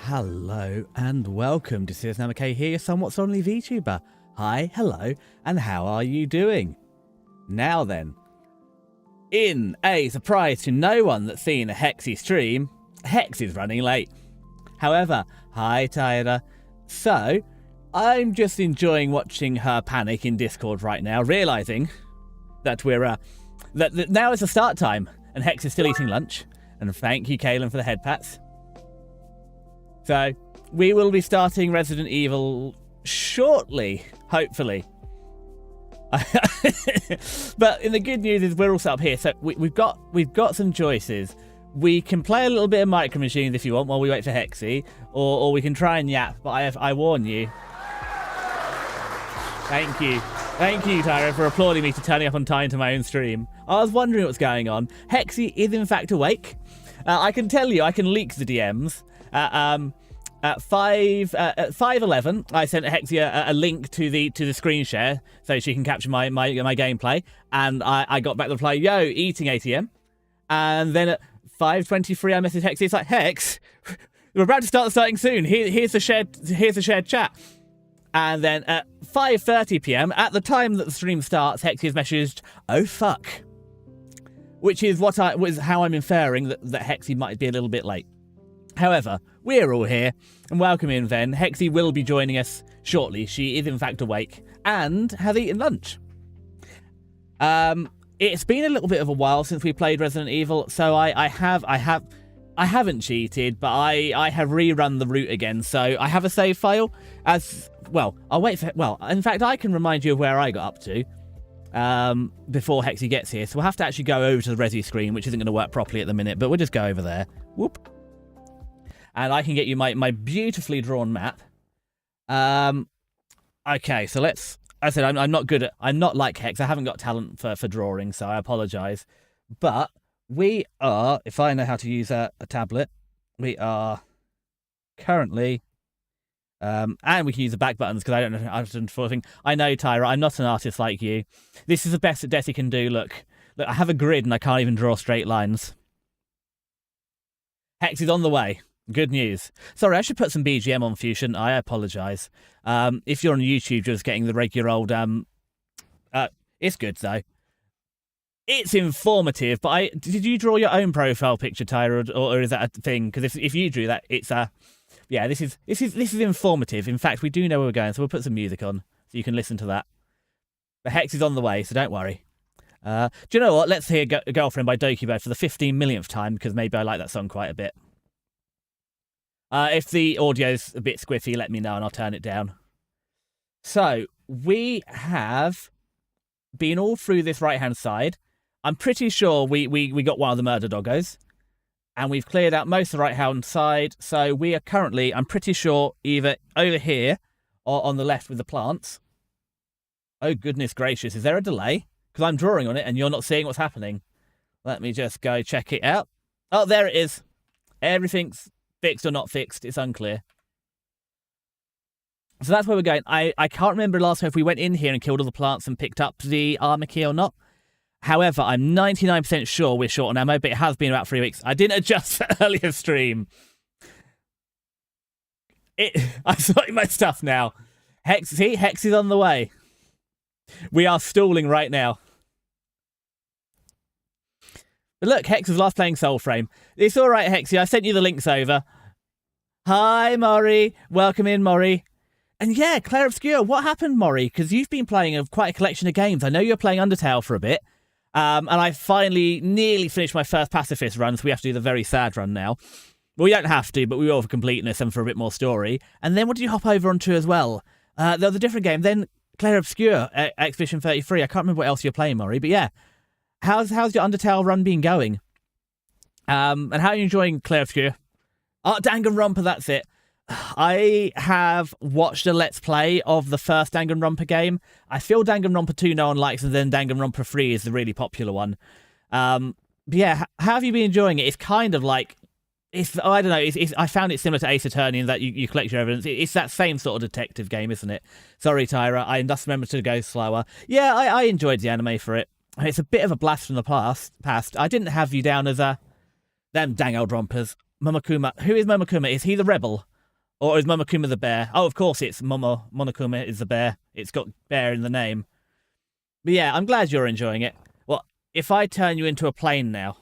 Hello and welcome to Serious Namake here, your somewhat suddenly VTuber. Hi, hello, and how are you doing? Now then, in a surprise to no one that's seen a Hexy stream, Hex is running late. However, hi Tyra. So, I'm just enjoying watching her panic in Discord right now, realising that that now is the start time, and Hex is still eating lunch. And thank you, Kaylin, for the head pats. So, we will be starting Resident Evil shortly, hopefully. But in the good news is we're all set up here, so we've got some choices. We can play a little bit of Micro Machines if you want while we wait for Hexy, or we can try and yap, but I warn you. Thank you, Tyra, for applauding me to turning up on time to my own stream. I was wondering what's going on. Hexy is in fact awake. I can tell you, I can leak the DMs. At 5:11, I sent Hexy a link to the screen share so she can capture my gameplay, and I got back the reply, yo, eating ATM. And then at 5:23, I messaged Hexy. It's like, Hex, we're about to start starting soon. Here's the shared chat. And then at 5:30 p.m, at the time that the stream starts, Hexy has messaged, oh fuck, which is how I'm inferring that Hexy might be a little bit late. However, we're all here, and welcome in then. Hexy will be joining us shortly. She is in fact awake and has eaten lunch. It's been a little bit of a while since we played Resident Evil, so I haven't cheated, but I have rerun the route again, so I have a save file. As well, I'll wait for, well, in fact, I can remind you of where I got up to before Hexy gets here, so we'll have to actually go over to the Resi screen, which isn't going to work properly at the minute, but we'll just go over there. Whoop. And I can get you my beautifully drawn map. Okay, so let's... I said I'm not like Hex. I haven't got talent for drawing, so I apologise. But we are, if I know how to use a tablet, we are currently... and we can use the back buttons, because I don't know. I know, Tyra, I'm not an artist like you. This is the best that Desi can do. Look, I have a grid and I can't even draw straight lines. Hex is on the way. Good news. Sorry, I should put some BGM on for you, shouldn't I? I apologise. If you're on YouTube, you're just getting the regular old... it's good, though. It's informative, but did you draw your own profile picture, Tyra, or is that a thing? Because if you drew that, it's yeah, this is informative. In fact, we do know where we're going, so we'll put some music on so you can listen to that. The Hex is on the way, so don't worry. Do you know what? Let's hear Girlfriend by Dokibo for the 15 millionth time, because maybe I like that song quite a bit. If the audio's a bit squiffy, let me know and I'll turn it down. So, we have been all through this right-hand side. I'm pretty sure we got one of the murder doggos. And we've cleared out most of the right-hand side. So, we are currently, I'm pretty sure, either over here or on the left with the plants. Oh, goodness gracious. Is there a delay? Because I'm drawing on it and you're not seeing what's happening. Let me just go check it out. Oh, there it is. Everything's fixed or not fixed, it's unclear. So that's where we're going. I can't remember last time if we went in here and killed all the plants and picked up the armor key or not. However, I'm 99% sure we're short on ammo, but it has been about 3 weeks. I didn't adjust for earlier stream. I'm sorting my stuff now. Hex is on the way. We are stalling right now. But look, Hex was last playing Soulframe. It's all right, Hexy. I sent you the links over. Hi, Maury. Welcome in, Maury. And yeah, Claire Obscure, what happened, Maury? Because you've been playing quite a collection of games. I know you're playing Undertale for a bit. And I finally nearly finished my first pacifist run, so we have to do the very sad run now. Well, we don't have to, but we will for completeness and for a bit more story. And then what did you hop over onto as well? There was a different game. Then Claire Obscure, Expedition 33. I can't remember what else you're playing, Maury, but yeah. How's your Undertale run been going? And how are you enjoying Claire Obscure? Oh, Danganronpa, that's it. I have watched a Let's Play of the first Danganronpa game. I feel Danganronpa 2 no one likes, and then Danganronpa 3 is the really popular one. But yeah, how have you been enjoying it? It's kind of like... I don't know, I found it similar to Ace Attorney in that you collect your evidence. It's that same sort of detective game, isn't it? Sorry, Tyra, I just remember to go slower. Yeah, I enjoyed the anime for it. It's a bit of a blast from the past. I didn't have you down as a... Them dang old rompers. Momonokuma. Who is Momonokuma? Is he the rebel? Or is Monokuma the bear? Oh, of course it's Monokuma is the bear. It's got bear in the name. But yeah, I'm glad you're enjoying it. Well, if I turn you into a plane now...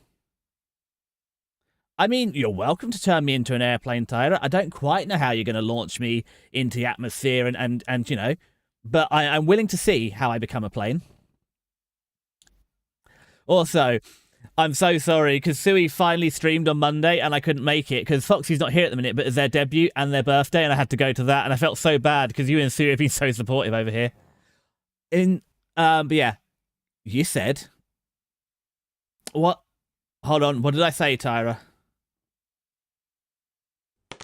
I mean, you're welcome to turn me into an airplane, Tyra. I don't quite know how you're going to launch me into the atmosphere and you know, but I'm willing to see how I become a plane. Also, I'm so sorry because Sui finally streamed on Monday and I couldn't make it because Foxy's not here at the minute, but it's their debut and their birthday and I had to go to that and I felt so bad because you and Sui have been so supportive over here. But yeah, you said... What? Hold on, what did I say, Tyra?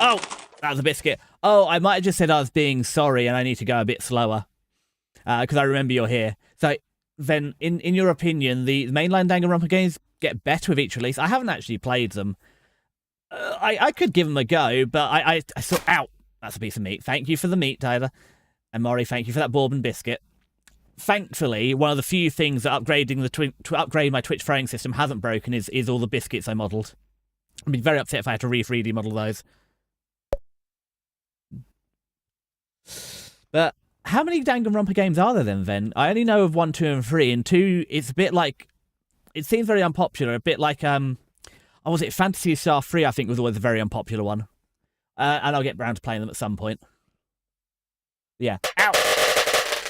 Oh, that was a biscuit. Oh, I might have just said I was being sorry and I need to go a bit slower. Because I remember you're here. So, then, in your opinion, the mainline Danganronpa games get better with each release? I haven't actually played them. I could give them a go, but I saw... Ow! That's a piece of meat. Thank you for the meat, Tyler. And Maury, thank you for that bourbon biscuit. Thankfully, one of the few things that upgrading to upgrade my Twitch throwing system hasn't broken is all the biscuits I modelled. I'd be very upset if I had to 3D model those. But how many Danganronpa games are there then? I only know of 1, 2, and 3, and 2, it's a bit like... It seems very unpopular, a bit like, was it Phantasy Star 3, I think, was always a very unpopular one. And I'll get round to playing them at some point. Yeah. Ow!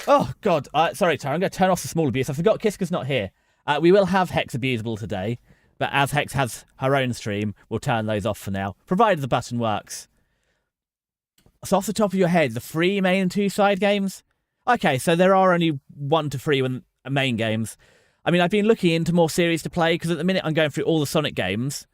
Oh, God. Sorry, Tara, I'm going to turn off the small abuse. I forgot Kiska's not here. We will have Hex Abusable today, but as Hex has her own stream, we'll turn those off for now, provided the button works. So off the top of your head, the 3 main and 2 side games? Okay, so there are only 1 to 3 main games. I mean, I've been looking into more series to play, because at the minute I'm going through all the Sonic games,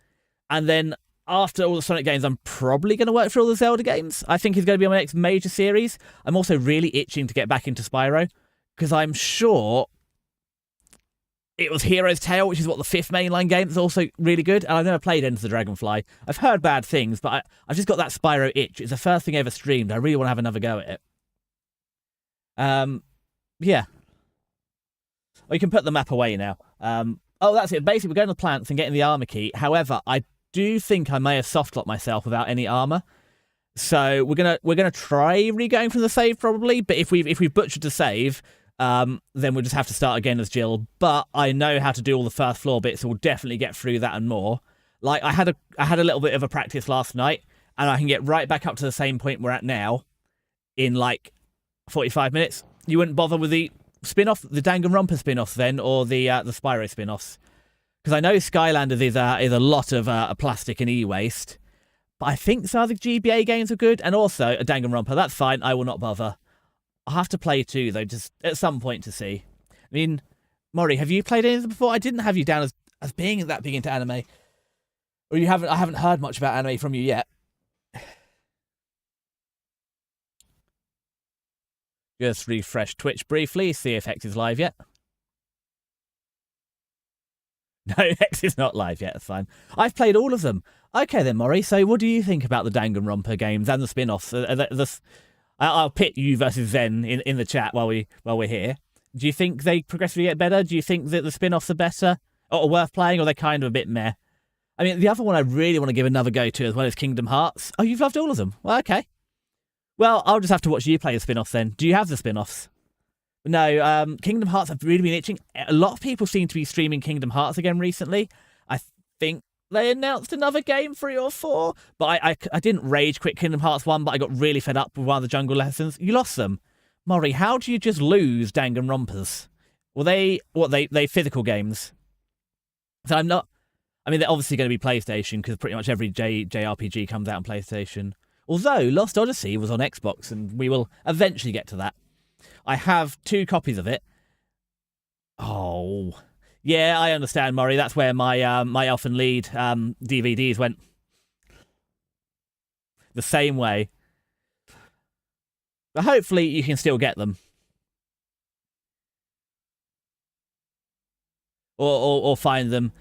and then after all the Sonic games, I'm probably going to work through all the Zelda games. I think it's going to be my next major series. I'm also really itching to get back into Spyro, because I'm sure it was Hero's Tale, which is what the 5th mainline game is also really good. And I've never played Enter the Dragonfly. I've heard bad things, but I've just got that Spyro itch. It's the first thing I ever streamed. I really want to have another go at it. Yeah. Well, you can put the map away now. Oh, that's it. Basically, we're going to the plants and getting the armor key. However, I do think I may have softlocked myself without any armor. So we're gonna try re-going from the save probably. But if we've butchered the save, then we'll just have to start again as Jill. But I know how to do all the first floor bits, so we'll definitely get through that and more. Like I had a little bit of a practice last night, and I can get right back up to the same point we're at now in like 45 minutes. You wouldn't bother with the spin-off, the Danganronpa spin-offs then, or the Spyro spin-offs, because I know Skylanders is a lot of plastic and e-waste. But I think some of the GBA games are good, and also a Danganronpa. That's fine. I will not bother. I'll have to play 2 though, just at some point to see. I mean, Maury, have you played any of them before? I didn't have you down as being that big into anime, or you haven't. I haven't heard much about anime from you yet. Just refresh Twitch briefly, see if Hex is live yet. No, Hex is not live yet. That's fine. I've played all of them. Okay then, Maury. So, what do you think about the Danganronpa games and the spin-offs? I'll pit you versus Zen in the chat while we're here. Do you think they progressively get better? Do you think that the spin-offs are better or worth playing, or they're kind of a bit meh? I mean, the other one I really want to give another go to as well is Kingdom Hearts. Oh, you've loved all of them. Well, okay. Well, I'll just have to watch you play the spin-offs then. Do you have the spin-offs? No, Kingdom Hearts, I've really been itching. A lot of people seem to be streaming Kingdom Hearts again recently. I think they announced another game, 3 or 4. But I didn't rage quit Kingdom Hearts 1, but I got really fed up with one of the jungle lessons. You lost them. Maury, how do you just lose Danganronpas? Well, they physical games. So I'm not... I mean, they're obviously going to be PlayStation, because pretty much every JRPG comes out on PlayStation. Although, Lost Odyssey was on Xbox, and we will eventually get to that. I have 2 copies of it. Oh... Yeah, I understand, Maury. That's where my my Elfen Lied DVDs went. The same way. But hopefully you can still get them. Or find them.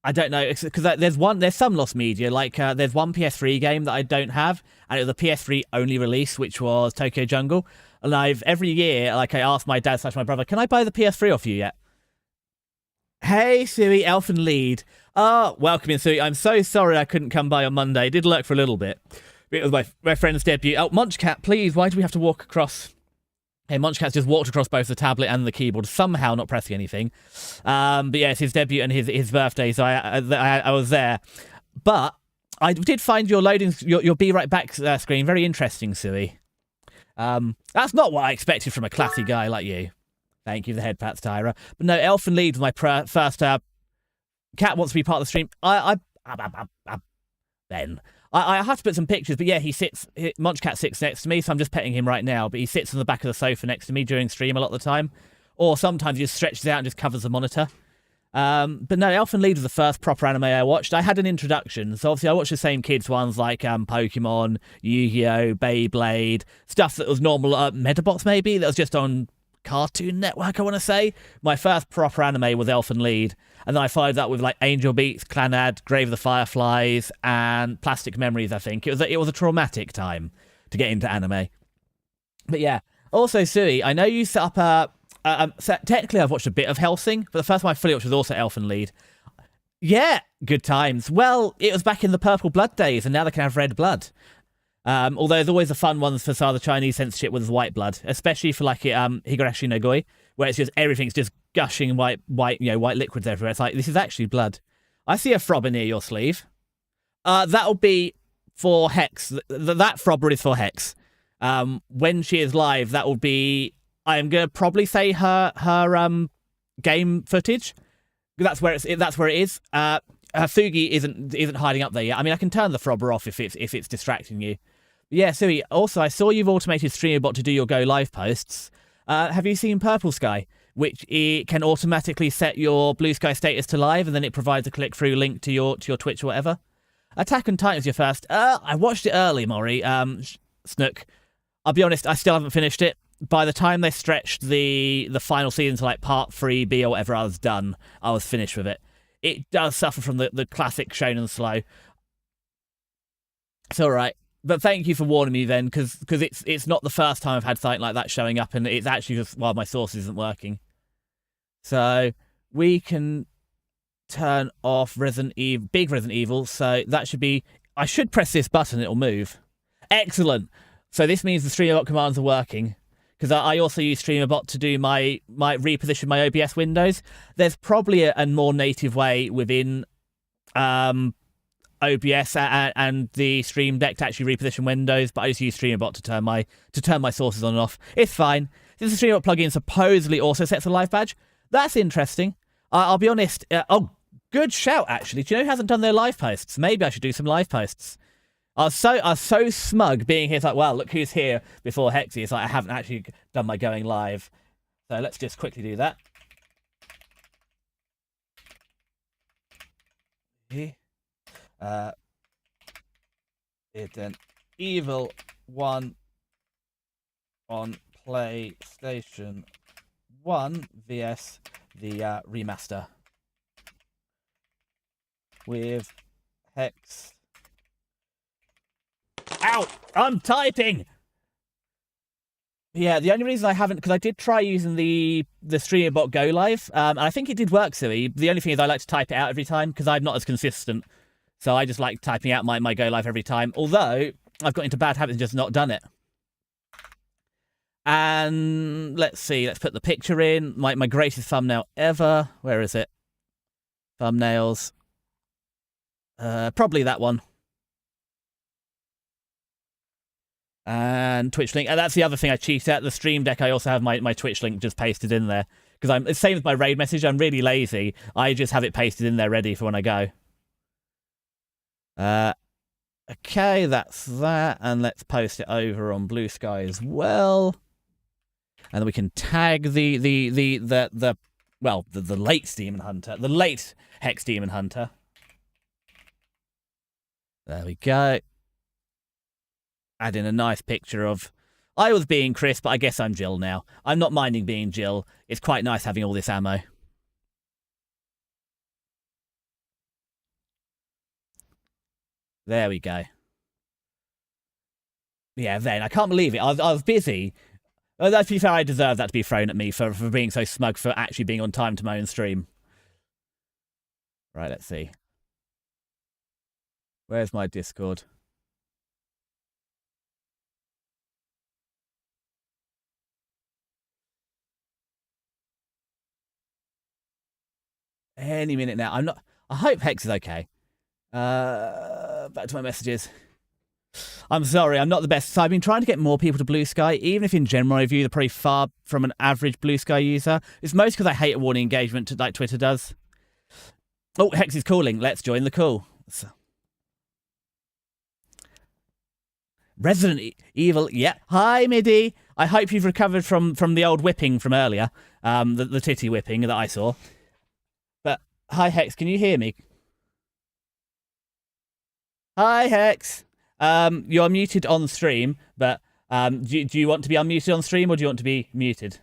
I don't know, because there's some lost media. Like there's one PS3 game that I don't have, and it was a PS3 only release, which was Tokyo Jungle. And every year, like, I ask my dad / my brother, can I buy the PS3 off you yet? Hey, Sui, Elfen Lied. Oh, welcome in, Sui. I'm so sorry I couldn't come by on Monday. I did lurk for a little bit. It was my friend's debut. Oh, Munchcat, please, why do we have to walk across? Hey, Munchcat's just walked across both the tablet and the keyboard, somehow not pressing anything. But yeah, it's his debut and his birthday, so I was there. But I did find your loading, your Be Right Back screen very interesting, Sui. That's not what I expected from a classy guy like you. Thank you for the head pats, Tyra. But no, Elfin Lead was my first. Cat wants to be part of the stream. Then I have to put some pictures, but yeah, Munchcat sits next to me, so I'm just petting him right now, but he sits on the back of the sofa next to me during stream a lot of the time. Or sometimes he just stretches out and just covers the monitor. But no, Elfin Lead was the first proper anime I watched. I had an introduction, so obviously I watched the same kids ones like Pokemon, Yu-Gi-Oh, Beyblade, stuff that was normal, Metabots maybe, that was just on Cartoon Network, I want to say. My first proper anime was Elfin Lead, and then I followed that with like Angel Beats, Clannad, Grave of the Fireflies, and Plastic Memories. I think it was a traumatic time to get into anime. But yeah, also Sui, I know you set up technically I've watched a bit of Hellsing, but the first one I fully watched was also Elfin Lead. Yeah, good times. Well, it was back in the purple blood days, and now they can have red blood. Although there's always the fun ones for some of the Chinese censorship with white blood, especially for like Higurashi no Goi, where it's just everything's just gushing white liquids everywhere. It's like, this is actually blood. I see a throbber near your sleeve. That'll be for Hex. That throbber is for Hex. When she is live, that will be. I am gonna probably say her game footage. That's where it is. Hatsugi isn't hiding up there yet. I mean, I can turn the throbber off if it's distracting you. Yeah, Sui, also, I saw you've automated StreamerBot to do your Go Live posts. Have you seen Purple Sky, which it can automatically set your Blue Sky status to live, and then it provides a click-through link to your Twitch or whatever? Attack on Titan's your first. I watched it early, Maury. Snook. I'll be honest, I still haven't finished it. By the time they stretched the final season to like part 3B or whatever I was done, I was finished with it. It does suffer from the classic shonen slow. It's all right. But thank you for warning me then, because it's not the first time I've had something like that showing up, and it's actually just, well, my source isn't working. So we can turn off Big Resident Evil. So that should be, I should press this button, it'll move. Excellent. So this means the StreamerBot commands are working. Because I also use StreamerBot to do my reposition my OBS windows. There's probably a more native way within OBS and the Stream Deck to actually reposition windows, but I just use StreamerBot to turn my sources on and off. It's fine. Since the StreamerBot plugin supposedly also sets a live badge, that's interesting. I'll be honest. Oh, good shout actually. Do you know who hasn't done their live posts? Maybe I should do some live posts. I was so smug being here. It's like, well, look who's here before Hexy. It's like I haven't actually done my going live. So let's just quickly do that. It's an Evil 1 on PlayStation 1 vs the remaster with Hex. Ow! I'm typing! Yeah, the only reason I haven't, because I did try using the StreamerBot Go Live, and I think it did work, Sui. The only thing is I like to type it out every time, because I'm not as consistent. So I just like typing out my Go Live every time, although I've got into bad habits and just not done it. And let's see, let's put the picture in. My greatest thumbnail ever. Where is it? Thumbnails. Probably that one. And Twitch link. And that's the other thing I cheat at. The Stream Deck, I also have my Twitch link just pasted in there. Because it's same as my raid message. I'm really lazy. I just have it pasted in there ready for when I go. Okay, that's that. And let's post it over on Blue Sky as well. And then we can tag the late Demon Hunter. The late Hex Demon Hunter. There we go. Add in a nice picture of... I was being Chris, but I guess I'm Jill now. I'm not minding being Jill. It's quite nice having all this ammo. There we go. Yeah, then. I can't believe it. I was busy. To be fair, I deserve that to be thrown at me for being so smug for actually being on time to my own stream. Right, let's see. Where's my Discord? any minute now. I'm not. I hope Hex is okay. Back to my messages. I'm sorry, I'm not the best. So I've been trying to get more people to Blue Sky, even if in general my reviews are pretty far from an average Blue Sky user. It's mostly because I hate warning engagement like Twitter does. Oh, Hex is calling. Let's join the call. Resident Evil, yeah. Hi, Midi. I hope you've recovered from the old whipping from earlier, the titty whipping that I saw. But hi, Hex, can you hear me? Hi, Hex. You're muted on stream, but do you want to be unmuted on stream or do you want to be muted?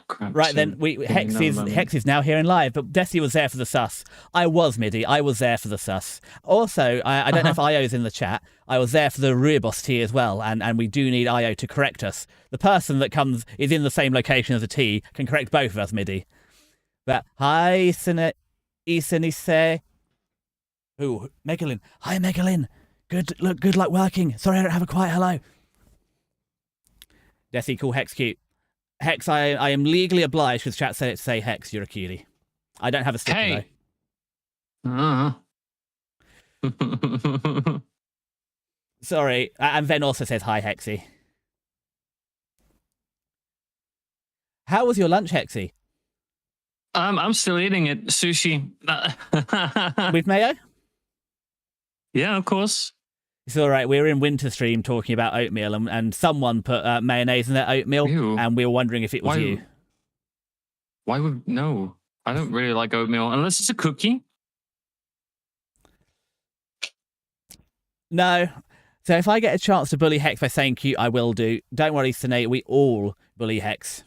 Crap, right then, Hex is now here in live, but Desi was there for the sus. I was Midi. I was there for the sus. Also, I don't know if IO's in the chat. I was there for the Ruibos T as well, and we do need IO to correct us. The person that is in the same location as the T can correct both of us, Midi. But hi, Isenise. Ooh, Megalyn. Hi, Megalyn. Good luck working. Sorry I don't have a quiet hello. Desi, call Hex cute. Hex, I am legally obliged because chat said it to say Hex, you're a cutie. I don't have a sticker though. Sorry. And Ven also says hi, Hexy. How was your lunch, Hexy? I'm still eating it. Sushi. With mayo? Yeah, of course. It's all right. We were in winter stream talking about oatmeal, and someone put mayonnaise in their oatmeal, and we were wondering if it was you. Why would no? I don't really like oatmeal unless it's a cookie. No. So if I get a chance to bully Hex by saying cute, I will do. Don't worry, Sinead. We all bully Hex.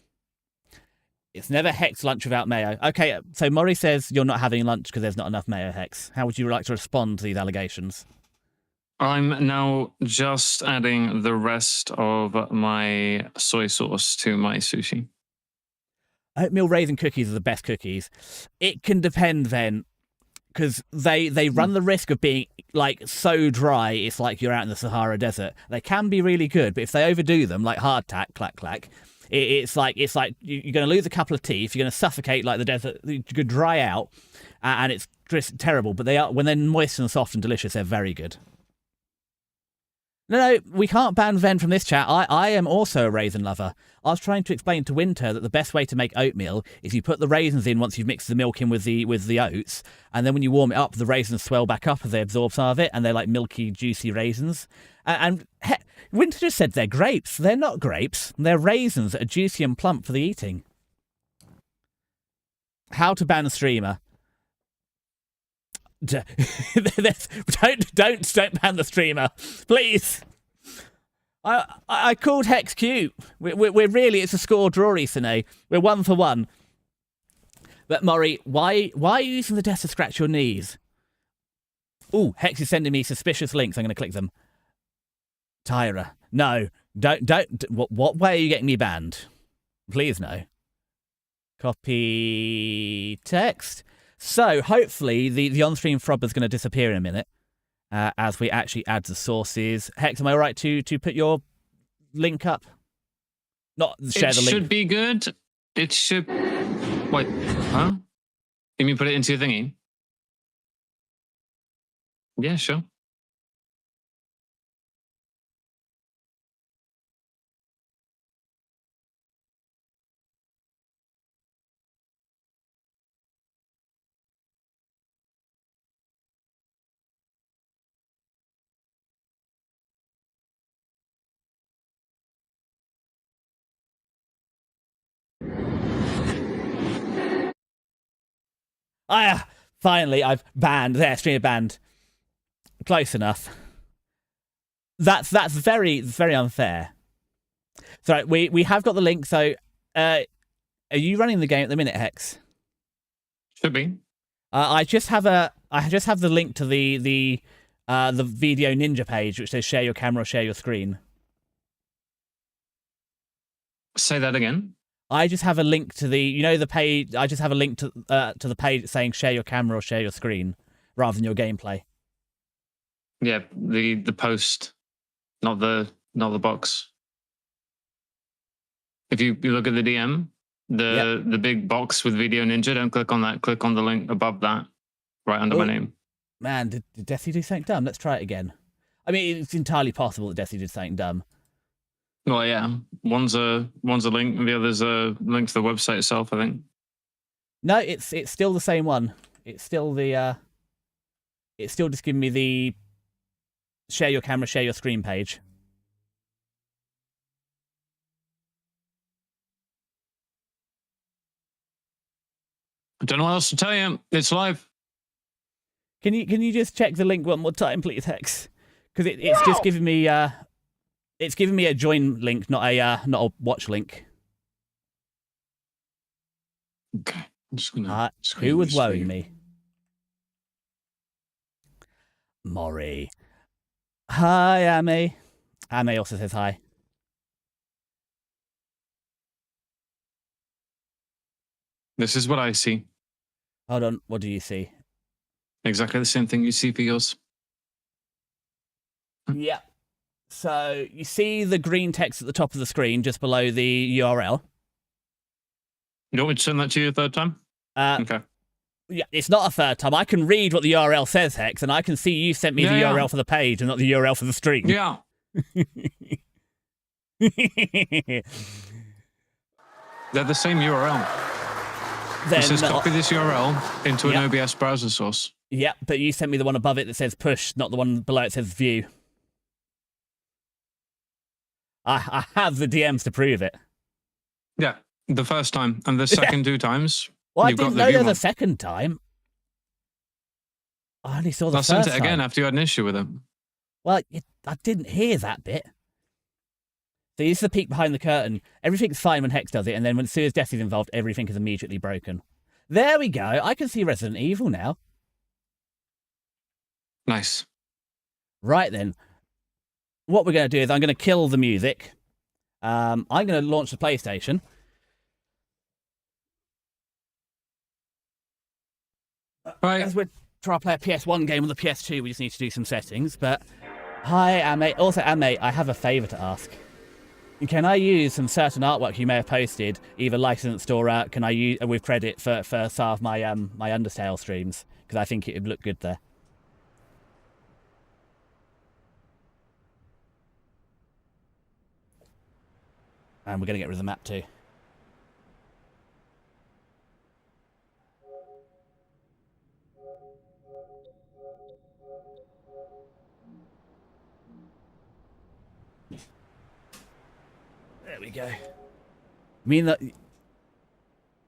It's never Hex lunch without mayo. Okay, so Maury says you're not having lunch because there's not enough mayo, Hex. How would you like to respond to these allegations? I'm now just adding the rest of my soy sauce to my sushi. Oatmeal raisin cookies are the best cookies. It can depend then, because they run the risk of being like so dry it's like you're out in the Sahara Desert. They can be really good, but if they overdo them, like hardtack, clack clack, it's like you're going to lose a couple of teeth. You're going to suffocate like the desert. You could dry out, and it's just terrible. But they are, when they're moist and soft and delicious, they're very good. No, we can't ban Ven from this chat. I am also a raisin lover. I was trying to explain to Winter that the best way to make oatmeal is you put the raisins in once you've mixed the milk in with the oats, and then when you warm it up, the raisins swell back up as they absorb some of it, and they're like milky, juicy raisins. Winter just said they're grapes. They're not grapes. They're raisins that are juicy and plump for the eating. How to ban a streamer. Don't ban the streamer, please. I called Hex cute. We're really, it's a score draw, Isane. We're 1 for 1. But Maury, why are you using the desk to scratch your knees? Ooh, Hex is sending me suspicious links. I'm going to click them. Tyra, no, don't. What way are you getting me banned? Please no. Copy text. So, hopefully, the on-stream frobber is going to disappear in a minute as we actually add the sources. Hex, am I all right to put your link up? Not share the link. It should be good. It should... Wait, huh? You mean put it into your thingy? Yeah, sure. Finally, I've banned. There, streamer banned. Close enough. That's very, very unfair. So we have got the link. So, are you running the game at the minute, Hex? Should be. I just have the link to the Video Ninja page, which says share your camera, share your screen. Say that again. I just have a link to the page. I just have a link to the page saying share your camera or share your screen, rather than your gameplay. Yeah, the post, not the box. If you look at the DM, the big box with Video Ninja, don't click on that. Click on the link above that, right under my name. Man, did Desi do something dumb? Let's try it again. I mean, it's entirely possible that Desi did something dumb. Well, yeah. One's a link, and the other's a link to the website itself, I think. No, it's still the same one. It's still the it's still just giving me the share your camera, share your screen page. I don't know what else to tell you. It's live. Can you just check the link one more time, please, Hex? Because it's just giving me it's giving me a join link, not a watch link. Okay, I'm just gonna. Who was worrying me? Mori. Hi, Ame. Ame also says hi. This is what I see. Hold on, what do you see? Exactly the same thing you see for yours. Yeah. So you see the green text at the top of the screen, just below the URL. You want me to send that to you a third time? Okay. Yeah, it's not a third time. I can read what the URL says, Hex, and I can see you sent me the URL for the page and not the URL for the stream. Yeah. They're the same URL. It says copy this URL into an OBS browser source. Yeah, but you sent me the one above it that says push, not the one below it says view. I have the DMs to prove it. Yeah, the first time and the second 2 times. Well, I didn't know there was a second time. I only saw the first time. I sent it again after you had an issue with it. Well, I didn't hear that bit. So this is the peek behind the curtain. Everything's fine when Hex does it, and then when Sue's Desi's involved, everything is immediately broken. There we go. I can see Resident Evil now. Nice. Right then. What we're going to do is I'm going to kill the music. I'm going to launch the PlayStation. Right. As we're trying to play a PS1 game on the PS2, we just need to do some settings. But hi, Ame. Also, Ame, I have a favour to ask. Can I use some certain artwork you may have posted, either licensed or can I use with credit for some of my my Undertale streams? Because I think it would look good there. And we're going to get rid of the map too. There we go. I mean,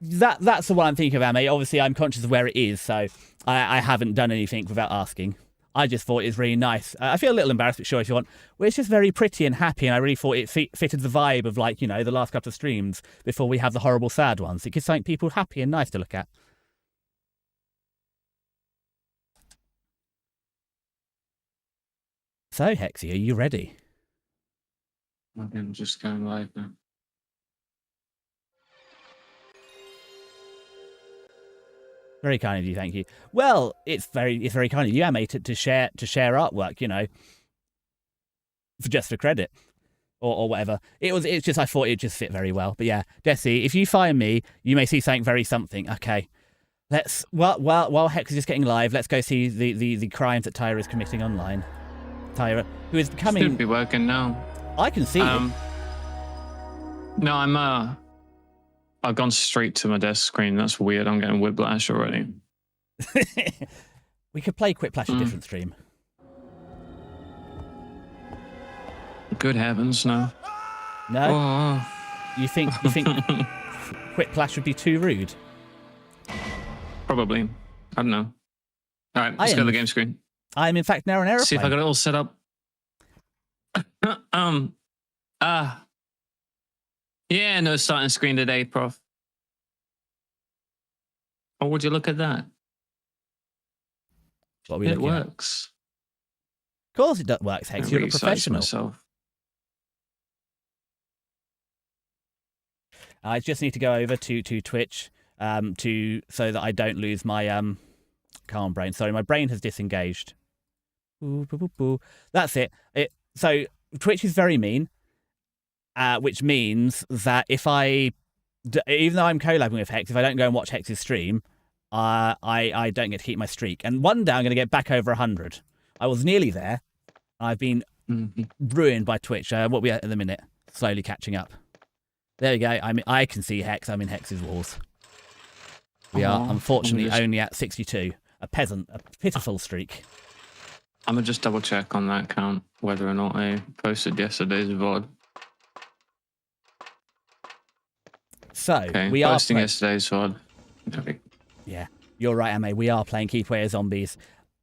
that's the one I'm thinking of, Ame. Obviously, I'm conscious of where it is, so I haven't done anything without asking. I just thought it was really nice. I feel a little embarrassed, but sure if you want. Well, it's just very pretty and happy, and I really thought it fitted the vibe of, like, you know, the last couple of streams before we have the horrible sad ones. It gives something people happy and nice to look at. So, Hexy, are you ready? I'm just going live now. Very kind of you, thank you. Well, it's very kind of you, Ame, to share artwork, you know, for credit or whatever. It's just I thought it just fit very well. But yeah, Desi, if you find me, you may see something. Okay, let's while Hex is just getting live, let's go see the crimes that Tyra is committing online. Tyra, who is becoming. Should be working now. I can see it. No, I've gone straight to my desk screen. That's weird. I'm getting whiplash already. We could play Quiplash a different stream. Good heavens, no. No? Oh. You think Quiplash would be too rude? Probably. I don't know. All right, let's go to the game screen. I am in fact now an aeroplane. See if I got it all set up. Yeah, no starting screen today, Prof. Oh, would you look at that? What are we it looking at? Works. Of course it works, Hex. You're a professional. Myself. I just need to go over to Twitch so that I don't lose my calm brain. Sorry, my brain has disengaged. Ooh, boo, boo, boo. That's it. So Twitch is very mean. which means that if even though I'm collabing with Hex, if I don't go and watch Hex's stream, I don't get to keep my streak. And one day I'm going to get back over 100. I was nearly there. I've been ruined by Twitch. What we at the minute? Slowly catching up. There we go. I can see Hex. I'm in Hex's walls. We are unfortunately only at 62. A pitiful streak. I'm gonna just double check on that count whether or not I posted yesterday's VOD. So okay, we are posting yesterday's VOD. Okay. Yeah, you're right, Ame. We are playing Keep Away with Zombies.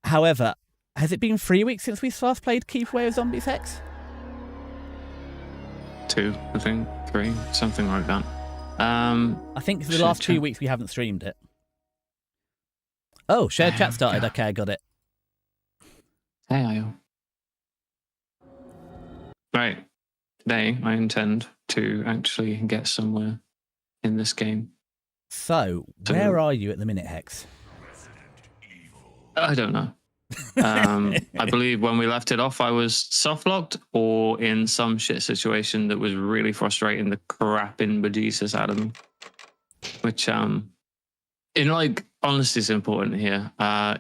However, has it been 3 weeks since we last played Keep Away with Zombies, Hex? 2, I think. 3, something like that. I think for the last 2 weeks we haven't streamed it. Oh, shared chat started. Okay, I got it. Hey, Io. Right. Today, I intend to actually get somewhere in this game. So, where are you at the minute, Hex? I don't know. I believe when we left it off, I was soft-locked or in some shit situation that was really frustrating the crapping bejesus out of me. Which, in like, honesty is important here.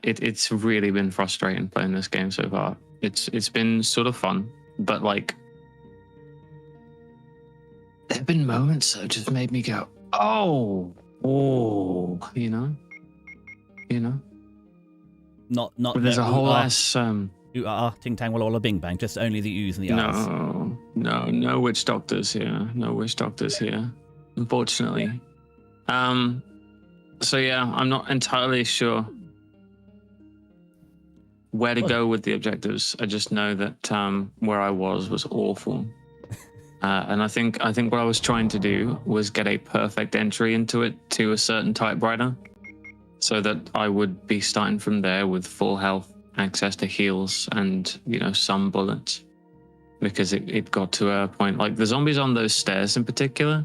It's really been frustrating playing this game so far. It's been sort of fun, but like, there have been moments that just made me go, oh, you know. Not. There's a whole ass. Ting tang walla walla bing bang. Just only the oohs and the ahs. No witch doctors here. No witch doctors here. Unfortunately. So yeah, I'm not entirely sure where to go with the objectives. I just know that where I was awful. And I think what I was trying to do was get a perfect entry into it to a certain typewriter, so that I would be starting from there with full health, access to heals, and some bullets. Because it got to a point like the zombies on those stairs in particular,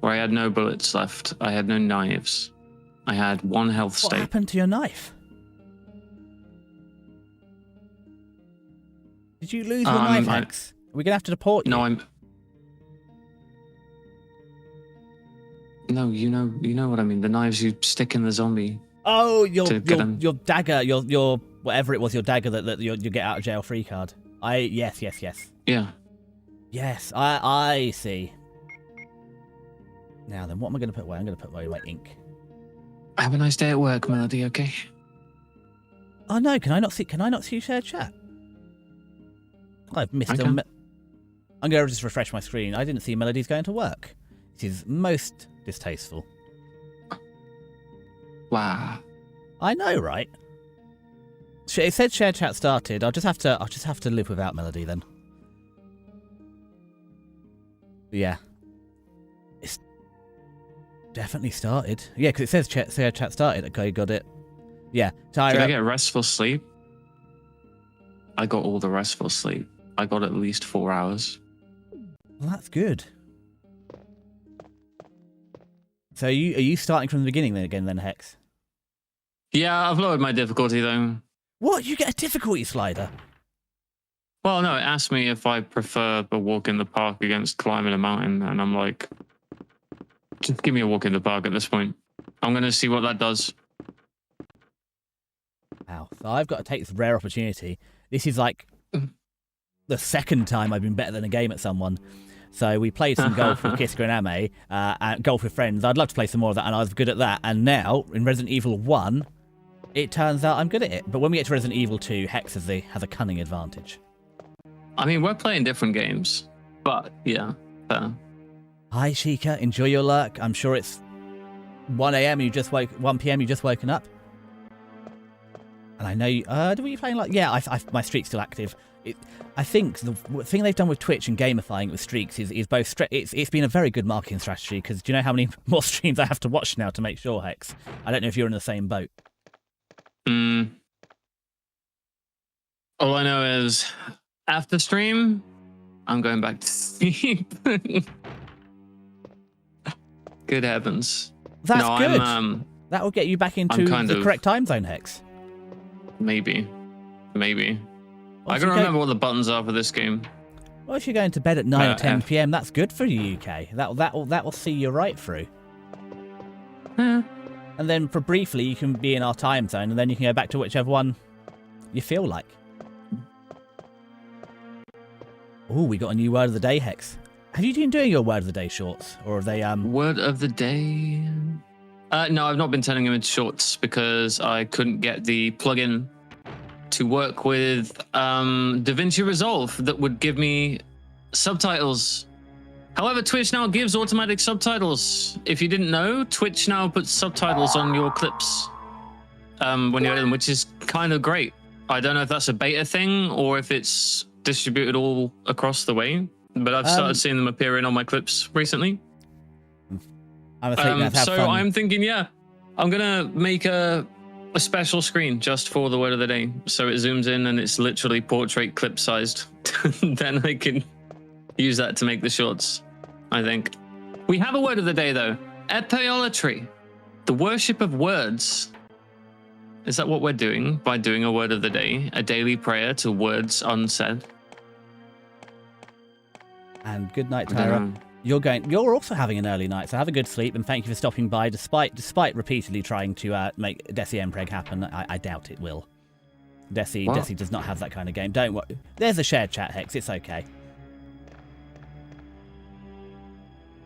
where I had no bullets left, I had no knives, I had 1 health state. What happened to your knife? Did you lose your knife, Hex? Are we gonna have to deport you? No, No, you know what I mean. The knives you stick in the zombie. Oh, your dagger, your whatever it was, your dagger that you get out of jail free card. Yes. Yeah. Yes, I see. Now then, what am I going to put away? I'm going to put away my ink. Have a nice day at work, Melody. Okay. Oh no, can I not see shared chat? I've missed them. I'm going to just refresh my screen. I didn't see Melody's going to work. It is most distasteful. Wow. I know, right? It said shared chat started. I'll just have to live without Melody then. But yeah. It's definitely started. Yeah, because it says shared chat started. Okay, got it. Yeah. Tyra. Did I get restful sleep? I got all the restful sleep. I got at least 4 hours. Well, that's good. So are you starting from the beginning then, Hex? Yeah, I've lowered my difficulty though. What? You get a difficulty slider? Well, no, it asked me if I prefer a walk in the park against climbing a mountain, and I'm like, just give me a walk in the park at this point. I'm going to see what that does. Wow. So I've got to take this rare opportunity. This is like the second time I've been better than a game at someone. So we played some golf with Kiska and Ame, golf with friends. I'd love to play some more of that, and I was good at that. And now, in Resident Evil 1, it turns out I'm good at it. But when we get to Resident Evil 2, Hex has a cunning advantage. I mean, we're playing different games, but yeah. Hi, Sheikah. Enjoy your lurk. I'm sure it's 1 a.m. 1 p.m. you just woken up. And I know you. Were you playing like? Yeah, my streak's still active. I think the thing they've done with Twitch and gamifying it with streaks is both. It's been a very good marketing strategy, because do you know how many more streams I have to watch now to make sure, Hex? I don't know if you're in the same boat. All I know is after stream, I'm going back to sleep. Good heavens. That's good. That will get you back into the correct time zone, Hex. Maybe. I gotta remember what the buttons are for this game. Well, if you're going to bed at 9 or 10 F. p.m., that's good for the UK. That will see you right through. Yeah. And then for briefly, you can be in our time zone, and then you can go back to whichever one you feel like. Oh, we got a new word of the day, Hex. Have you been doing your word of the day shorts, or are they Word of the day? No, I've not been turning them into shorts because I couldn't get the plugin to work with DaVinci Resolve that would give me subtitles. However, Twitch now gives automatic subtitles. If you didn't know, Twitch now puts subtitles on your clips when you edit them, which is kind of great. I don't know if that's a beta thing or if it's distributed all across the way, but I've started seeing them appearing on my clips recently. I'm thinking, yeah, I'm gonna make a special screen just for the word of the day, so it zooms in and it's literally portrait clip sized. Then I can use that to make the shorts. I think we have a word of the day though. Epiolatry, the worship of words. Is that what we're doing by doing a word of the day? A daily prayer to words unsaid. And good night, Tyra. You're also having an early night, so have a good sleep, and thank you for stopping by. Despite repeatedly trying to make Desi Mpreg happen, I doubt it will. Desi does not have that kind of game. Don't worry. There's a shared chat, Hex. It's okay.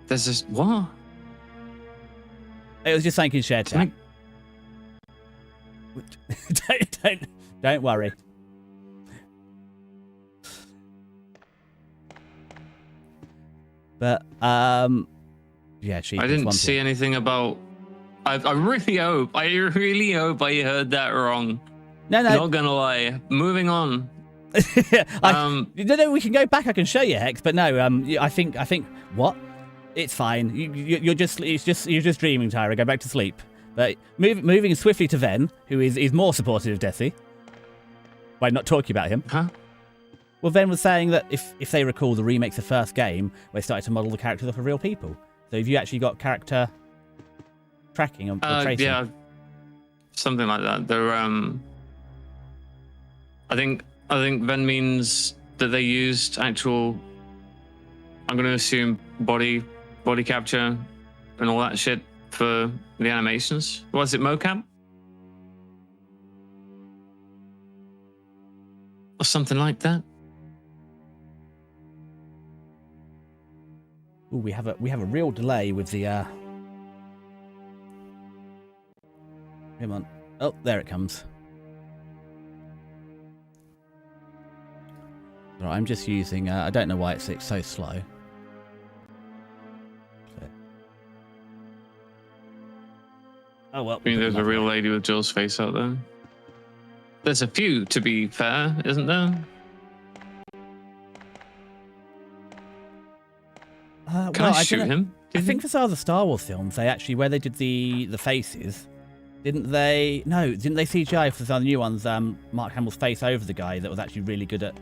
There's this what? It was just saying in shared chat. Don't worry. But yeah, I didn't see anything about. I really hope I heard that wrong. No. Not gonna lie. Moving on. No, we can go back. I can show you, Hex. But no, I think what? It's fine. You're just dreaming, Tyra. Go back to sleep. But moving swiftly to Ven, who is more supportive of Desi by not talking about him. Huh? Well, Ven was saying that if they recall, the remake's the first game where they started to model the characters off of real people. So have you actually got character tracking or tracing? Yeah, something like that. They're I think Ven means that they used actual. I'm going to assume body capture and all that shit for the animations. Was it mocap? Or something like that? Ooh, we have a real delay with the Come on. Oh, there it comes. Right, I'm just using I don't know why it's so slow. Oh well. I mean, there's a real lady with Jill's face out there. There's a few, to be fair, isn't there? Can I shoot him? I think for some of the Star Wars films, they actually, where they did the faces, didn't they CGI for some of the new ones, Mark Hamill's face over the guy that was actually really good at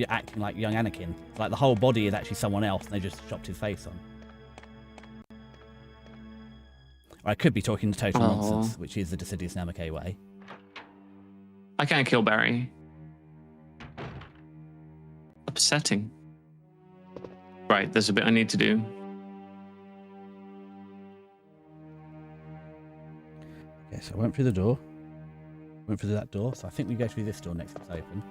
acting like young Anakin. Like the whole body is actually someone else, and they just chopped his face on. Or I could be talking total nonsense, which is the Decidious Namake way. I can't kill Barry. Upsetting. Right, there's a bit I need to do. Okay, so I went through the door. Went through that door, so I think we go through this door next if it's open.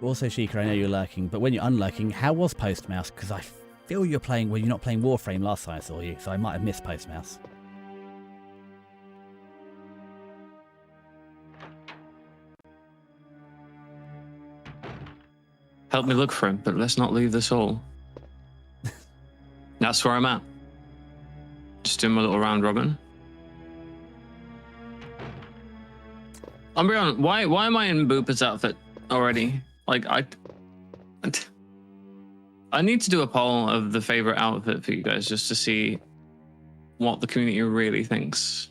Also, Sheikah, I know you're lurking, but when you're unlurking, how was Postmouse? Because I feel you're not playing Warframe last time I saw you, so I might have missed Postmouse. Help me look for him, but let's not leave this hall. That's where I'm at. Just doing my little round robin. I'm be honest, why am I in Booper's outfit already? Like, I need to do a poll of the favorite outfit for you guys just to see what the community really thinks.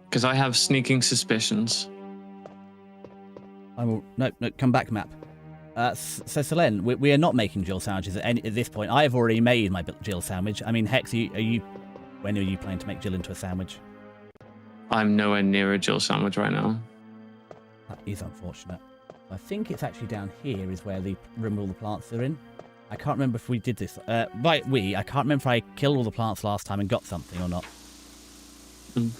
Because I have sneaking suspicions. No, come back, map. So Selene, we are not making Jill sandwiches at this point. I have already made my Jill sandwich. I mean, Hex, when are you planning to make Jill into a sandwich? I'm nowhere near a Jill sandwich right now. That is unfortunate. I think it's actually down here is where the room where all the plants are in. I can't remember if we did this. I can't remember if I killed all the plants last time and got something or not. Mm.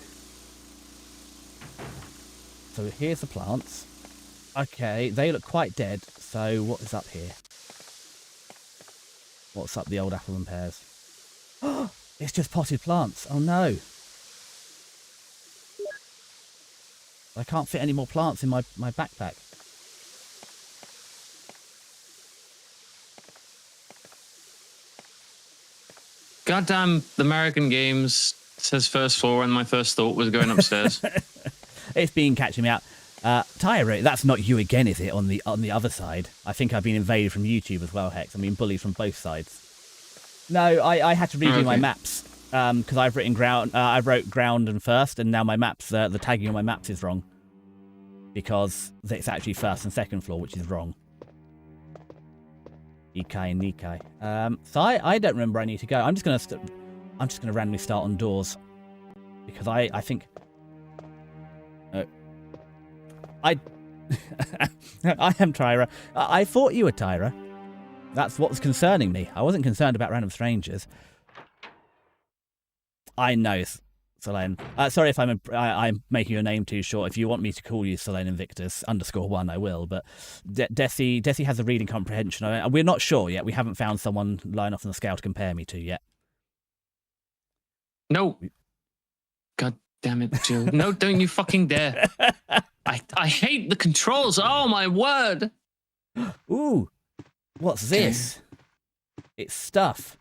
So here's the plants. Okay, they look quite dead. So what is up here? What's up the old apple and pears? Oh, it's just potted plants. Oh no. I can't fit any more plants in my backpack. Goddamn, the American Games says first floor, and my first thought was going upstairs. It's been catching me out. Tyra, that's not you again, is it? On the other side, I think I've been invaded from YouTube as well, Hex. I mean, bullied from both sides. No, I had to redo my maps because I've written ground. I wrote ground and first, and now my maps, the tagging on my maps is wrong because it's actually first and second floor, which is wrong. Ikai and Nikai. So I don't remember where I need to go. I'm just gonna randomly start on doors because I think I am Tyra. I thought you were Tyra. That's what was concerning me. I wasn't concerned about random strangers. I know, Selene. Sorry if I'm making your name too short. If you want me to call you Selene Invictus _1, I will. But Desi has a reading comprehension. We're not sure yet. We haven't found someone low enough on the scale to compare me to yet. No. God damn it, Jill. No, don't you fucking dare. I hate the controls. Oh, my word. Ooh. What's this? It's stuff.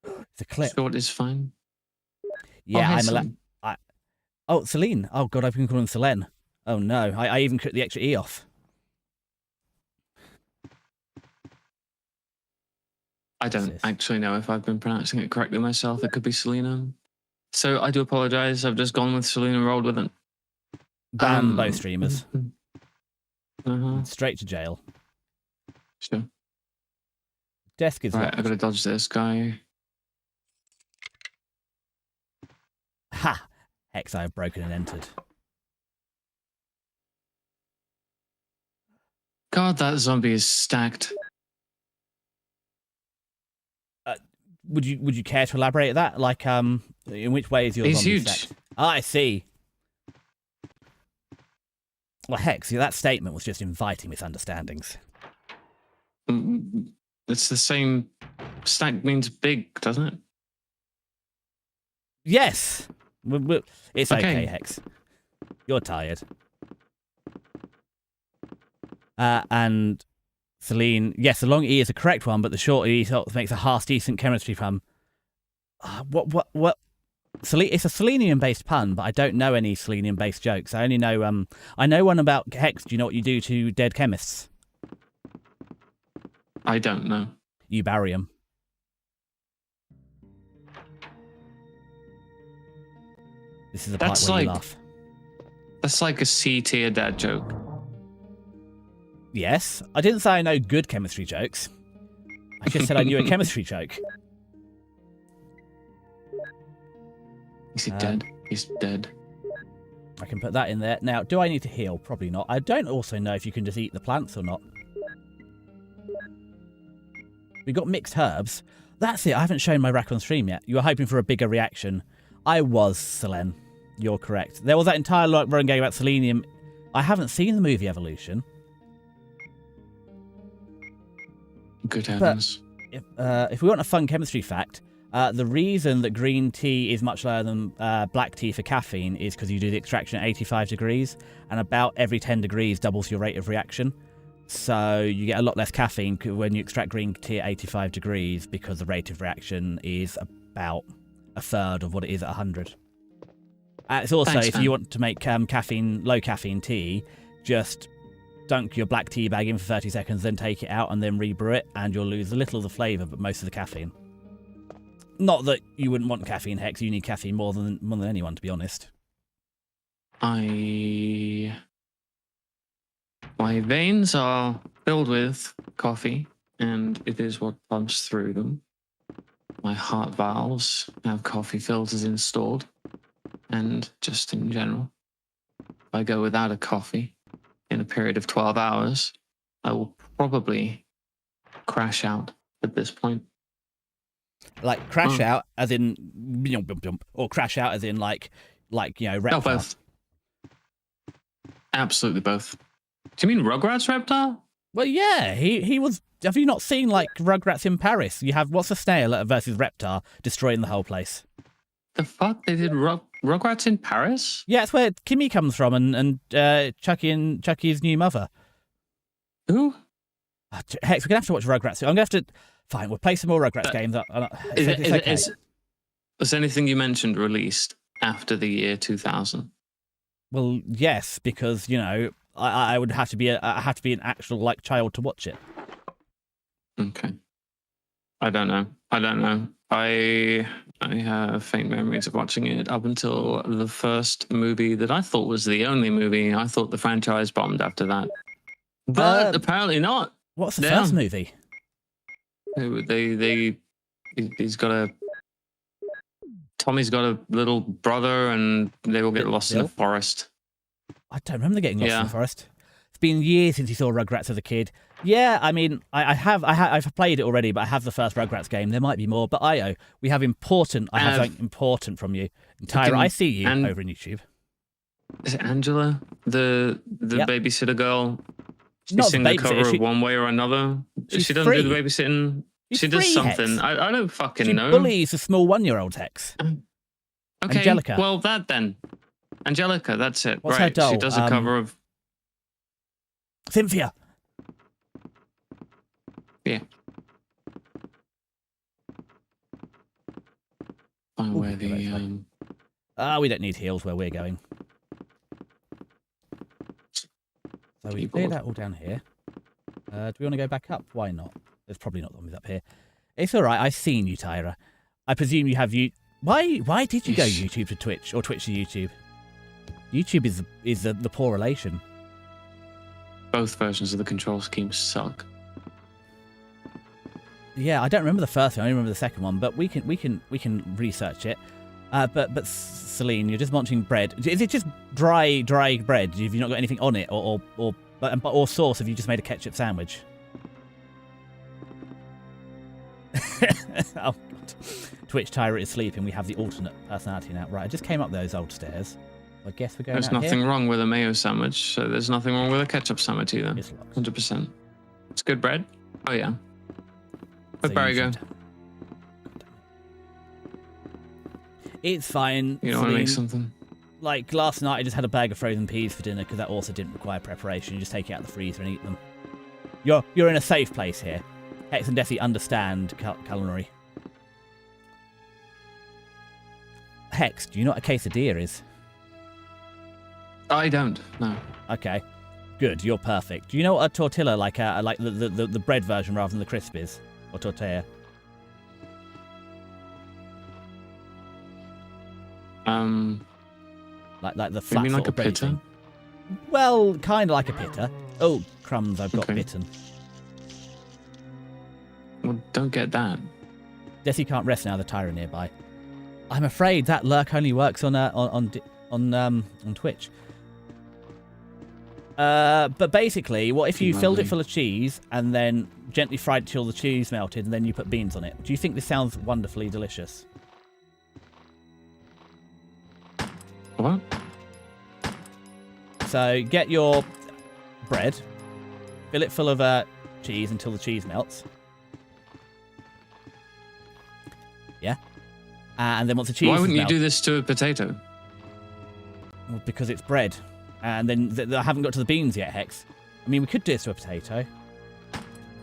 It's a clip. Short is fine. Yeah, oh, Celine. Oh, God, I've been calling Selene. Oh, no. I even cut the extra E off. I don't actually know if I've been pronouncing it correctly myself. It could be Selena. So I do apologize. I've just gone with Selena and rolled with it. Ban both streamers. Uh-huh. Straight to jail. Sure. Desk is right. I've got to dodge this guy. Ha! Hex, I have broken and entered. God, that zombie is stacked. Would you care to elaborate that? Like, in which way is your He's zombie huge. stacked? Ah, I see. Well, Hex, that statement was just inviting misunderstandings. It's the same. Stack means big, doesn't it? Yes. It's okay, Hex. You're tired. And Celine, yes, the long E is the correct one, but the short E makes a half-decent chemistry pun. What? Celine, it's a selenium-based pun, but I don't know any selenium-based jokes. I only know I know one about Hex. Do you know what you do to dead chemists? I don't know. You bury them. This is the part where you laugh. That's like a C-tier dad joke. Yes, I didn't say I know good chemistry jokes. I just said I knew a chemistry joke. Is he dead? He's dead. I can put that in there. Now, do I need to heal? Probably not. I don't also know if you can just eat the plants or not. We got mixed herbs. That's it. I haven't shown my rack on stream yet. You were hoping for a bigger reaction. I was, Selene. You're correct. There was that entire run game about selenium. I haven't seen the movie Evolution. Good heavens. But if we want a fun chemistry fact, the reason that green tea is much lower than black tea for caffeine is because you do the extraction at 85 degrees, and about every 10 degrees doubles your rate of reaction. So you get a lot less caffeine when you extract green tea at 85 degrees because the rate of reaction is about a third of what it is at 100. It's also, Thanks, if man. you want to make low caffeine tea, just dunk your black tea bag in for 30 seconds, then take it out and then rebrew it, and you'll lose a little of the flavour, but most of the caffeine. Not that you wouldn't want caffeine, Hex. You need caffeine more than anyone, to be honest. My veins are filled with coffee, and it is what pumps through them. My heart valves have coffee filters installed. and just in general. If I go without a coffee in a period of 12 hours, I will probably crash out at this point. Like crash out as in, or crash out as in like Reptar. Oh, both. Absolutely both. Do you mean Rugrats Reptar? Well, yeah, he was. Have you not seen like Rugrats in Paris? You have what's the snail versus Reptar destroying the whole place. The fuck? They did Rugrats in Paris? Yeah, it's where Kimmy comes from and Chucky and Chucky's new mother. Who? Hex, we're gonna have to watch Rugrats. I'm gonna have to. Fine, we'll play some more Rugrats games. Is anything you mentioned released after the year 2000? Well, yes, because I would have to be an actual like child to watch it. Okay. I don't know. I have faint memories of watching it up until the first movie that I thought was the only movie. I thought the franchise bombed after that, but apparently not. What's the first movie? Tommy's got a little brother, and they all get lost in the forest. I don't remember getting lost in the forest. It's been years since you saw Rugrats as a kid. Yeah, I mean, I've played it already, but I have the first Rugrats game. There might be more, but I have something important from you. And Tyra, I see you over in YouTube. Is it Angela, the babysitter girl? She sings the cover of One Way or Another. She doesn't do the babysitting. She does something. I don't fucking know. She bullies a small 1-year-old, Hex. Okay, Angelica. Well, that then. Angelica, that's it. What's her doll? She does a cover of... Cynthia. Yeah. Find where the... we don't need heals where we're going. So we cleared that all down here. Do we want to go back up? Why not? There's probably not zombies up here. It's all right. I've seen you, Tyra. I presume you have you. Why did you go YouTube to Twitch or Twitch to YouTube? YouTube is the poor relation. Both versions of the control scheme suck. Yeah, I don't remember the first one. I only remember the second one, but we can research it. But Celine, you're just munching bread. Is it just dry bread? Have you not got anything on it, or sauce? Have you just made a ketchup sandwich? Oh God! Twitch Tyra is sleeping. We have the alternate personality now. Right, I just came up those old stairs. I guess we're going. There's nothing wrong with a mayo sandwich, so there's nothing wrong with a ketchup sandwich either. 100%. It's good bread. Oh yeah. Where'd Barry go? It's fine. You don't want to make something? Like last night, I just had a bag of frozen peas for dinner because that also didn't require preparation. You just take it out of the freezer and eat them. You're in a safe place here. Hex and Desi understand culinary. Hex, do you know what a quesadilla is? I don't. No. Okay, good. You're perfect. Do you know what a tortilla, like the bread version rather than the crisp is, or tortilla? Like the flat sort of bread thing. Well, kind of like a pita. Oh, crumbs! I've got bitten. Well, don't get that. Desi can't rest now. The Tyra nearby. I'm afraid that lurk only works on Twitch. But basically, what if you filled it full of cheese and then gently fried it till the cheese melted, and then you put beans on it? Do you think this sounds wonderfully delicious? What? So get your bread, fill it full of cheese until the cheese melts. Yeah. And then once the cheese Why wouldn't you do this to a potato? Well, because it's bread. And then I haven't got to the beans yet, Hex. I mean, we could do this to a potato.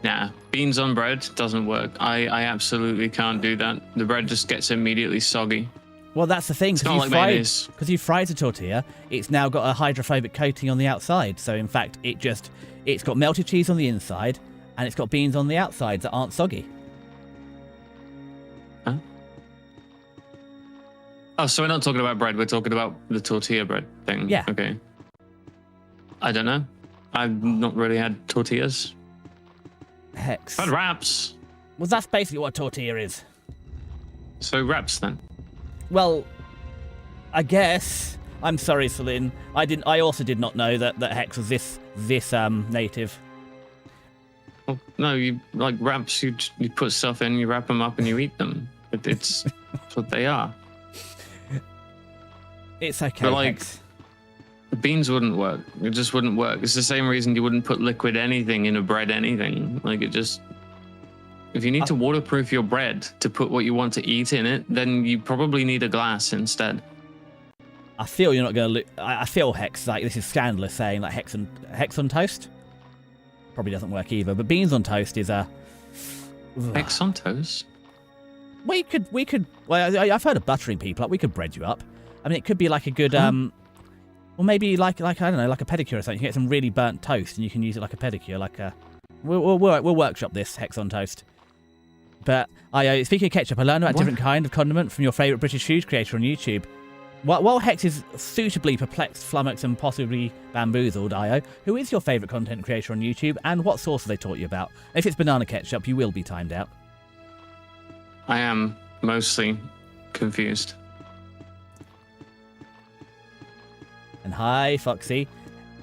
Nah, beans on bread doesn't work. I absolutely can't do that. The bread just gets immediately soggy. Well, that's the thing. Because you fried a tortilla, it's now got a hydrophobic coating on the outside. So, in fact, it's got melted cheese on the inside, and it's got beans on the outside that aren't soggy. Huh? Oh, so we're not talking about bread. We're talking about the tortilla bread thing. Yeah. Okay. I don't know. I've not really had tortillas. Hex. I've had wraps. Well, that's basically what a tortilla is. So wraps then. Well, I guess. I'm sorry, Celine. I also did not know that Hex was this native. Well, no, you like wraps. You put stuff in, you wrap them up, and you eat them. It's what they are. It's okay. But like, Hex. beans wouldn't work. It just wouldn't work. It's the same reason you wouldn't put liquid anything in a bread anything. Like it just. If you need to waterproof your bread to put what you want to eat in it, then you probably need a glass instead. I feel you're not going to look. I feel Hex like this is scandalous saying like Hex on toast. Probably doesn't work either. But beans on toast is a. Hex on toast. We could. Well, I've heard of buttering people. Like we could bread you up. I mean, it could be like a good or maybe like I don't know, like a pedicure or something. You can get some really burnt toast and you can use it like a pedicure. Like a. We'll workshop this Hex on toast. But speaking of ketchup, I learned about a different kind of condiment from your favourite British food creator on YouTube. While Hex is suitably perplexed, flummoxed, and possibly bamboozled, IO, who is your favourite content creator on YouTube, and what sauce have they taught you about? If it's banana ketchup, you will be timed out. I am mostly confused. And hi, Foxy.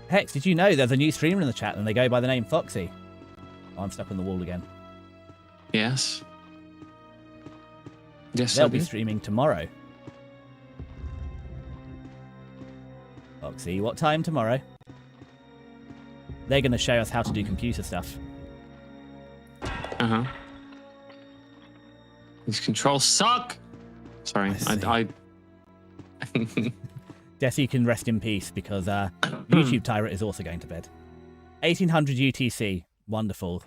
Hex, did you know there's a new streamer in the chat and they go by the name Foxy? Oh, I'm stuck on the wall again. Yes. Yes, They'll be streaming tomorrow. Foxy, what time tomorrow? They're going to show us how to do computer stuff. Uh-huh. These controls suck! Sorry, I Desi can rest in peace because YouTube Tyrant is also going to bed. 1800 UTC. Wonderful.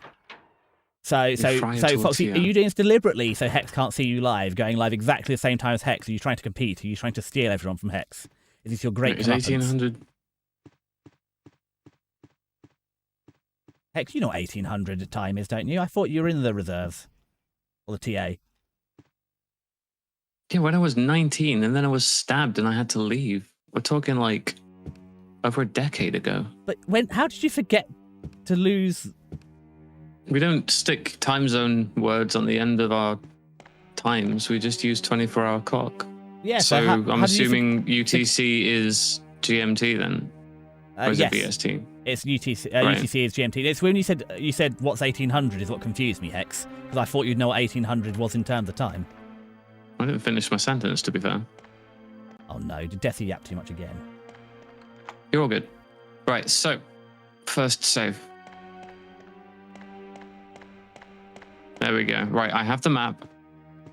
So Foxy, are you doing this deliberately so Hex can't see you live, going live exactly the same time as Hex? Are you trying to compete? Are you trying to steal everyone from Hex? Is this your great Is 1800? Hex, you know what 1800 time is, don't you? I thought you were in the reserves. Or the TA. Yeah, when I was 19 and then I was stabbed and I had to leave. We're talking like over a decade ago. But how did you forget to lose? We don't stick time zone words on the end of our times. We just use 24-hour clock. Yeah, so I'm assuming UTC is GMT then? Or is yes. it BST? It's UTC. Right. UTC is GMT. It's when you said what's 1800 is what confused me, Hex, because I thought you'd know what 1800 was in terms of time. I didn't finish my sentence, to be fair. Oh no, did Desi yap too much again? You're all good. Right, so first save. There we go. Right, I have the map.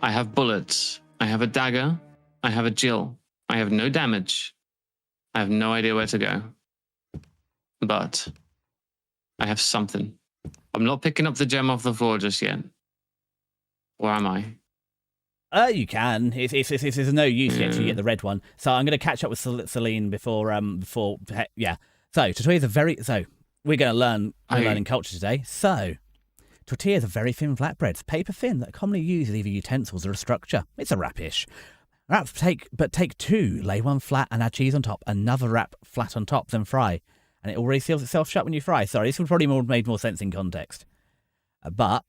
I have bullets. I have a dagger. I have a Jill. I have no damage. I have no idea where to go. But I have something. I'm not picking up the gem off the floor just yet. Where am I? You can. If there's no use yet to get the red one. So I'm going to catch up with Celine before. Yeah. So tortillas are we're going to learn. We're learning culture today. So tortillas are very thin flatbreads, paper thin, that are commonly used as either utensils or a structure. It's a wrap-ish. Take two, lay one flat and add cheese on top. Another wrap flat on top, then fry, and it already seals itself shut when you fry. Sorry, this would probably made more sense in context. But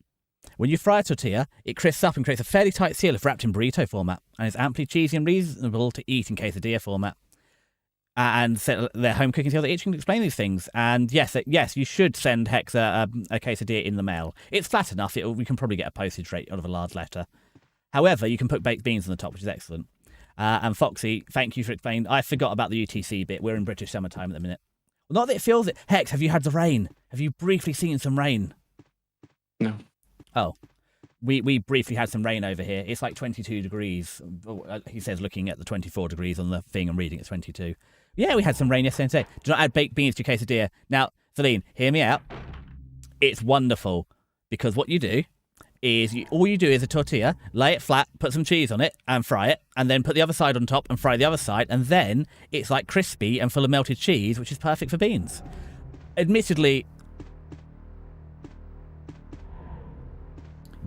when you fry a tortilla, it crisps up and creates a fairly tight seal if wrapped in burrito format, and is amply cheesy and reasonable to eat in quesadilla format. And their home cooking skill, each can explain these things. And yes, you should send Hex a quesadilla in the mail. It's flat enough; we can probably get a postage rate out of a large letter. However, you can put baked beans on the top, which is excellent. And Foxy, thank you for explaining. I forgot about the UTC bit. We're in British summertime at the minute. Well, not that it feels it. Hex, have you had the rain? Have you briefly seen some rain? No. Oh, we briefly had some rain over here. It's like 22 degrees. He says looking at the 24 degrees on the thing I'm reading, it's 22. Yeah, we had some rain yesterday and today. Do not add baked beans to your quesadilla. Now, Celine, hear me out. It's wonderful because what you do is all you do is a tortilla, lay it flat, put some cheese on it and fry it, and then put the other side on top and fry the other side, and then it's like crispy and full of melted cheese, which is perfect for beans. Admittedly,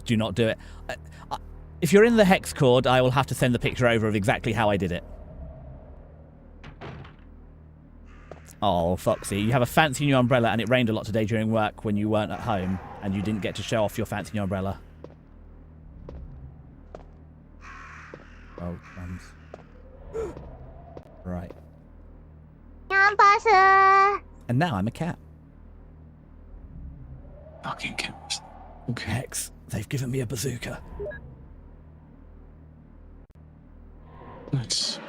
do not do it. If you're in the Hex Cord, I will have to send the picture over of exactly how I did it. Oh, Foxy, you have a fancy new umbrella and it rained a lot today during work when you weren't at home and you didn't get to show off your fancy new umbrella. Oh, crumbs. Right. Campus. And now I'm a cat. Fucking cameras. Okay. Hex, they've given me a bazooka. Nice.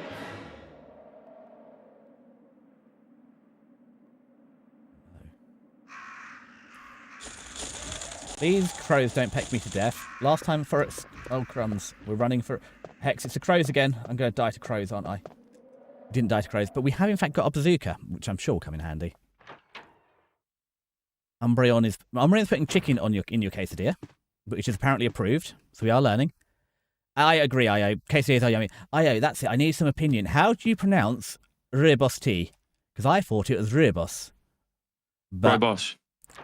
These crows don't peck me to death. Last time for it. Oh, crumbs. We're running for... Hex, it's the crows again. I'm going to die to crows, aren't I? Didn't die to crows, but we have in fact got a bazooka, which I'm sure will come in handy. Umbreon's putting chicken on in your quesadilla, which is apparently approved, so we are learning. I agree, Io. Quesadillas are yummy. Io, that's it. I need some opinion. How do you pronounce rooibos tea? Because I thought it was rooibos. Rooibos.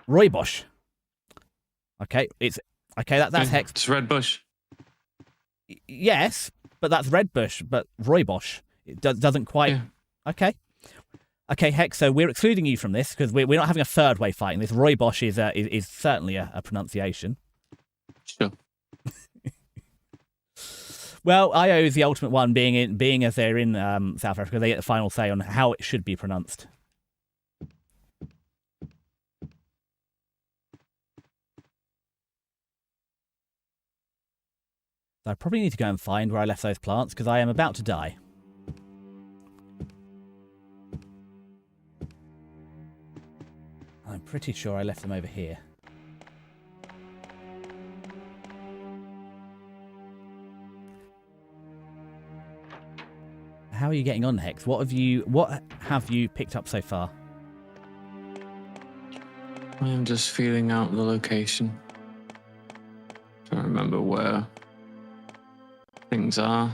Rooibos. Okay, that's Hex. It's Red Bush. Yes, but that's Red Bush, but rooibos. It doesn't quite... Yeah. Okay. Okay, Hex, so we're excluding you from this because we're not having a third way fighting this. Rooibos is certainly a pronunciation. Sure. Well, IO is the ultimate one, being as they're in South Africa, they get the final say on how it should be pronounced. So I probably need to go and find where I left those plants because I am about to die. I'm pretty sure I left them over here. How are you getting on, Hex? What have you picked up so far? I am just feeling out the location. Trying to remember where things are.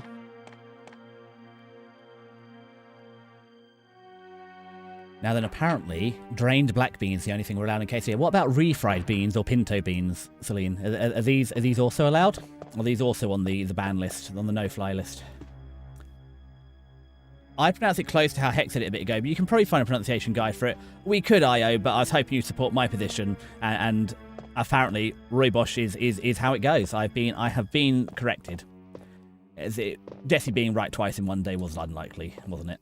Now then, apparently, drained black beans the only thing we're allowed in KCA. What about refried beans or pinto beans, Celine? Are these also allowed? Or are these also on the ban list, on the no-fly list? I pronounce it close to how Hex said it a bit ago, but you can probably find a pronunciation guide for it. We could, IO, but I was hoping you support my position, and apparently, rooibos is how it goes. I have been corrected. Desi being right twice in one day was unlikely, wasn't it?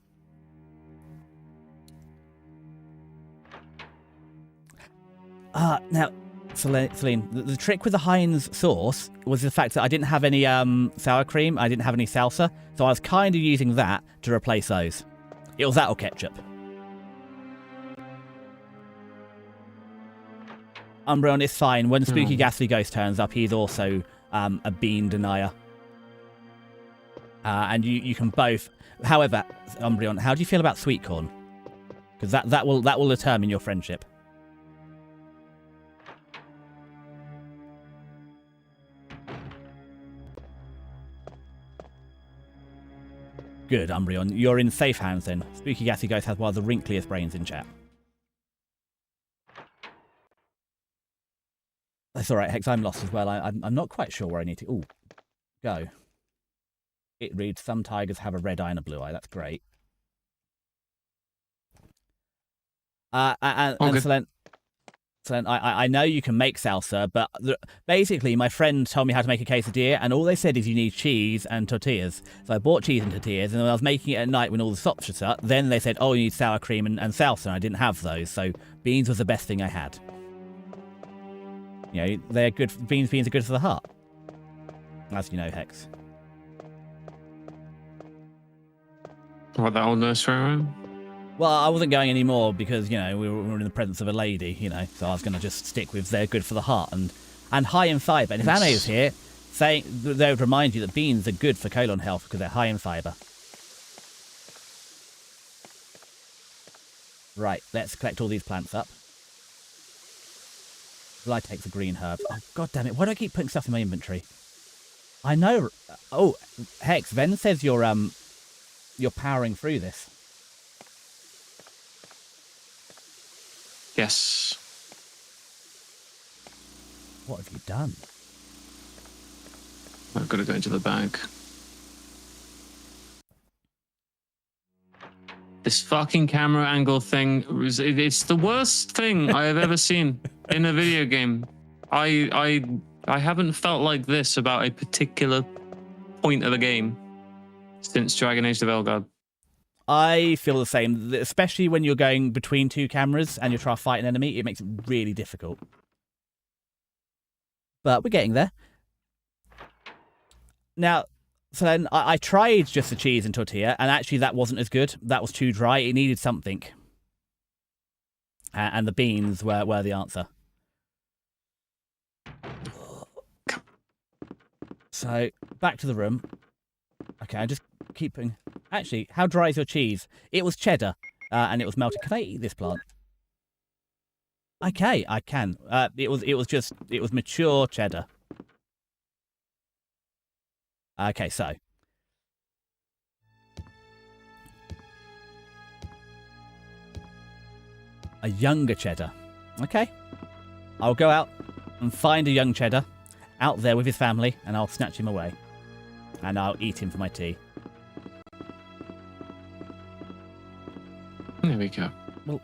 Now, Celine, the trick with the Heinz sauce was the fact that I didn't have any sour cream, I didn't have any salsa, so I was kind of using that to replace those. It was that or ketchup. Umbreon is fine. When Spooky Ghastly Ghost turns up, he's also a bean denier. And you can both... However, Umbreon, how do you feel about sweet corn? Because that will determine your friendship. Good, Umbreon. You're in safe hands then. Spooky Ghastly Ghost has one of the wrinkliest brains in chat. That's alright, Hex. I'm lost as well. I'm not quite sure where I need to... Ooh, go. It reads, some tigers have a red eye and a blue eye. That's great. And Celeste, I know you can make salsa, but basically my friend told me how to make a quesadilla, and all they said is you need cheese and tortillas. So I bought cheese and tortillas, and when I was making it at night when all the shops were shut, then they said, oh, you need sour cream and salsa, and I didn't have those, so beans was the best thing I had. You know, they're good. Beans are good for the heart, as you know, Hex. What, that old nursery rhyme? Well, I wasn't going anymore because, you know, we were in the presence of a lady, you know, so I was going to just stick with they're good for the heart and high in fibre. And if Anna is here, they would remind you that beans are good for colon health because they're high in fibre. Right, let's collect all these plants up. Will I take the green herb? Oh, god damn it, why do I keep putting stuff in my inventory? I know... Oh, Hex, Ven says you're powering through this. Yes. What have you done? I've got to go into the bag. This fucking camera angle thing, it's the worst thing I have ever seen in a video game. I haven't felt like this about a particular point of the game since Dragon Age of Elgard. I feel the same, especially when you're going between two cameras and you're trying to fight an enemy. It makes it really difficult. But we're getting there. Now, so then I tried just the cheese and tortilla, and actually that wasn't as good. That was too dry. It needed something. And the beans were the answer. So, back to the room. Okay, I'm just keeping... Actually, how dry is your cheese? It was cheddar, and it was melted. Can I eat this plant? Okay, I can. It was mature cheddar. Okay, so. A younger cheddar. Okay. I'll go out and find a young cheddar out there with his family, and I'll snatch him away. And I'll eat him for my tea. There we go. Well,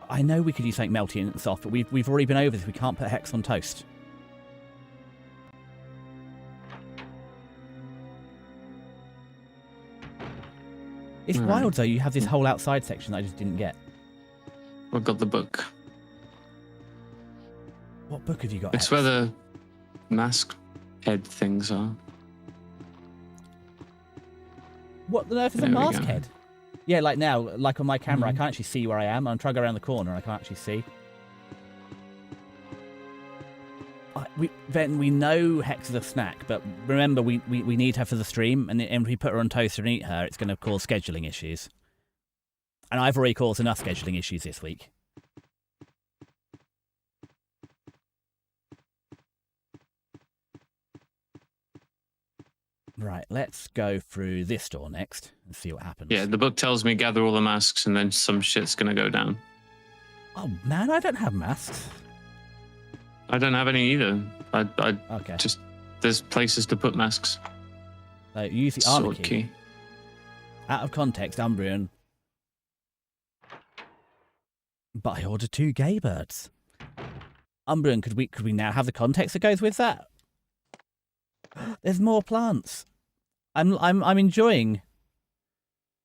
I know we could use something melty and soft, but we've already been over this. We can't put Hex on toast. It's wild, though. You have this whole outside section that I just didn't get. We've got the book. What book have you got? It's where the mask head things are. What on earth is a There we mask go. head? Yeah, like now, like on my camera, I can't actually see where I am. I'm trying to go around the corner and I can't actually see. Then we know Hex is a snack, but remember, we need her for the stream, and if we put her on toaster and eat her, it's going to cause scheduling issues. And I've already caused enough scheduling issues this week. Right, let's go through this door next and see what happens. Yeah, the book tells me gather all the masks and then some shit's gonna go down. Oh man, I don't have masks. I don't have any either. I Okay. just, there's places to put masks. So use the armor Sword key. Out of context, Umbrian. But I ordered 2 gay birds. Umbrian, could we now have the context that goes with that? There's more plants. I'm enjoying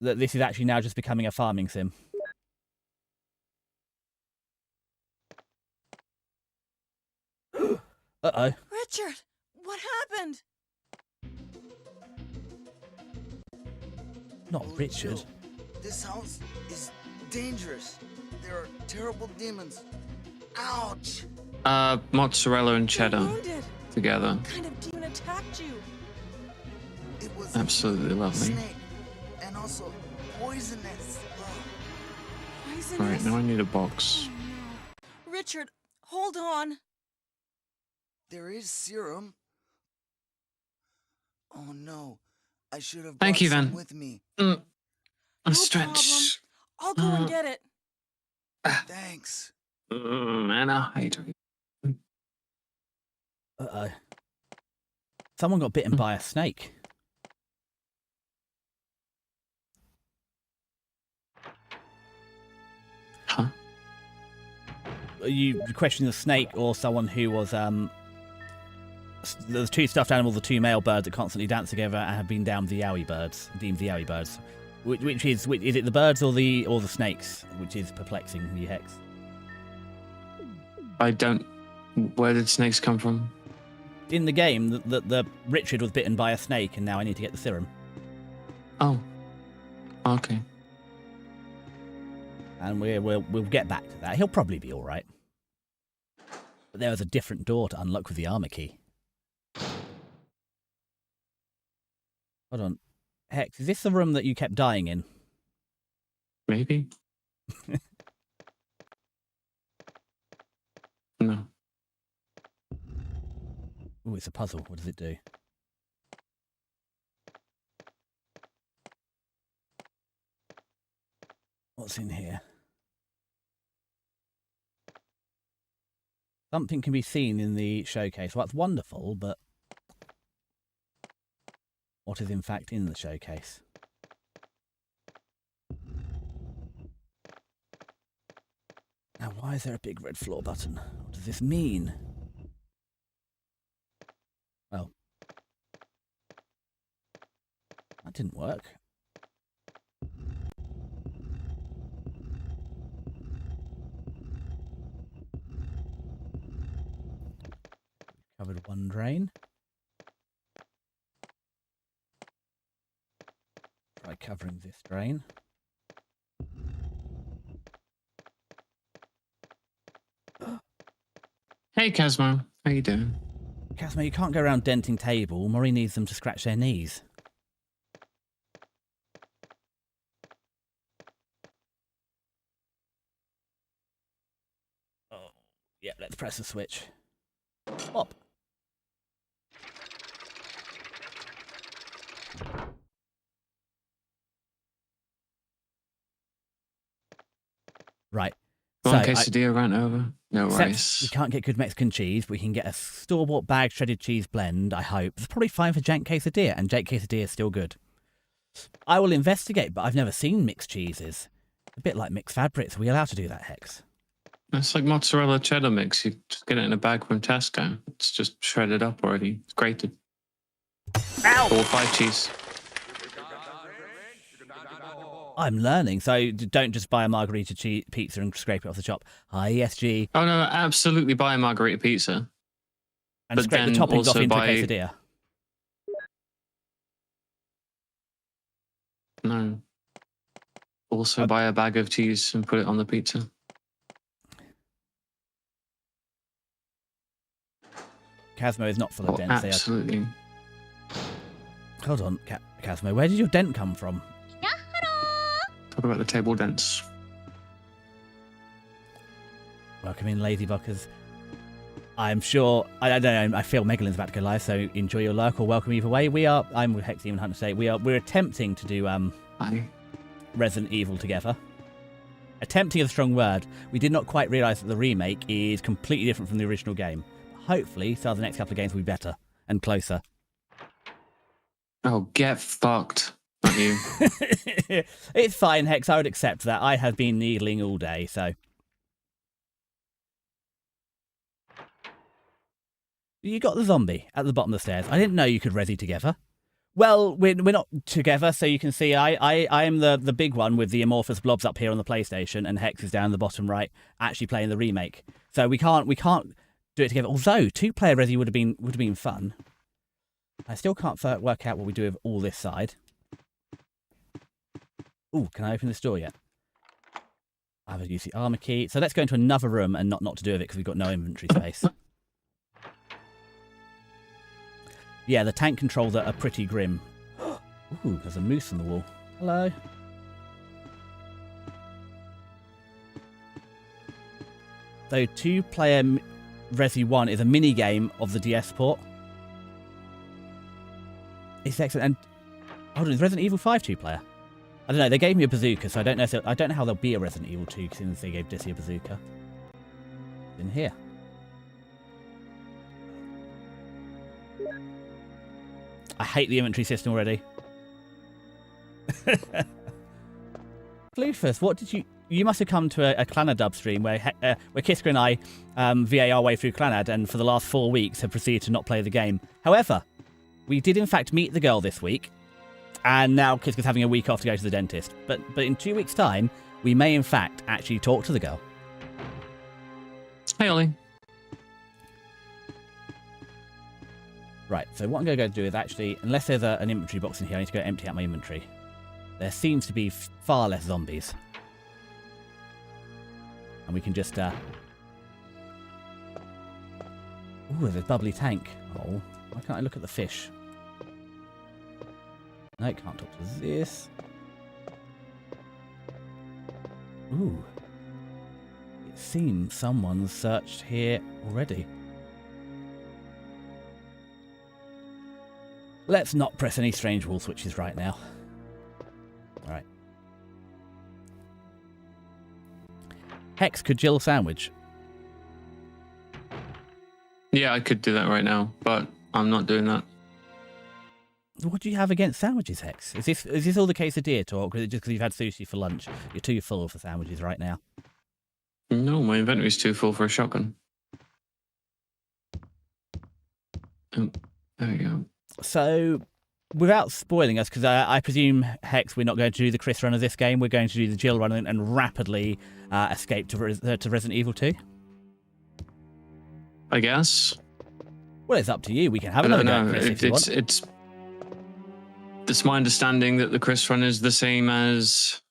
that this is actually now just becoming a farming sim. Uh-oh. Richard, what happened? Not Richard. This house is dangerous. There are terrible demons. Ouch! Mozzarella and You're cheddar wounded. together. What kind of demon attacked you? It was Absolutely a lovely. snake, and also poisonous. Poisonous? Right, now I need a box. Oh, no. Richard, hold on. There is serum. Oh no, I should have Thank brought you, some then. with me. A No stretch. I'll go and get it. Thanks. Man, I hate it. Uh-oh. Someone got bitten by a snake. Huh? Are you questioning the snake or someone who was there's 2 stuffed animals, the 2 male birds that constantly dance together and have been deemed the yowie birds. Which is it the birds or the snakes? Which is perplexing you, Hex. I don't... Where did snakes come from? In the game, the Richard was bitten by a snake, and now I need to get the serum. Oh. Okay. And we'll get back to that. He'll probably be all right. But there was a different door to unlock with the armor key. Hold on. Hex, is this the room that you kept dying in? Maybe? No. Ooh, it's a puzzle. What does it do? What's in here? Something can be seen in the showcase. Well, that's wonderful, but what is in fact in the showcase? Now, why is there a big red floor button? What does this mean? Oh. That didn't work. one drain. Try covering this drain. Hey, Casmo. How you doing? Casmo, you can't go around denting table. Maury needs them to scratch their knees. Oh, yeah, let's press the switch. Pop. Right. One quesadilla ran over. No Except worries. we can't get good Mexican cheese, but we can get a store-bought bag shredded cheese blend, I hope. It's probably fine for jank quesadilla, and jank quesadilla is still good. I will investigate, but I've never seen mixed cheeses. A bit like mixed fabrics. Are we allowed to do that, Hex? It's like mozzarella cheddar mix. You just get it in a bag from Tesco. It's just shredded up already. It's grated. Ow! 4 or 5 cheese. I'm learning, so don't just buy a margarita pizza and scrape it off the top. Hi, ESG. Oh, no, absolutely buy a margarita pizza. And But scrape the then toppings off also into a buy- quesadilla. No. Also buy a bag of cheese and put it on the pizza. Casmo is not full of Oh, dents. absolutely. Hold on, Casmo. Where did your dent come from? Talk about the table dents. Welcome in, lazy buckers. I'm sure. I don't know. I feel Megalin's about to go live, so enjoy your lurk or welcome either way. I'm with HexDemonhunter today. We're attempting to do Hi. Resident Evil together. Attempting is a strong word. We did not quite realise that the remake is completely different from the original game. Hopefully, so the next couple of games will be better and closer. Oh, get fucked. Not you. It's fine, Hex. I would accept that. I have been needling all day, so. You got the zombie at the bottom of the stairs. I didn't know you could resi together. Well, we're not together, so you can see I am the big one with the amorphous blobs up here on the PlayStation, and Hex is down the bottom right, actually playing the remake. So we can't do it together. Although 2-player resi would have been fun. I still can't work out what we do with all this side. Ooh, can I open this door yet? I haven't used the armor key. So let's go into another room and not to do with it because we've got no inventory space. Yeah, the tank controls are pretty grim. Ooh, there's a moose on the wall. Hello. So 2-player Resi 1 is a mini game of the DS port. It's excellent. And hold on, is Resident Evil 5 2-player? I don't know. They gave me a bazooka, so I don't know. I don't know how there'll be a Resident Evil 2 since they gave Desi a bazooka. In here. I hate the inventory system already. Bluefus, what did you... You must have come to a Clanadub stream where Kiska and I VA our way through Clanad and for the last 4 weeks have proceeded to not play the game. However, we did in fact meet the girl this week, and now Kiska's having a week off to go to the dentist. But in 2 weeks' time, we may in fact actually talk to the girl. Hey, Ollie. Right, so what I'm going to go do is actually, unless there's an inventory box in here, I need to go empty out my inventory. There seems to be far less zombies. And we can just, Ooh, there's a bubbly tank. Oh, why can't I look at the fish? No, can't talk to this. Ooh. It seems someone's searched here already. Let's not press any strange wall switches right now. Alright. Hex, could Jill sandwich? Yeah, I could do that right now, but I'm not doing that. What do you have against sandwiches, Hex? Is this all the quesadilla talk, or is it just because you've had sushi for lunch? You're too full for sandwiches right now. No, my inventory's too full for a shotgun. Oh, there we go. So, without spoiling us, because I presume, Hex, we're not going to do the Chris run of this game, we're going to do the Jill run and rapidly escape to Resident Evil 2? I guess. Well, it's up to you. We can have I another don't go know. at Chris if you want. It's my understanding that the Chris run is the same as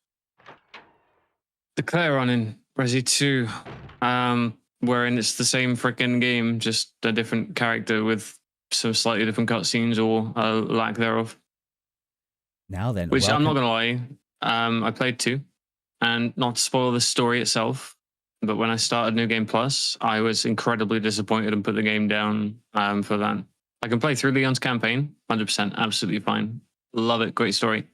the Claire run in Resi 2, wherein it's the same freaking game, just a different character with some slightly different cutscenes or lack thereof. Now then, Which I'm not welcome- gonna lie, I played 2, and not to spoil the story itself, but when I started New Game Plus, I was incredibly disappointed and put the game down for that. I can play through Leon's campaign, 100%, absolutely fine. Love it, great story.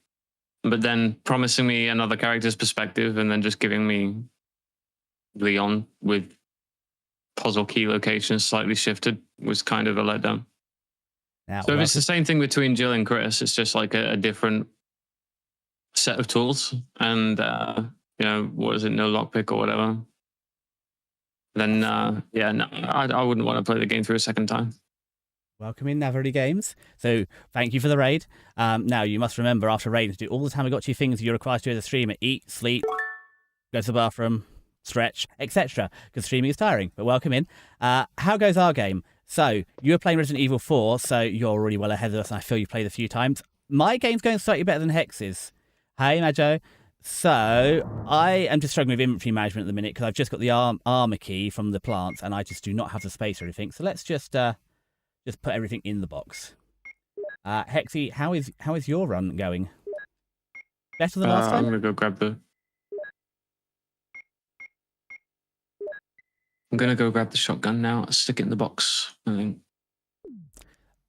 But then promising me another character's perspective and then just giving me Leon with puzzle key locations slightly shifted was kind of a letdown. Now, So if it's the welcome- same thing between Jill and Chris, it's just like a different set of tools and, what is it, no lockpick or whatever. Then, yeah, no, I wouldn't want to play the game through a second time. welcome in Navarity Games. So thank you for the raid. Now, you must remember after raiding to do all the Tamagotchi things you're required to do as a streamer. Eat, sleep, go to the bathroom, stretch, etc. Because streaming is tiring. But welcome in. How goes our game? So you were playing Resident Evil 4, so you're already well ahead of us, and I feel you played a few times. My game's going slightly better than Hex's. Hey, Majo. So I am just struggling with inventory management at the minute because I've just got the armor key from the plants, and I just do not have the space or anything. So let's just put everything in the box. Hexy, how is your run going? Better than last I'm time? gonna go grab the. I'm gonna go grab the shotgun now. Stick it in the box. I think.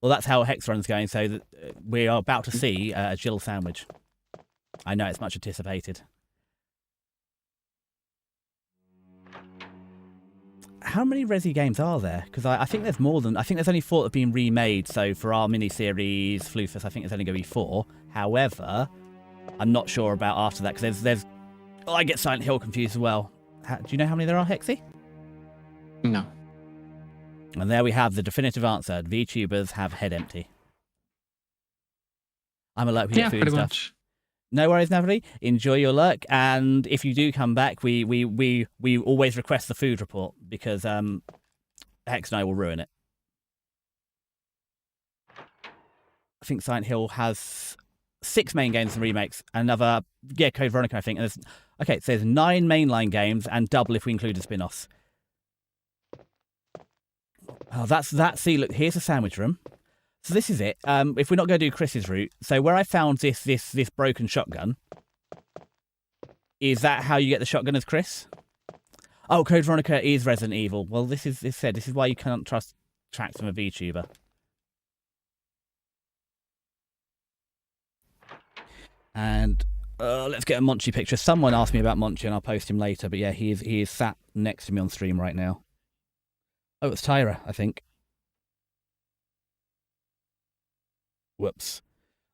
Well, that's how Hex run's going. So that we are about to see a Jill sandwich. I know it's much anticipated. How many Resi games are there? Because I think there's more than... I think there's only 4 that have been remade. So for our mini-series, Floofus, I think there's only going to be 4. However, I'm not sure about after that. Because there's... Oh, I get Silent Hill confused as well. Do you know how many there are, Hexy? No. And there we have the definitive answer. VTubers have head empty. I'm alert we get food and pretty stuff. much. No worries, Navali. Enjoy your luck, and if you do come back, we always request the food report because Hex and I will ruin it. I think Silent Hill has 6 main games and remakes, another Code Veronica, I think. And so there's 9 mainline games and double if we include the spin-offs. Oh, that's that. See, look, here's a sandwich room. So this is it. If we're not going to do Chris's route, so where I found this broken shotgun, is that how you get the shotgun as Chris? Oh, Code Veronica is Resident Evil. Well, this is why you can't trust tracks from a VTuber. And let's get a Monchi picture. Someone asked me about Monchi, and I'll post him later. But yeah, he is sat next to me on stream right now. Oh, it's Tyra, I think. Whoops.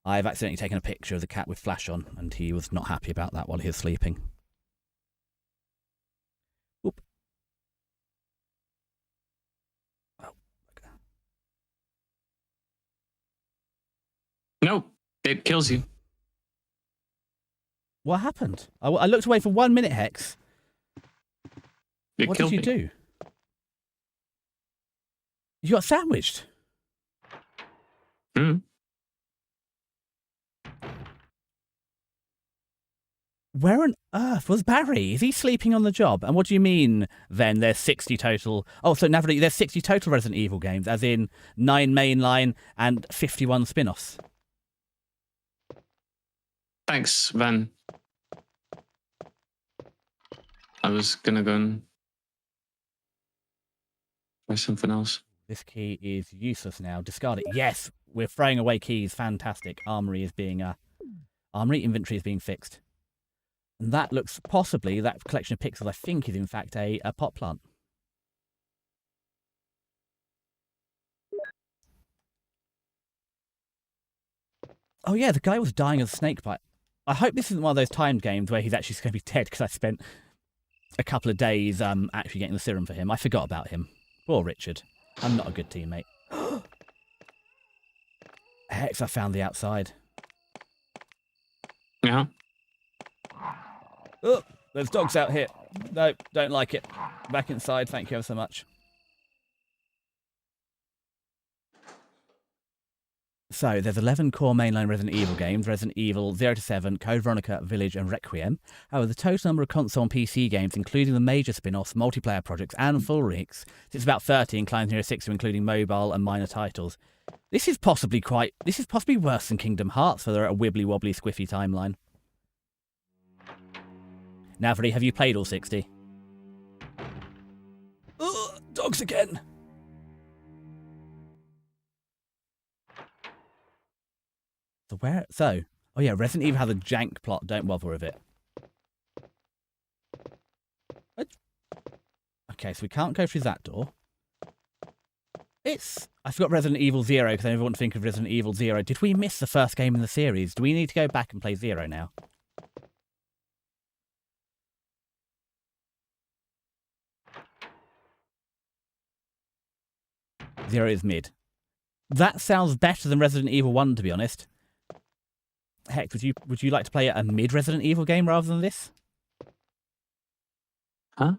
I've accidentally taken a picture of the cat with flash on, and he was not happy about that while he was sleeping. Oop. Oh. Okay. No, it kills you. What happened? I looked away for 1 minute, Hex. It What killed did you me. do? You got sandwiched. Mm. Where on earth was Barry? Is he sleeping on the job? And what do you mean, then, there's 60 total... Oh, so Navigate, there's 60 total Resident Evil games, as in 9 mainline and 51 spin-offs. Thanks, Van. I was gonna go and try something else. This key is useless now. Discard it. Yes, we're throwing away keys. Fantastic. Armory is being... Armory inventory is being fixed. And that looks possibly, that collection of pixels, I think, is in fact a pot plant. Oh yeah, the guy was dying of a snake bite. I hope this isn't one of those timed games where he's actually going to be dead because I spent a couple of days actually getting the serum for him. I forgot about him. Poor Richard. I'm not a good teammate. Hex, I found the outside. Yeah. Oh, there's dogs out here. No, don't like it. Back inside, thank you ever so much. So there's 11 core mainline Resident Evil games, Resident Evil 0 to 7, Code Veronica, Village and Requiem. However, the total number of console and PC games, including the major spin-offs, multiplayer projects and full remakes, it's about 30, including Hero 6, including mobile and minor titles. This is possibly worse than Kingdom Hearts for a wibbly-wobbly, squiffy timeline. Navri, have you played all 60? Ugh, dogs again! Oh yeah, Resident Evil has a jank plot, don't bother with it. Okay, so we can't go through that door. I forgot Resident Evil 0 because I never want to think of Resident Evil 0. Did we miss the first game in the series? Do we need to go back and play 0 now? Zero is mid. That sounds better than Resident Evil 1, to be honest. Heck, would you like to play a mid Resident Evil game rather than this? Huh?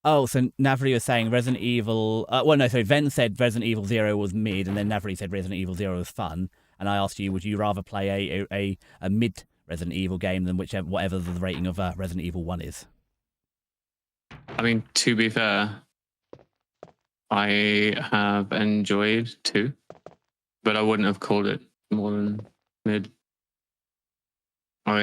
Oh, so Navri was saying Resident Evil... Ven said Resident Evil 0 was mid, and then Navri said Resident Evil 0 was fun. And I asked you, would you rather play a mid Resident Evil game than whatever the rating of Resident Evil 1 is? I mean, to be fair, I have enjoyed 2, but I wouldn't have called it more than mid. I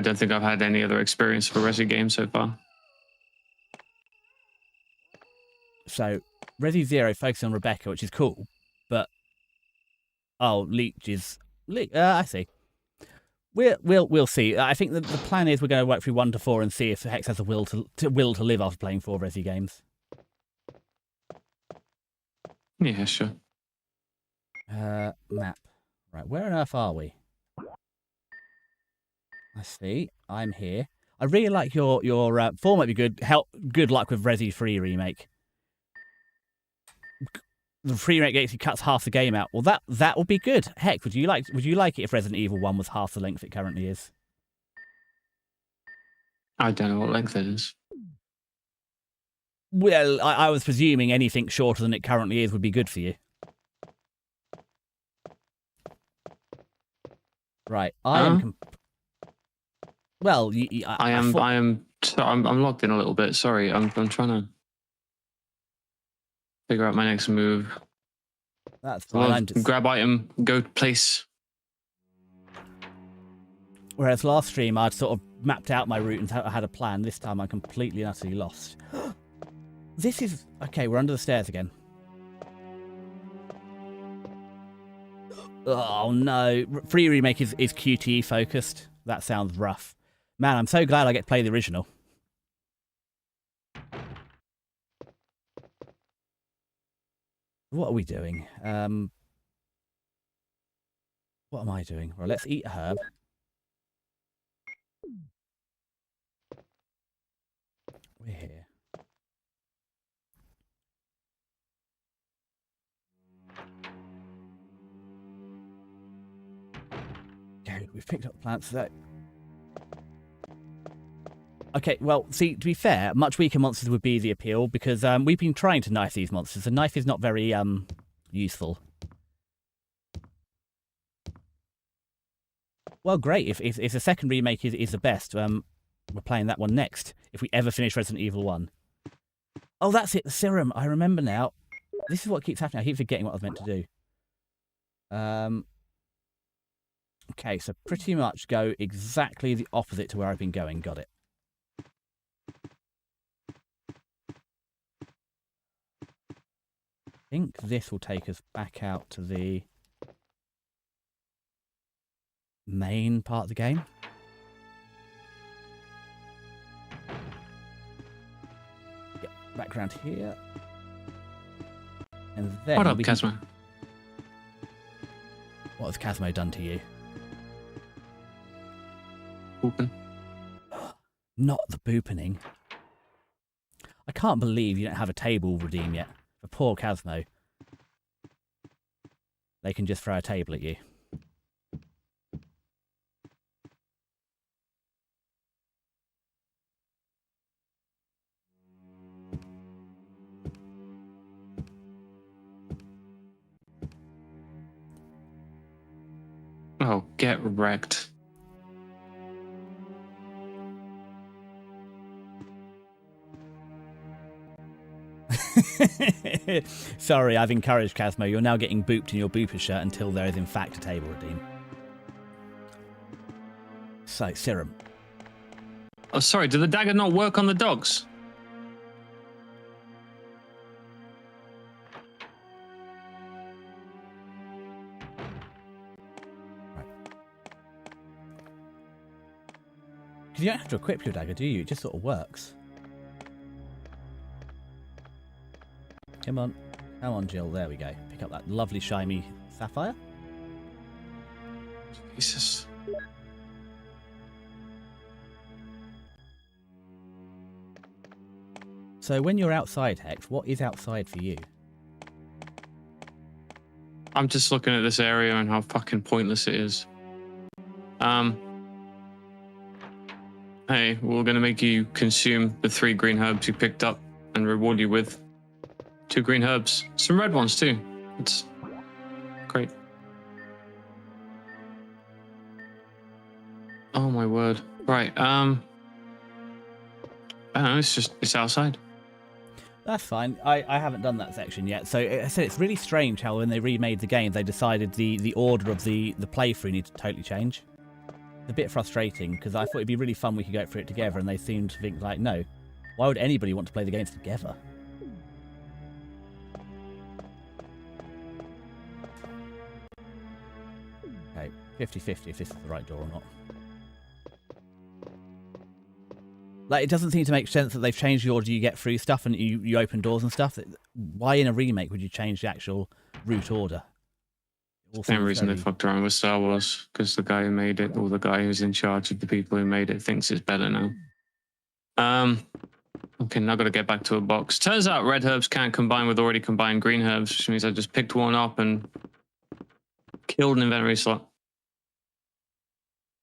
don't think I've had any other experience of a Resi game so far. So, Resi 0 focuses on Rebecca, which is cool, but... Oh, Leech is... I see. We'll see. I think the plan is we're going to work through 1 to 4 and see if Hex has a will to live after playing 4 Resi games. Yeah, sure. Map. Right, where on earth are we? I see. I'm here. I really like your 4 might be good. Good luck with Resi 3 remake. The free remake actually cuts half the game out. Well, that would be good. Heck, would you like it if Resident Evil 1 was half the length it currently is? I don't know what length it is. Well, I was presuming anything shorter than it currently is would be good for you. Right, I'm locked in a little bit. Sorry, I'm trying to figure out my next move. That's fine. Grab item, go place. Whereas last stream I'd sort of mapped out my route and had a plan. This time I'm completely and utterly lost. This is okay. We're under the stairs again. Oh no! Free remake is QTE focused. That sounds rough. Man, I'm so glad I get to play the original. What are we doing? What am I doing? Well, let's eat a herb. We're here. Okay, we've picked up plants today. Okay, well, see, to be fair, much weaker monsters would be the appeal because we've been trying to knife these monsters. The knife is not very useful. Well, great. If the second remake is the best, we're playing that one next. If we ever finish Resident Evil 1. Oh, that's it, the serum. I remember now. This is what keeps happening. I keep forgetting what I was meant to do. Okay, so pretty much go exactly the opposite to where I've been going. Got it. I think this will take us back out to the main part of the game. Get back around here. And then What up, Casmo? What has Casmo done to you? Open. Not the boopening. I can't believe you don't have a table redeem yet. For poor Casmo. They can just throw a table at you. Oh, get wrecked. Sorry, I've encouraged Casmo. You're now getting booped in your booper shirt until there is in fact a table redeem. So, serum. Oh, sorry, did the dagger not work on the dogs? Because you don't have to equip your dagger, do you? It just sort of works. Come on. Come on, Jill. There we go. Pick up that lovely, shiny sapphire. Jesus. So when you're outside, Hex, what is outside for you? I'm just looking at this area and how fucking pointless it is. Hey, we're gonna make you consume the 3 green herbs you picked up and reward you with 2 green herbs. Some red ones too. It's great. Oh my word. Right, I don't know, it's outside. That's fine. I haven't done that section yet. So I said it's really strange how when they remade the game, they decided the order of the playthrough needs to totally change. It's a bit frustrating because I thought it'd be really fun we could go through it together, and they seem to think like, no, why would anybody want to play the games together? Okay, 50-50 if this is the right door or not. Like, it doesn't seem to make sense that they've changed the order you get through stuff and you open doors and stuff. Why in a remake would you change the actual route order? Same reason they fucked around with Star Wars, because the guy who made it, or the guy who's in charge of the people who made it, thinks it's better now. Okay, now I've got to get back to a box. Turns out red herbs can't combine with already combined green herbs, which means I just picked one up and killed an inventory slot.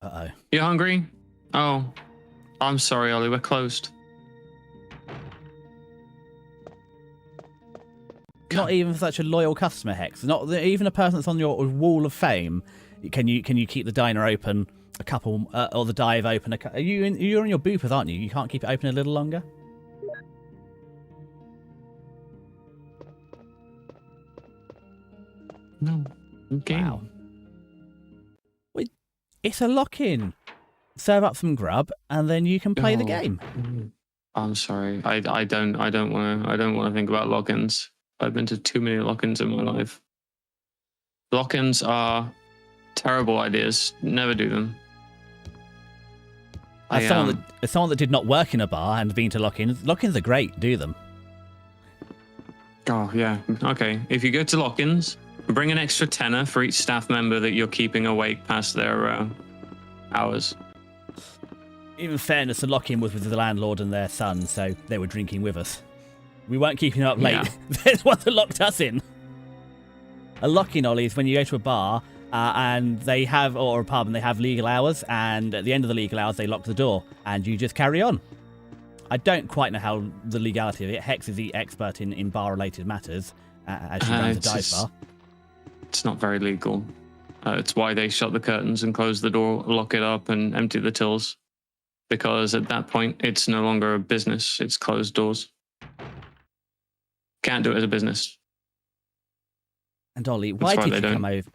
Uh-oh. You hungry? Oh, I'm sorry, Ollie, we're closed. Not even such a loyal customer, Hex. Not even a person that's on your wall of fame. Can you keep the diner open a couple, or the dive open? You're on your boopers, aren't you? You can't keep it open a little longer. No. Okay. Wow. Wait, it's a lock-in. Serve up some grub, and then you can play the game. I'm sorry. I don't want to think about lock-ins. I've been to too many lock-ins in my life. Lock-ins are terrible ideas. Never do them. As someone that did not work in a bar and been to lock-ins are great. Do them. Oh, yeah. Okay. If you go to lock-ins, bring an extra tenner for each staff member that you're keeping awake past their hours. In fairness, the lock-in was with the landlord and their son, so they were drinking with us. We weren't keeping them up late. Yeah. That's what locked us in. A lock-in, Ollie, is when you go to a bar and they have, or a pub, and they have legal hours, and at the end of the legal hours, they lock the door, and you just carry on. I don't quite know how the legality of it. Hex is the expert in bar-related matters, as she runs a dive bar. It's not very legal. It's why they shut the curtains and close the door, lock it up, and empty the tills. Because at that point, it's no longer a business. It's closed doors. Can't do it as a business. And Ollie, why did you come over?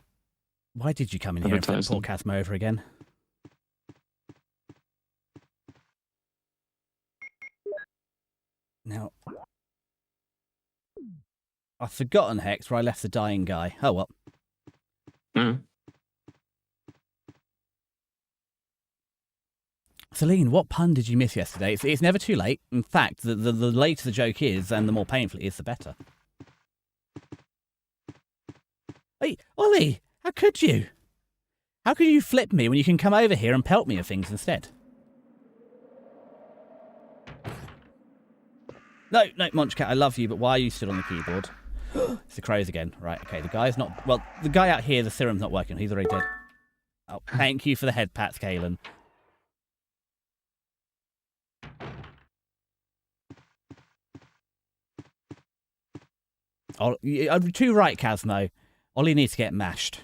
Why did you come in here and flip poor Casmo over again? Now, I've forgotten, Hex, where I left the dying guy. Oh well. Mm. Celine, what pun did you miss yesterday? It's never too late. In fact, the later the joke is, and the more painful it is, the better. Hey, Ollie, how could you? How could you flip me when you can come over here and pelt me of things instead? No, Munchcat, I love you, but why are you still on the keyboard? It's the crows again. Right, okay, the guy's not... Well, the guy out here, the serum's not working. He's already dead. Oh, thank you for the head pats, Kalen. Oh, too right, Casmo. Ollie needs to get mashed.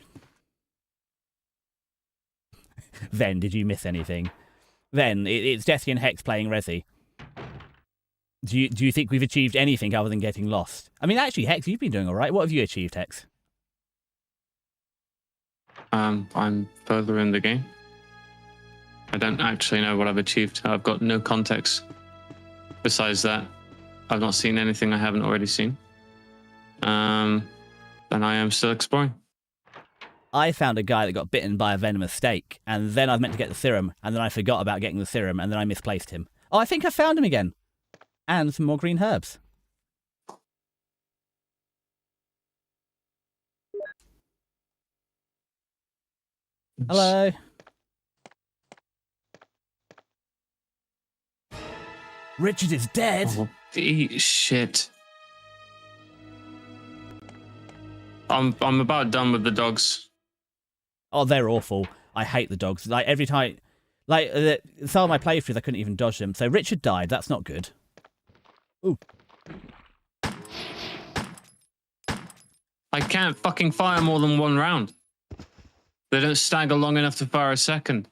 Then, did you miss anything? Then, it's Desi and Hex playing Resi. Do you think we've achieved anything other than getting lost? I mean, actually, Hex, you've been doing all right. What have you achieved, Hex? I'm further in the game. I don't actually know what I've achieved. I've got no context. Besides that, I've not seen anything I haven't already seen. And I am still exploring. I found a guy that got bitten by a venomous snake, and then I was meant to get the serum, and then I forgot about getting the serum, and then I misplaced him. Oh, I think I found him again. And some more green herbs. Hello. Richard is dead. Oh, eat shit. I'm about done with the dogs. Oh, they're awful. I hate the dogs. Like, every time... Like, some of my playthroughs, I couldn't even dodge them. So Richard died. That's not good. Ooh. I can't fucking fire more than one round. They don't stagger long enough to fire a second.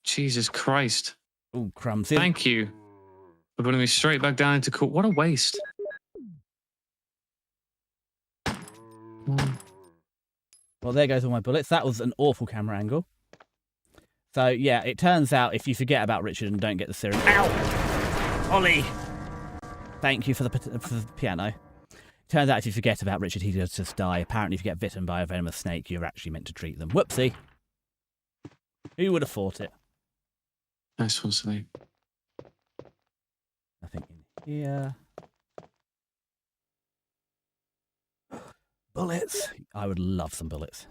Jesus Christ. Ooh, crumbs. Thank you for putting me straight back down into court. What a waste. Well, there goes all my bullets. That was an awful camera angle. So, yeah, it turns out if you forget about Richard and don't get the serum... Ow! Ollie! Thank you for the piano. Turns out if you forget about Richard, he does just die. Apparently, if you get bitten by a venomous snake, you're actually meant to treat them. Whoopsie. Who would have thought it? Nice one, Celine. Nothing in here. Bullets. I would love some bullets.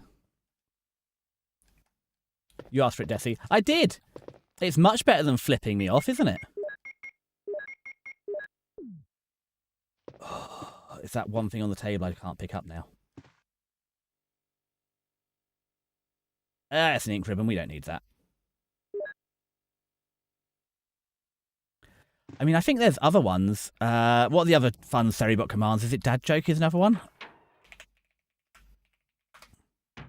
You asked for it, Desi. I did. It's much better than flipping me off, isn't it? Oh, it's that one thing on the table I can't pick up now. It's an ink ribbon. We don't need that. I mean, I think there's other ones. What are the other fun Seribot commands? Is it Dad Joke is another one?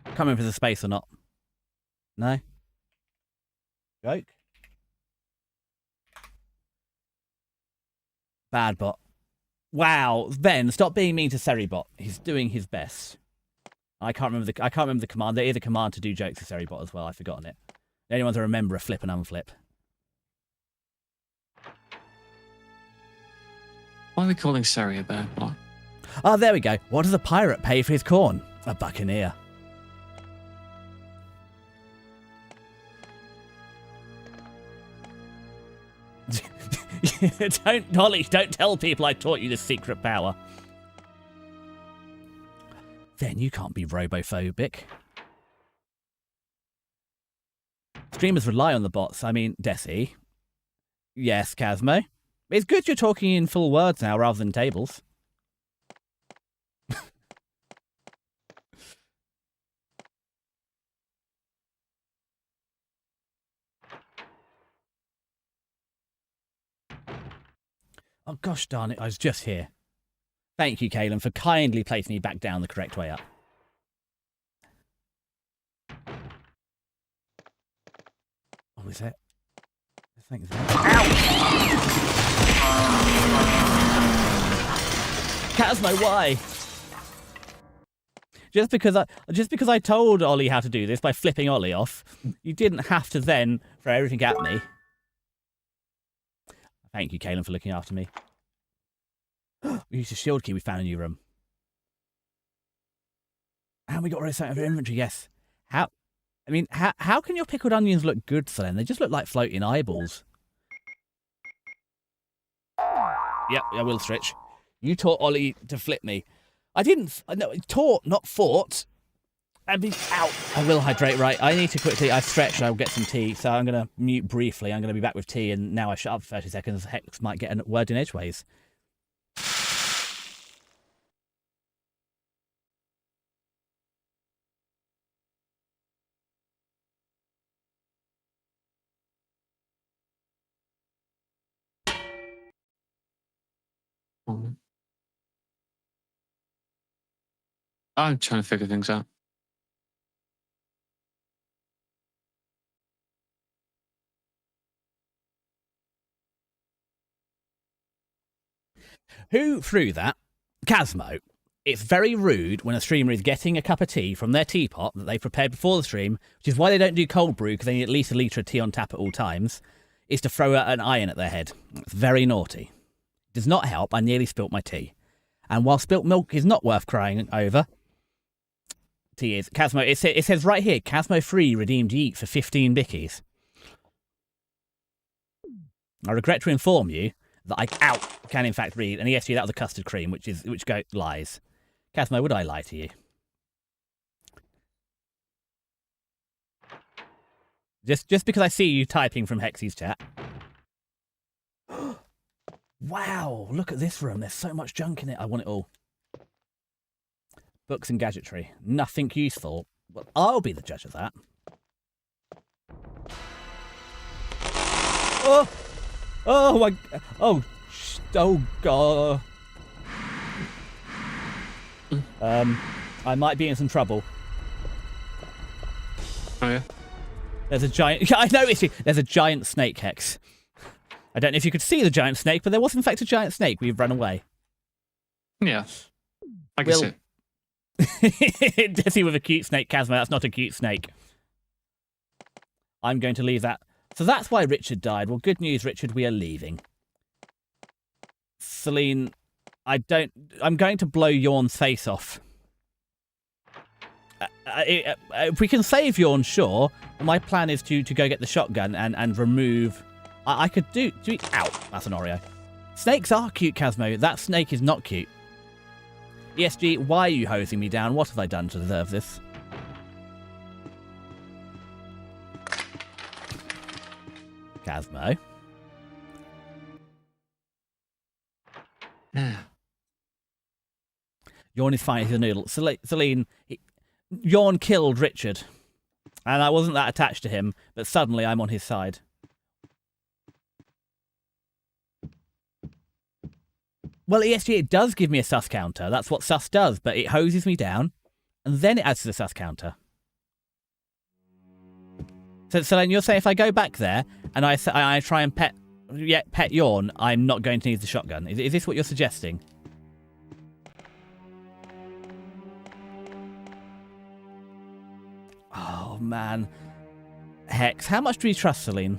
Can't remember if there's a space or not. No? Joke? Bad bot. Wow, Ben, stop being mean to Seribot. He's doing his best. I can't remember the command. There is a command to do jokes to Seribot as well. I've forgotten it. The only ones I remember are flip and unflip. Why are we calling Sari a bad boy? Oh, there we go. What does a pirate pay for his corn? A buccaneer. Don't tell people I taught you this secret power. Then you can't be robophobic. Streamers rely on the bots. I mean, Desi. Yes, Casmo. It's good you're talking in full words now rather than tables. Oh, gosh darn it, I was just here. Thank you, Caelan, for kindly placing me back down the correct way up. Oh, is it? I think so. Ow! Casmo, why? Just because I told Ollie how to do this by flipping Ollie off, you didn't have to then throw everything at me. Thank you, Caelan, for looking after me. We used a shield key. We found a new room. And we got rid of some of our inventory, yes. How can your pickled onions look good, Selene? They just look like floating eyeballs. Yep, I will, Stretch. You taught Ollie to flip me. I didn't... No, taught, not fought. Ow. I will hydrate, right. I need to quickly... I've stretched, I'll get some tea. So I'm going to mute briefly. I'm going to be back with tea. And now I shut up for 30 seconds. Hex might get a word in edgeways. I'm trying to figure things out. Who threw that? Casmo. It's very rude when a streamer is getting a cup of tea from their teapot that they prepared before the stream, which is why they don't do cold brew because they need at least a litre of tea on tap at all times, is to throw an iron at their head. It's very naughty. Does not help. I nearly spilt my tea. And while spilt milk is not worth crying over, tea is. Casmo, it says right here, Casmo Free redeemed yeet for 15 bickies. I regret to inform you that I can in fact read, and yes, that was a custard cream, which lies. Casmo, would I lie to you? Just because I see you typing from Hexy's chat. Wow, look at this room. There's so much junk in it. I want it all. Books and gadgetry. Nothing useful. Well, I'll be the judge of that. Oh! Oh, my... Oh, oh, God. I might be in some trouble. Oh, yeah? There's a giant... I noticed you. There's a giant snake, Hex. I don't know if you could see the giant snake, but there was in fact a giant snake. We've run away. Yeah. I can see it. Desi with a cute snake, Casmo. That's not a cute snake. I'm going to leave that. So that's why Richard died. Well, good news, Richard. We are leaving. Celine, I'm going to blow Yawn's face off. If we can save Yawn, sure. My plan is to go get the shotgun and remove... I could do... Ow, that's an Oreo. Snakes are cute, Casmo. That snake is not cute. ESG, why are you hosing me down? What have I done to deserve this? Casmo. Yawn is fine as a noodle. Celine, Yawn killed Richard. And I wasn't that attached to him, but suddenly I'm on his side. Well, ESG, it does give me a sus counter. That's what sus does, but it hoses me down, and then it adds to the sus counter. So, Celine, you're saying if I go back there, and I try and pet Yawn, I'm not going to need the shotgun. Is this what you're suggesting? Oh, man. Hex, how much do you trust Celine?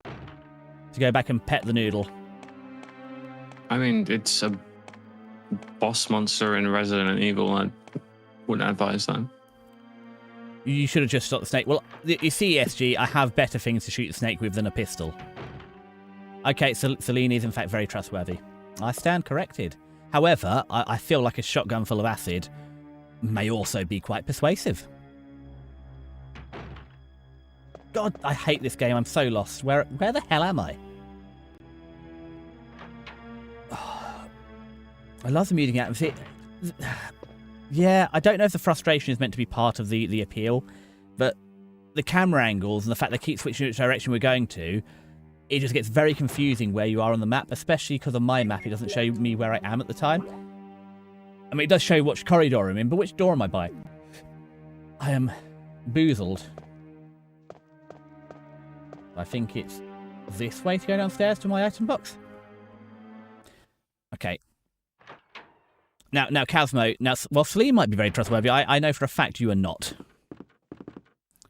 To go back and pet the noodle. I mean, it's a boss monster in Resident Evil. I wouldn't advise that. You should have just shot the snake. Well, you see, SG, I have better things to shoot the snake with than a pistol. Okay, so Celine is in fact very trustworthy. I stand corrected. However, I feel like a shotgun full of acid may also be quite persuasive. God, I hate this game. I'm so lost. Where the hell am I? I love the music atmosphere. Yeah, I don't know if the frustration is meant to be part of the appeal, but the camera angles and the fact they keep switching which direction we're going to, it just gets very confusing where you are on the map, especially because on my map it doesn't show me where I am at the time. I mean, it does show which corridor I'm in, but which door am I by? I am boozled. I think it's this way to go downstairs to my item box. Okay. Now, Casmo, while Celine might be very trustworthy, I know for a fact you are not.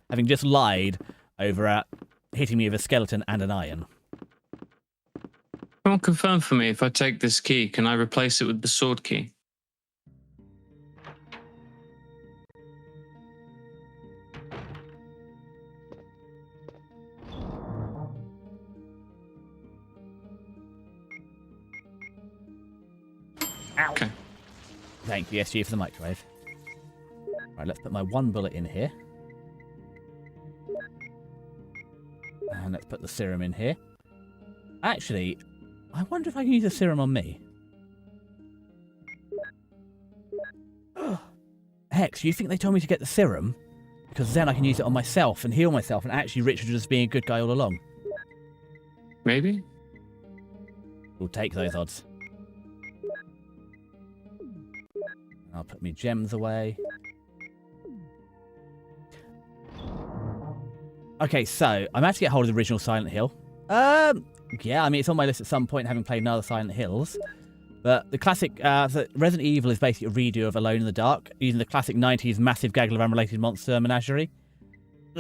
Having just lied over hitting me with a skeleton and an iron. Come on, confirm for me, if I take this key, can I replace it with the sword key? Ow. Okay. Thank you, SG, for the microwave. Right, let's put my one bullet in here. And let's put the serum in here. Actually, I wonder if I can use the serum on me. Hex, you think they told me to get the serum? Because then I can use it on myself and heal myself, and actually Richard was just being a good guy all along. Maybe? We'll take those odds. I'll put my gems away. Okay, so I'm about to get hold of the original Silent Hill. Yeah, I mean, it's on my list at some point, having played another Silent Hills. But the classic, so Resident Evil is basically a redo of Alone in the Dark, using the classic 90s massive gaggle of unrelated monster menagerie.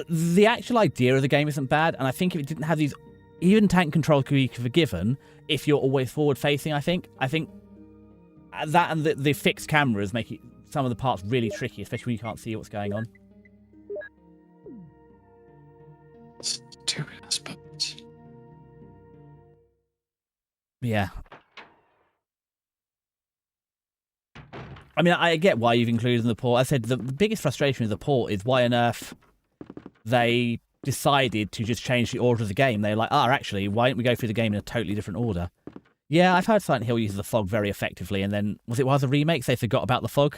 The actual idea of the game isn't bad, and I think if it didn't have these, even tank control could be forgiven if you're always forward-facing, I think. I think that and the fixed cameras make it, some of the parts really tricky, especially when you can't see what's going on. Stupid ass puppets. Yeah. I mean, I get why you've included in the port. I said the biggest frustration with the port is why on earth they decided to just change the order of the game. They're like, actually, why don't we go through the game in a totally different order? Yeah, I've heard Silent Hill uses the fog very effectively, and then, was it one of the remakes they forgot about the fog?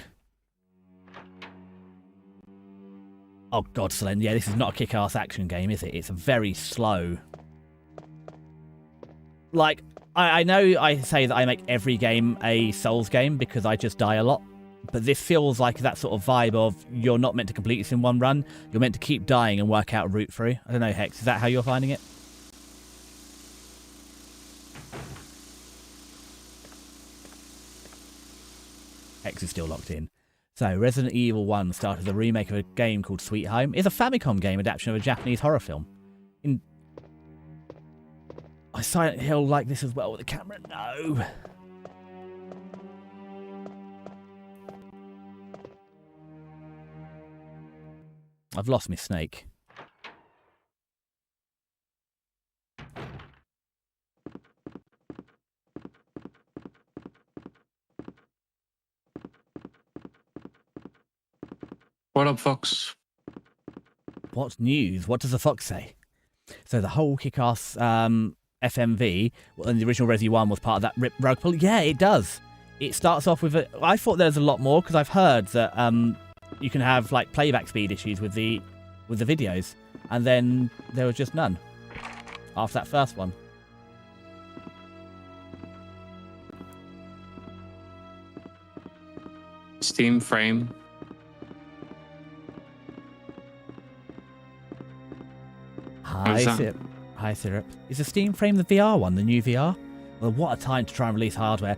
Oh god, Selene, yeah, this is not a kick-ass action game, is it? It's very slow. Like, I know I say that I make every game a Souls game because I just die a lot, but this feels like that sort of vibe of you're not meant to complete this in one run, you're meant to keep dying and work out a route through. I don't know, Hex, is that how you're finding it? Hex is still locked in. So, Resident Evil 1 started the remake of a game called Sweet Home. It's a Famicom game adaptation of a Japanese horror film. I Silent Hill like this as well with the camera. No. I've lost my snake. What up, Fox? What news? What does the fox say? So the whole kick-ass FMV and the original Resi 1 was part of that rip rug pull. Yeah, it does. It starts off with I thought there's a lot more because I've heard that you can have like playback speed issues with the videos, and then there was just none after that first one. Steam frame. Hi, Syrup. Is the Steam frame the VR one, the new VR? Well, what a time to try and release hardware.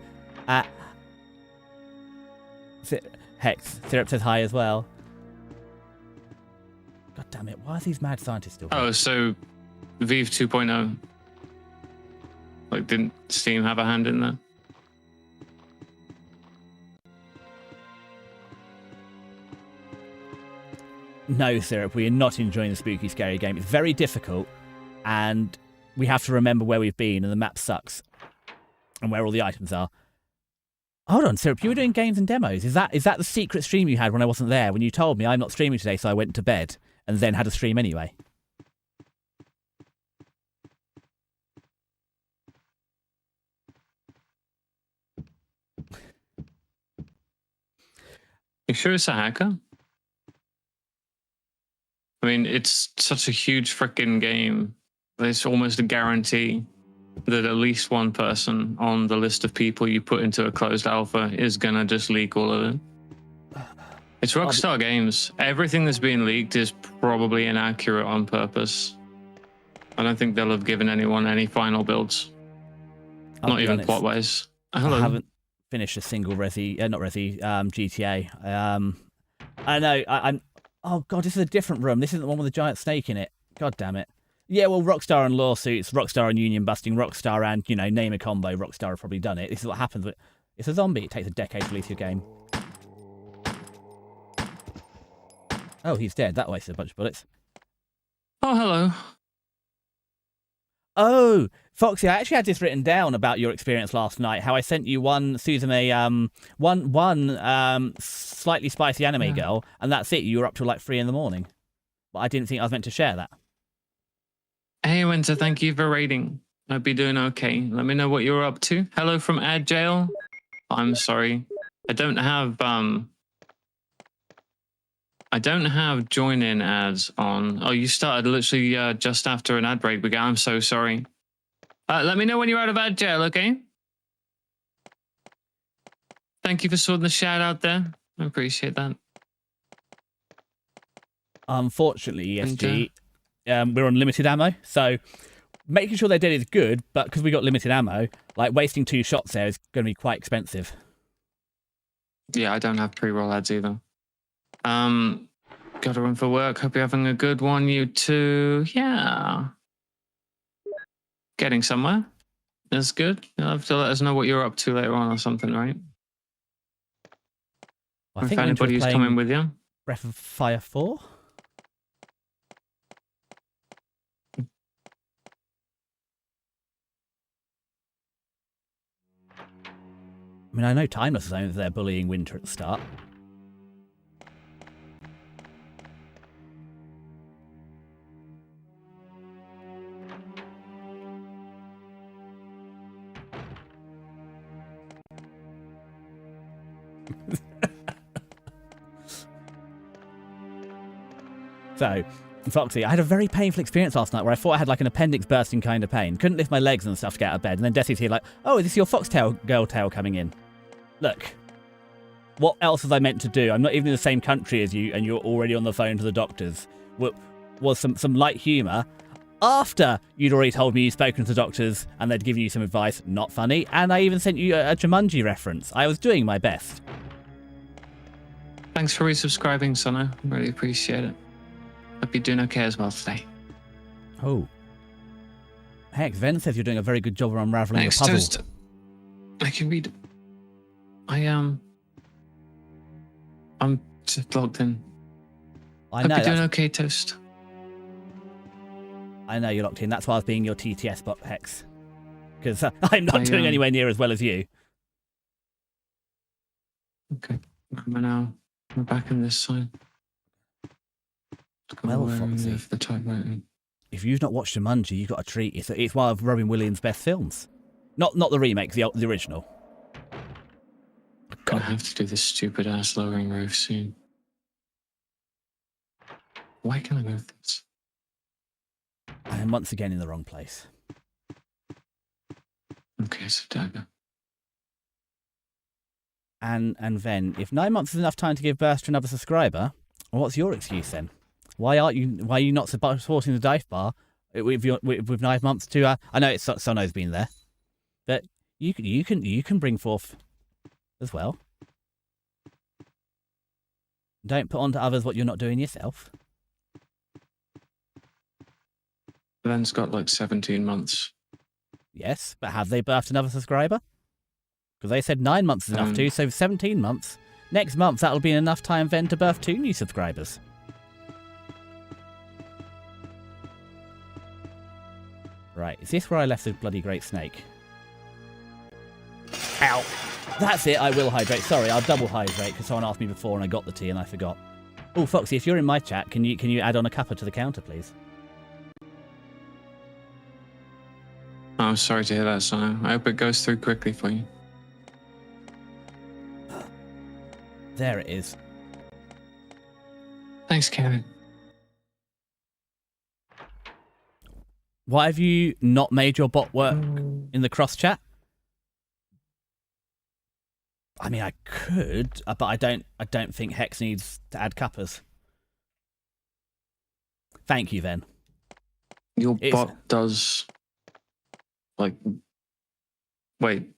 Hex, Syrup says hi as well. God damn it, why are these mad scientists still here? Oh, so Vive 2.0. Like, didn't Steam have a hand in that? No, Syrup, we are not enjoying the spooky, scary game. It's very difficult, and we have to remember where we've been, and the map sucks, and where all the items are. Hold on, Syrup, you were doing games and demos. Is that the secret stream you had when I wasn't there, when you told me I'm not streaming today, so I went to bed, and then had a stream anyway? You sure it's a hacker? I mean, it's such a huge freaking game. There's almost a guarantee that at least one person on the list of people you put into a closed alpha is gonna just leak all of it. It's Rockstar Games. Everything that's being leaked is probably inaccurate on purpose. I don't think they'll have given anyone any final builds. Not even plot-wise. Hello. I haven't finished a single GTA. I know, I'm... Oh, God, this is a different room. This isn't the one with the giant snake in it. God damn it. Yeah, well, Rockstar and lawsuits, Rockstar and union busting, Rockstar and, you know, name a combo, Rockstar have probably done it. This is what happens. It's a zombie. It takes a decade to release your game. Oh, he's dead. That wasted a bunch of bullets. Oh, hello. Oh, Foxy, I actually had this written down about your experience last night. How I sent you one Suzume, one slightly spicy anime girl, and that's it. You were up till like 3 a.m. But I didn't think I was meant to share that. Hey, Winter, thank you for raiding. Hope you're doing okay. Let me know what you're up to. Hello from Ad Jail. I'm sorry. I don't have join-in ads on. Oh, you started literally just after an ad break began. I'm so sorry. Let me know when you're out of ad jail, okay? Thank you for sorting the shout out there. I appreciate that. Unfortunately, ESG, we're on limited ammo, so making sure they're dead is good, but because we got limited ammo, like wasting 2 shots there is going to be quite expensive. Yeah, I don't have pre-roll ads either. Got to run for work. Hope you're having a good one, you two. Yeah. Getting somewhere. That's good. You'll have to let us know what you're up to later on or something, right? Well, I If think anybody who's coming with you. Breath of Fire 4. I mean, I know Timeless is only there bullying Winter at the start. So, Foxy, I had a very painful experience last night where I thought I had like an appendix bursting kind of pain. Couldn't lift my legs and stuff to get out of bed. And then Desi's here like, oh, is this your foxtail girl tail coming in? Look, what else was I meant to do? I'm not even in the same country as you and you're already on the phone to the doctors. Was some light humour after you'd already told me you'd spoken to the doctors and they'd given you some advice. Not funny. And I even sent you a Jumanji reference. I was doing my best. Thanks for resubscribing, Sono. Really appreciate it. Hope you're doing okay as well today. Oh. Hex, Ven says you're doing a very good job of unraveling Thanks, the puzzle. Toast. I can read. I'm just logged in. I Hope know. you're doing okay, Toast. I know you're locked in. That's why I was being your TTS bot, Hex. Because I'm not doing anywhere near as well as you. Okay. We're back in this side. Well, Foxy, the typewriter. if you've not watched Jumanji, you've got a treat. It's one of Robin Williams' best films. Not the remake, the original. I'm gonna have to do this stupid ass lowering roof soon. Why can't I move this? I am once again in the wrong place. Okay, so dagger. And Ven, if 9 months is enough time to give birth to another subscriber, well, what's your excuse then? Why are you not supporting the dive bar with 9 months to? I know it's Sono's been there, but you can bring forth as well. Don't put onto others what you're not doing yourself. Ben's got like 17 months. Yes, but have they birthed another subscriber? Because they said 9 months is enough too, so 17 months. Next month, that'll be enough time then to birth 2 new subscribers. Right, is this where I left the bloody great snake? Ow! That's it, I will hydrate. Sorry, I'll double hydrate because someone asked me before and I got the tea and I forgot. Oh, Foxy, if you're in my chat, can you add on a cuppa to the counter, please? Oh, I'm sorry to hear that, Sono. I hope it goes through quickly for you. There it is. Thanks, Kevin. Why have you not made your bot work in the cross chat? I mean, I could, but I don't think Hex needs to add cuppas. Thank you, then. Your bot does, like, wait,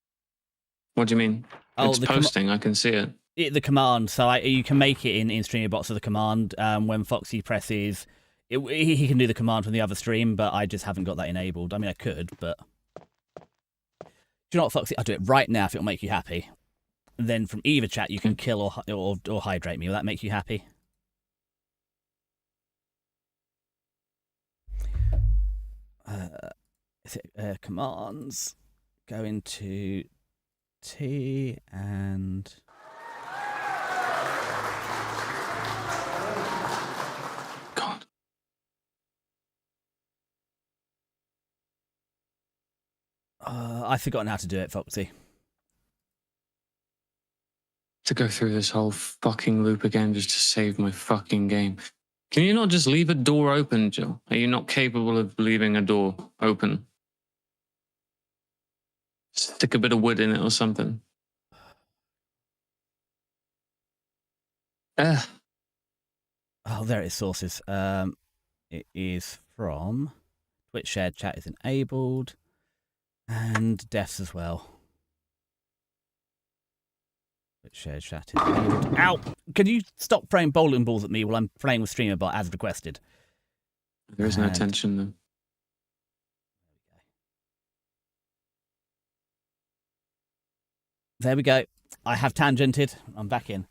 what do you mean? Oh, it's posting, I can see it. The command, so you can make it in Streamer Bots of the command. When Foxy presses, he can do the command from the other stream, but I just haven't got that enabled. I mean, I could, but... Do you know what, Foxy? I'll do it right now if it'll make you happy. And then from either chat, you can kill or hydrate me. Will that make you happy? Is it commands? Go into T and... God. I've forgotten how to do it, Foxy. To go through this whole fucking loop again just to save my fucking game. Can you not just leave a door open, Jill? Are you not capable of leaving a door open? Stick a bit of wood in it or something. Oh, there it is, sources. It is from Twitch shared chat is enabled. And deaths as well. Twitch shared chat is enabled. Ow! Can you stop throwing bowling balls at me while I'm playing with StreamerBot as requested? There is no tension though. There we go. I have tangented. I'm back in.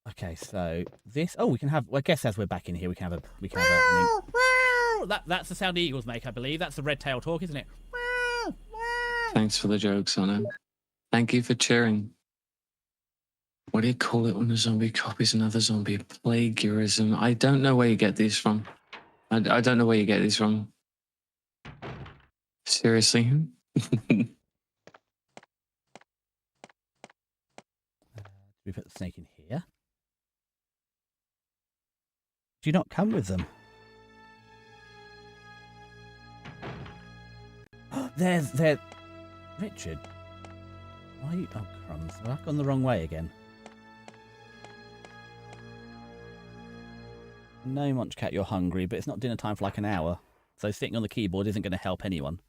Okay, so this. Oh, we can have. Well, I guess as we're back in here, we can have a. We can have a. I mean, that's the sound the eagles make, I believe. That's the red tail talk, isn't it? Thanks for the jokes, Anna. Thank you for cheering. What do you call it when a zombie copies another zombie? Plagiarism. I don't know where you get these from. I don't know where you get these from. Seriously? We put the snake in here. Do you not come with them? There's Richard. Why are you? Oh crumbs! I've gone the wrong way again. No, Munchcat, you're hungry, but it's not dinner time for like an hour. So sitting on the keyboard isn't going to help anyone.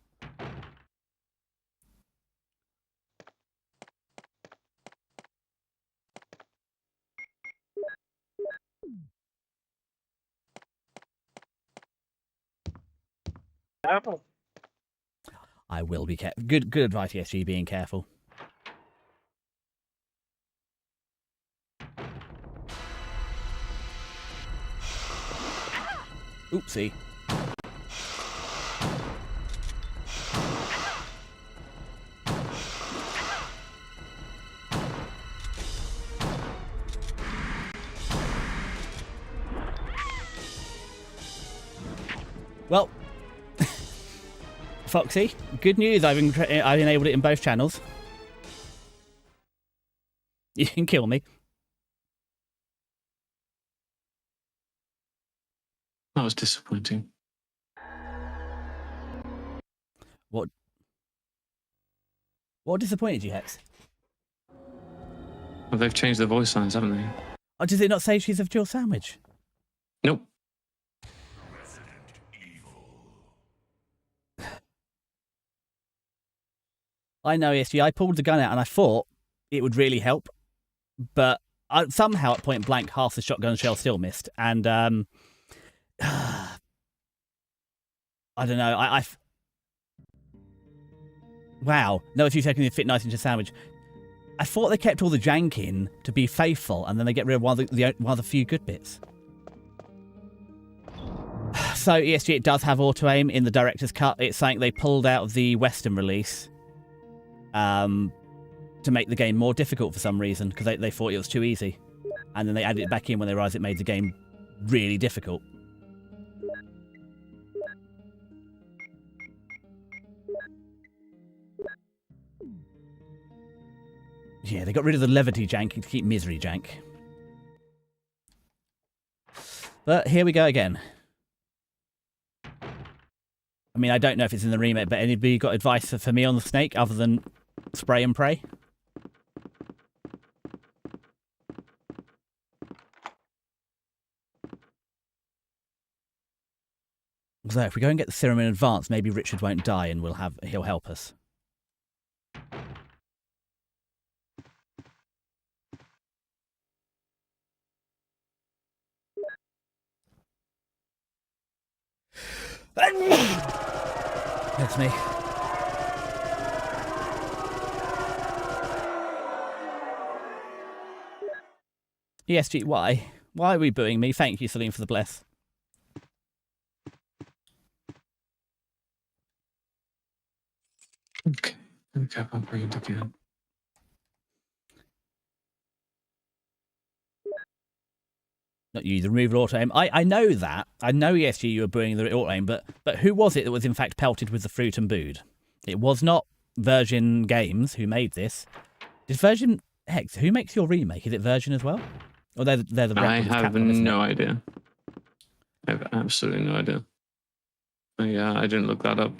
Apple. I will be careful. Good advice, ESG, being careful. Oopsie. Well, Foxy, good news. I've enabled it in both channels. You can kill me. That was disappointing. What disappointed you, Hex? Well, they've changed the voice lines, haven't they? Oh, does it not say she's a Jill sandwich? Nope. I know, ESG. I pulled the gun out and I thought it would really help, but somehow at point blank, half the shotgun shell still missed. And I don't know. Wow. No, 2 seconds to fit nice into a sandwich. I thought they kept all the jank in to be faithful, and then they get rid of one of the few good bits. So ESG, it does have auto aim in the director's cut. It's something they pulled out of the Western release. To make the game more difficult for some reason, because they thought it was too easy. And then they added it back in when they realised it made the game really difficult. Yeah, they got rid of the levity jank to keep misery jank. But here we go again. I mean, I don't know if it's in the remake, but anybody got advice for me on the snake other than spray and pray? So if we go and get the serum in advance, maybe Richard won't die and he'll help us. That's me. ESG, why? Why are we booing me? Thank you, Celine, for the bless. Okay. Okay, I'll bring it again. Not you, the removal auto aim. I know that. I know, ESG, you were booing the auto aim, but who was it that was in fact pelted with the fruit and booed? It was not Virgin Games who made this. Did Virgin... Hex, who makes your remake? Is it Virgin as well? Or they're the I have Capcom, isn't no it? idea. I have absolutely no idea. I didn't look that up.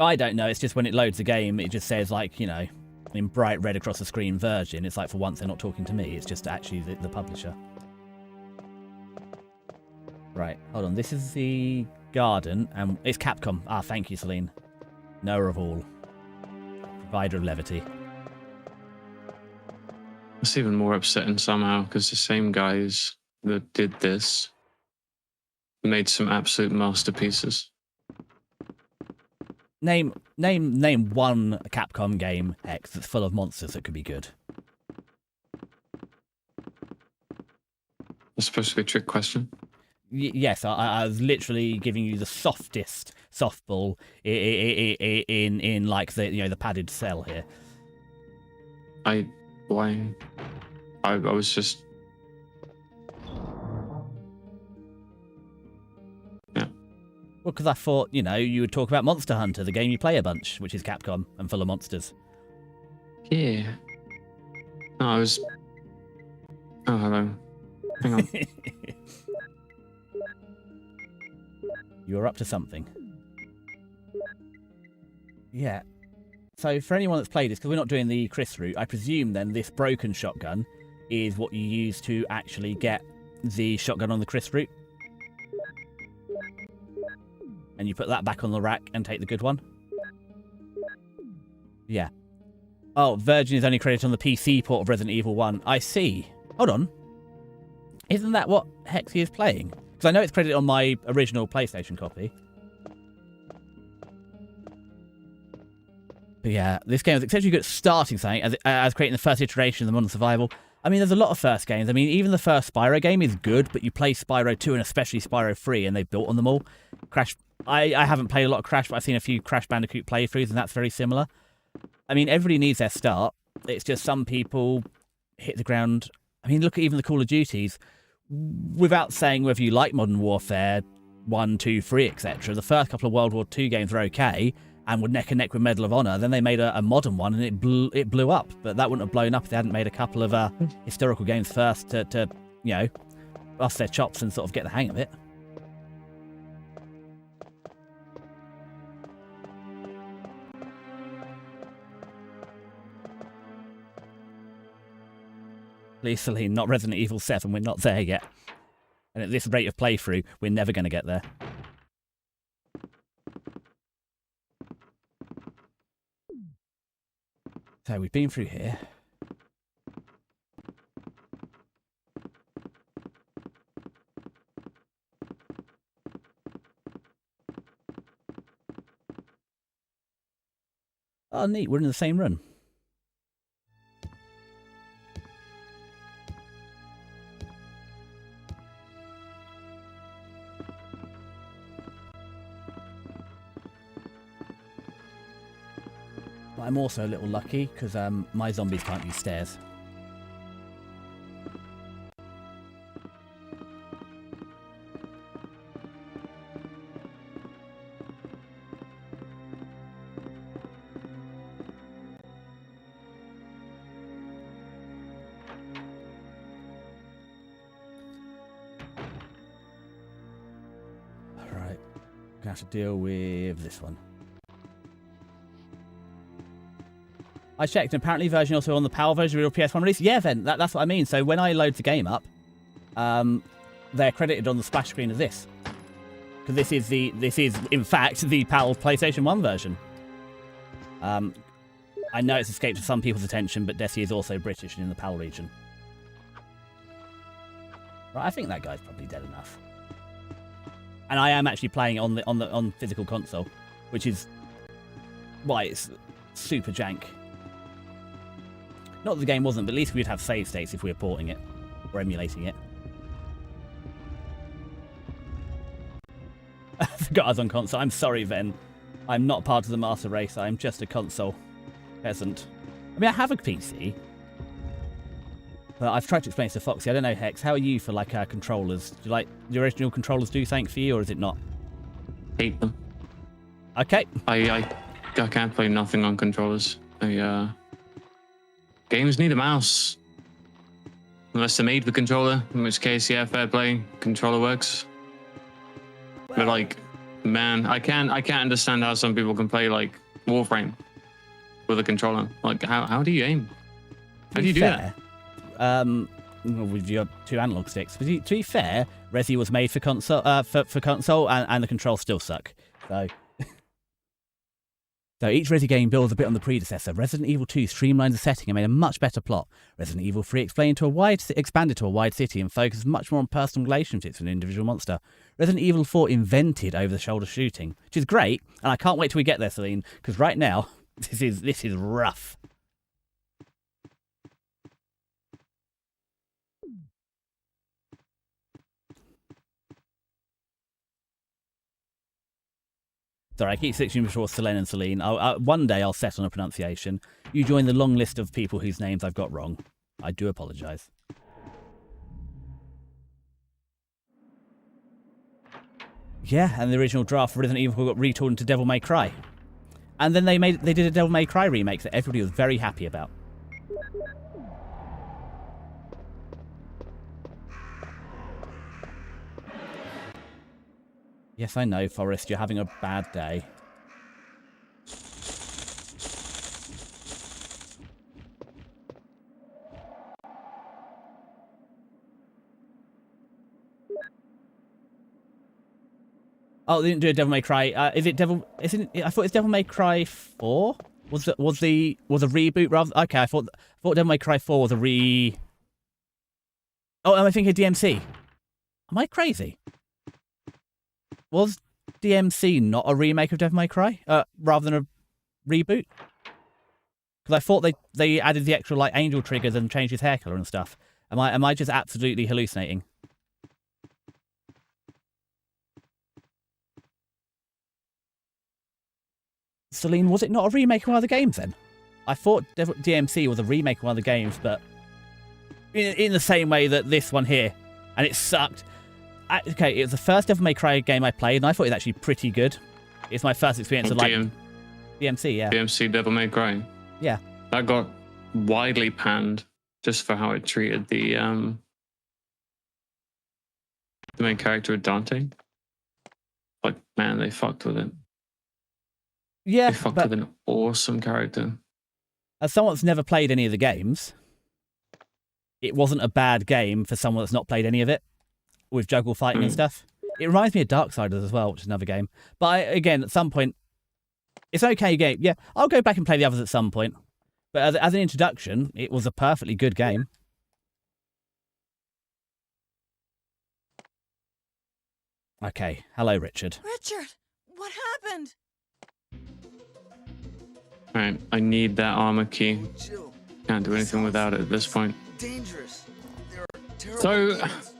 I don't know. It's just when it loads the game, it just says like, you know, in bright red across the screen version. It's like for once they're not talking to me. It's just actually the publisher. Right, hold on. This is the garden, and it's Capcom. Ah, thank you, Celine. Knower of all. Provider of levity. It's even more upsetting somehow because the same guys that did this made some absolute masterpieces. Name one Capcom game, Hex, that's full of monsters that could be good. It's supposed to be a trick question. Yes, I was literally giving you the softest softball in like the, you know, the padded cell here. I was just, yeah. Well, because I thought, you know, you would talk about Monster Hunter, the game you play a bunch, which is Capcom and full of monsters. Yeah. No, I was. Oh, hello. Hang on. You were up to something. Yeah. So for anyone that's played this, because we're not doing the Chris route, I presume then this broken shotgun is what you use to actually get the shotgun on the Chris route. And you put that back on the rack and take the good one. Yeah. Oh, Virgin is only credited on the PC port of Resident Evil 1. I see. Hold on. Isn't that what Hexy is playing? Because I know it's credited on my original PlayStation copy. But yeah, this game is exceptionally good at starting something, as creating the first iteration of the modern survival. I mean, there's a lot of first games. I mean, even the first Spyro game is good, but you play Spyro 2 and especially Spyro 3, and they built on them all. Crash. I haven't played a lot of Crash, but I've seen a few Crash Bandicoot playthroughs, and that's very similar. I mean, everybody needs their start. It's just some people hit the ground. I mean, look at even the Call of Duties. Without saying whether you like Modern Warfare 1, 2, 3, etc., the first couple of World War II games were okay and were neck and neck with Medal of Honor. Then they made a modern one and it blew up. But that wouldn't have blown up if they hadn't made a couple of historical games first to you know, bust their chops and sort of get the hang of it. Please, Celine, not Resident Evil 7. We're not there yet. And at this rate of playthrough, we're never going to get there. So we've been through here. Oh, neat. We're in the same run. But I'm also a little lucky because my zombies can't use stairs. Alright, gonna have to deal with this one. I checked, and apparently version also on the PAL version of the real PS1 release. Yeah, then that's what I mean. So when I load the game up, they're credited on the splash screen as this, because this is in fact the PAL PlayStation 1 version. I know it's escaped some people's attention, but Desi is also British and in the PAL region. Right, I think that guy's probably dead enough. And I am actually playing it on physical console, which is why it's super jank. Not that the game wasn't, but at least we'd have save states if we were porting it or emulating it. I forgot I was on console. I'm sorry, Ven. I'm not part of the master race. I'm just a console peasant. I mean, I have a PC, but I've tried to explain it to Foxy. I don't know, Hex. How are you for like controllers? Do you like the original controllers? Do thank for you, or is it not? Hate them. Okay. I can't play nothing on controllers. Games need a mouse. Unless they're made for controller, in which case, yeah, fair play. Controller works. But like, Man, I can't understand how some people can play like Warframe with a controller. Like, how do you aim? How do you do that? With your 2 analog sticks. But to be fair, Resi was made for console, for console, and the controls still suck. So, so each Resi game builds a bit on the predecessor. Resident Evil 2 streamlined the setting and made a much better plot. Resident Evil 3 expanded to a wide city and focused much more on personal relationships with an individual monster. Resident Evil 4 invented over-the-shoulder shooting, which is great, and I can't wait till we get there, Celine, because right now this is rough. Sorry, I keep switching before Selene and Celine. One day I'll set on a pronunciation. You join the long list of people whose names I've got wrong. I do apologise. Yeah, and the original draft for Resident Evil got retooled into Devil May Cry. And then they did a Devil May Cry remake that everybody was very happy about. Yes, I know, Forrest, you're having a bad day. Oh, they didn't do a Devil May Cry. Is it Devil? Isn't it, I thought it's Devil May Cry 4. Was a reboot rather? Okay, I thought Devil May Cry 4 was a re. Oh, am I thinking DMC? Am I crazy? Was DMC not a remake of Devil May Cry, rather than a reboot? Because I thought they added the extra like angel triggers and changed his hair color and stuff. Am I just absolutely hallucinating? Celine, was it not a remake of one of the games then? I thought DMC was a remake of one of the games, but in the same way that this one here, and it sucked. Okay, it was the first Devil May Cry game I played, and I thought it was actually pretty good. It's my first experience of like DMC, yeah. DMC Devil May Cry. Yeah. That got widely panned just for how it treated the main character of Dante. Like, man, they fucked with it. Yeah, they fucked with an awesome character. As someone that's never played any of the games, it wasn't a bad game for someone that's not played any of it, with juggle fighting and stuff. It reminds me of Darksiders as well, which is another game. But again, at some point, it's an okay game. Yeah, I'll go back and play the others at some point. But as an introduction, it was a perfectly good game. Okay, hello, Richard. Richard, what happened? Alright, I need that armor key. Chill. Can't do anything without it at this point. Dangerous. There are terrible So, demons.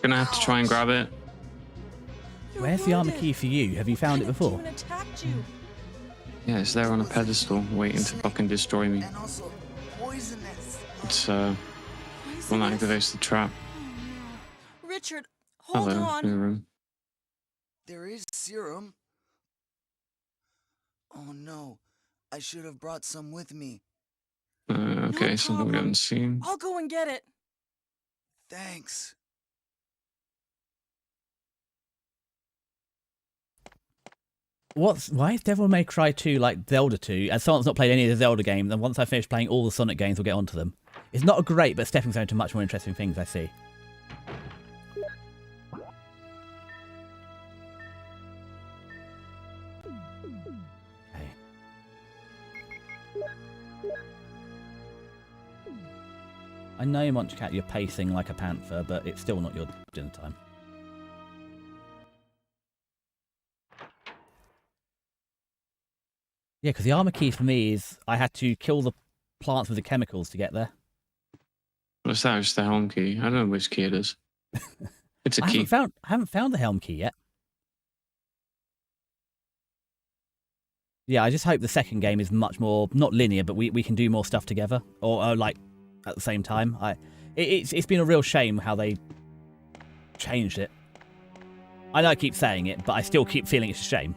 gonna have to try and grab it. You're Where's the armor wounded. key for you? Have you found it What before? demon attacked you? Yeah, it's there on a pedestal, waiting to fucking destroy me. And also poisonous. It's one that Poisonous? activates the trap. Oh, no. Richard, hold Hello, on. new room. There is serum. Oh no, I should have brought some with me. Okay, something we problem. haven't seen. I'll go and get it. Thanks. Why is Devil May Cry 2 like Zelda 2? As someone's not played any of the Zelda games, and once I finish playing all the Sonic games, we'll get onto them. It's not a great, but stepping stone to much more interesting things, I see. Okay. I know, Munchcat, you're pacing like a panther, but it's still not your dinner time. Yeah, because the armor key for me is I had to kill the plants with the chemicals to get there. What's that? It's the helm key. I don't know which key it is. It's a key. I haven't found the helm key yet. Yeah, I just hope the second game is much more, not linear, but we can do more stuff together. Or like, at the same time. It's been a real shame how they changed it. I know I keep saying it, but I still keep feeling it's a shame.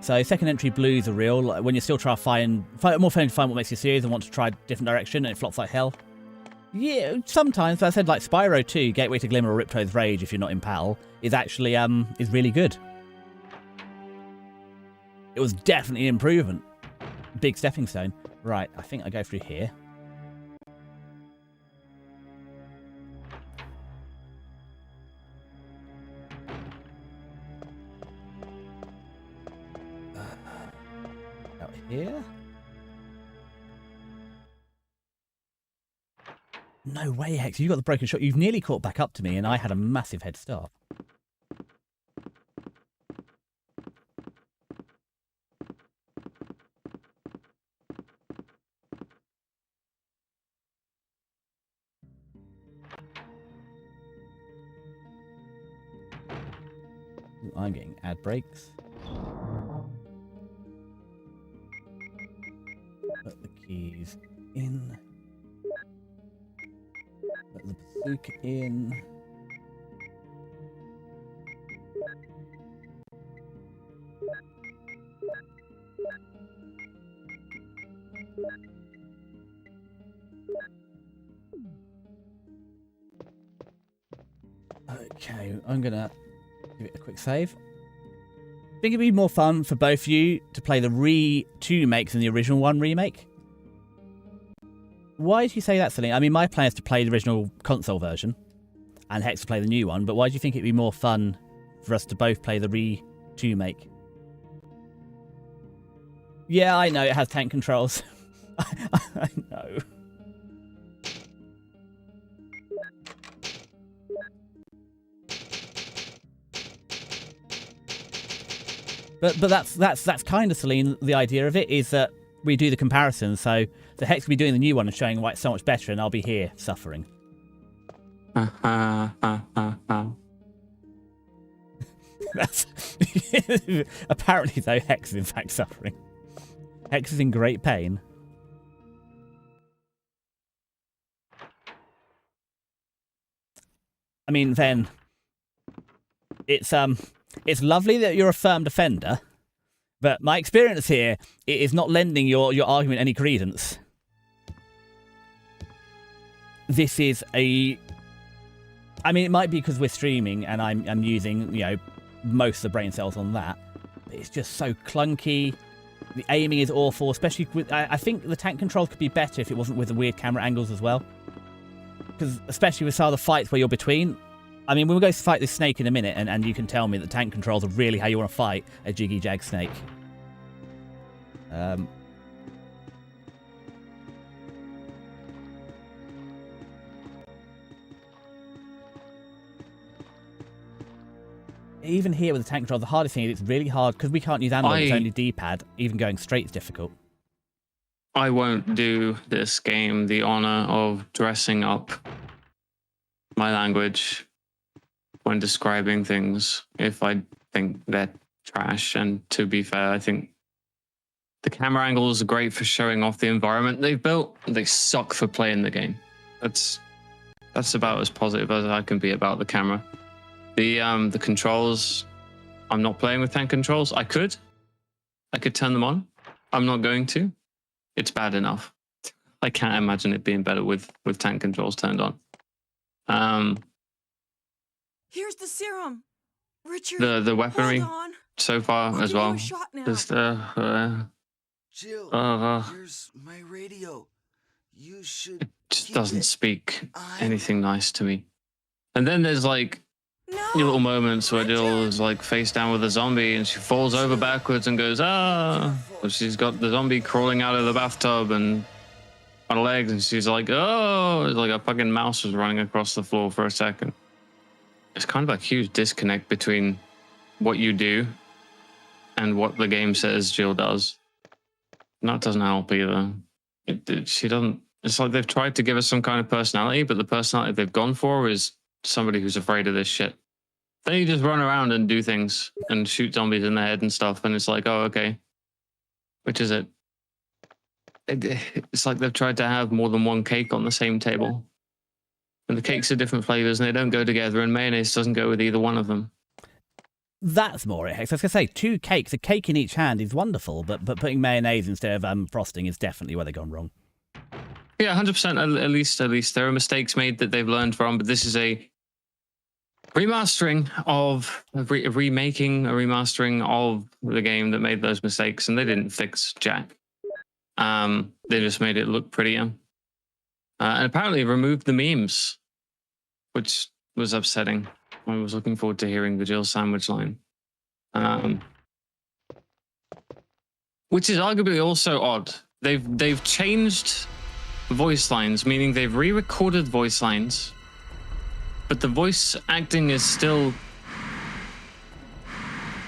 So second entry blues are real. Like when you're still trying to find more fun to find what makes you serious and want to try a different direction, and it flops like hell. Yeah, sometimes. But I said like Spyro 2, Gateway to Glimmer or Ripto's Rage, if you're not in PAL, is actually is really good. It was definitely an improvement. Big stepping stone. Right, I think I go through here. Out here. No way, Hex. You got the broken shot. You've nearly caught back up to me, and I had a massive head start. Ooh, I'm getting ad breaks. Put the keys in. Put the bazooka in. Okay, I'm gonna give it a quick save. I think it'd be more fun for both of you to play the two remakes than the original one remake. Why did you say that, Celine? I mean, my plan is to play the original console version and Hex to play the new one, but why do you think it'd be more fun for us to both play the two remake? Yeah, I know, it has tank controls. I know. But that's kind of, Celine, the idea of it is that we do the comparison. So the Hex will be doing the new one and showing why it's so much better, and I'll be here suffering. That's apparently though Hex is in fact suffering. Hex is in great pain. I mean, then it's lovely that you're a firm defender, but my experience here is not lending your argument any credence. This is a... I mean, it might be because we're streaming and I'm using, most of the brain cells on that. But it's just so clunky. The aiming is awful, especially with... I think the tank controls could be better if it wasn't with the weird camera angles as well. Because especially with some of the fights where you're between... I mean, we'll go fight this snake in a minute, and you can tell me that tank controls are really how you want to fight a Jiggy Jag snake. Even here with the tank controls, the hardest thing is it's really hard, because we can't use analog, it's only D-pad. Even going straight is difficult. I won't do this game the honor of dressing up my language when describing things if I think they're trash. And to be fair, I think the camera angles are great for showing off the environment they've built. They suck for playing the game. That's about as positive as I can be about the camera. The controls, I'm not playing with tank controls. I could turn them on. I'm not going to. It's bad enough. I can't imagine it being better with tank controls turned on. Here's the serum. Richard, the weaponry hold on. so far I'll as give you well. a shot now. Just Jill, here's my radio. You should. it just keep doesn't it. speak I'm- anything nice to me. And then there's like No. little moments where Jill is like face down with a zombie and she falls over backwards and goes, ah. Or she's got the zombie crawling out of the bathtub and on her legs and she's like, oh, it's like a fucking mouse was running across the floor for a second. It's kind of a huge disconnect between what you do and what the game says Jill does. And that doesn't help either. She doesn't. It's like they've tried to give us some kind of personality, but the personality they've gone for is somebody who's afraid of this shit. Then you just run around and do things and shoot zombies in the head and stuff, and it's like, oh, okay. Which is it? It's like they've tried to have more than one cake on the same table. And the cakes are different flavors and they don't go together, and mayonnaise doesn't go with either one of them. That's more it, Hex. I was going to say, 2 cakes, a cake in each hand is wonderful, but putting mayonnaise instead of frosting is definitely where they've gone wrong. Yeah, 100%. At least there are mistakes made that they've learned from, but this is a remastering of a remastering of the game that made those mistakes, and they didn't fix jack. They just made it look prettier, and apparently removed the memes, which was upsetting. I was looking forward to hearing the Jill sandwich line, which is arguably also odd. They've changed voice lines, meaning they've re-recorded voice lines, but the voice acting is still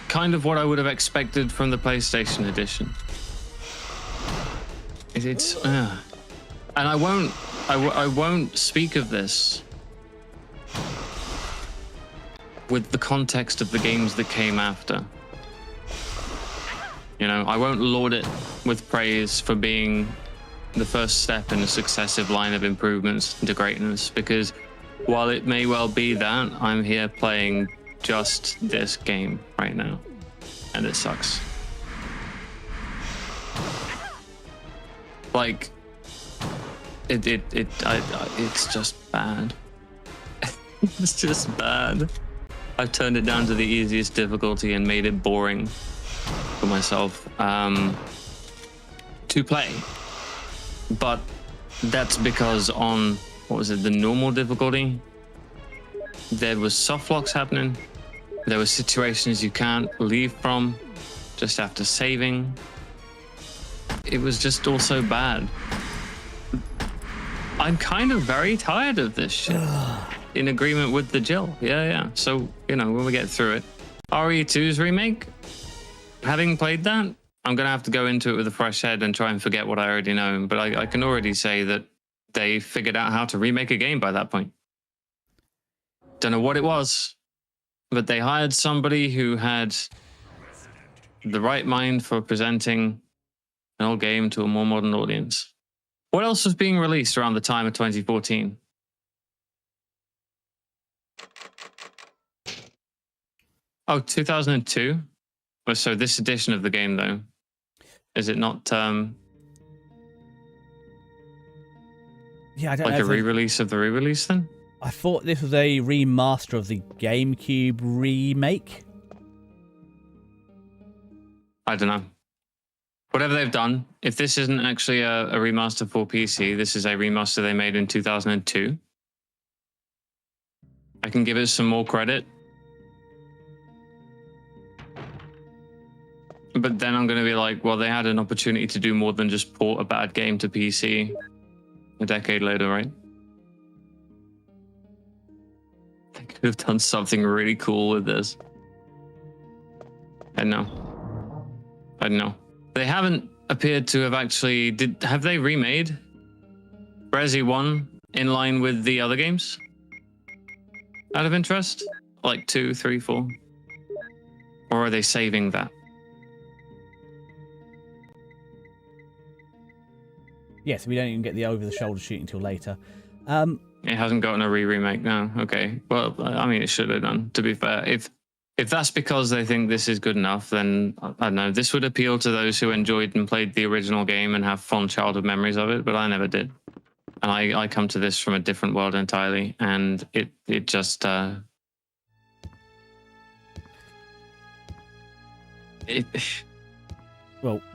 kind of what I would have expected from the PlayStation edition. And I won't speak of this with the context of the games that came after. You know, I won't laud it with praise for being the first step in a successive line of improvements into greatness, because while it may well be that, I'm here playing just this game right now, and it sucks. Like, it's just bad. It's just bad. I've turned it down to the easiest difficulty and made it boring for myself to play. But that's because on, what was it, the normal difficulty, there was soft locks happening. There were situations you can't leave from just after saving. It was just all so bad. I'm kind of very tired of this shit. In agreement with the Jill. Yeah. So, you know, when we get through it. RE2's remake, having played that, I'm going to have to go into it with a fresh head and try and forget what I already know. But I can already say that they figured out how to remake a game by that point. Don't know what it was, but they hired somebody who had the right mind for presenting an old game to a more modern audience. What else was being released around the time of 2014? Oh, 2002? So this edition of the game, though, is it not Yeah, I don't like know. a re-release of the re-release then? I thought this was a remaster of the GameCube remake. I don't know. Whatever they've done, if this isn't actually a remaster for PC, this is a remaster they made in 2002. I can give it some more credit. But then I'm going to be like, well, they had an opportunity to do more than just port a bad game to PC a decade later, right? They could have done something really cool with this. I don't know. They haven't appeared to have actually... Have they remade Resi 1 in line with the other games? Out of interest? Like 2, 3, 4? Or are they saving that? Yes, we don't even get the over-the-shoulder shooting until later. It hasn't gotten a remake now. Okay. Well, I mean, it should have done, to be fair. If that's because they think this is good enough, then I don't know. This would appeal to those who enjoyed and played the original game and have fond childhood memories of it, but I never did. And I come to this from a different world entirely, and it just Well,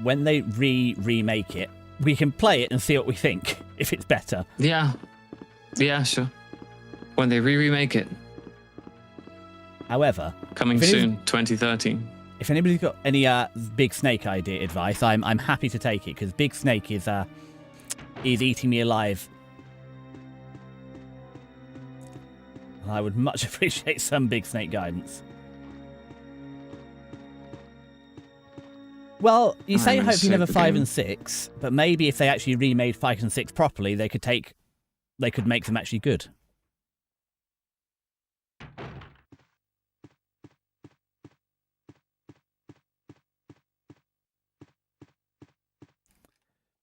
when they remake it, we can play it and see what we think, if it's better. Yeah, sure. When they remake it. However, Coming soon, 2013. If anybody's got any Big Snake idea advice, I'm happy to take it, because Big Snake is eating me alive. I would much appreciate some Big Snake guidance. Well, you say hopefully never 5 and 6, but maybe if they actually remade 5 and 6 properly, they could make them actually good.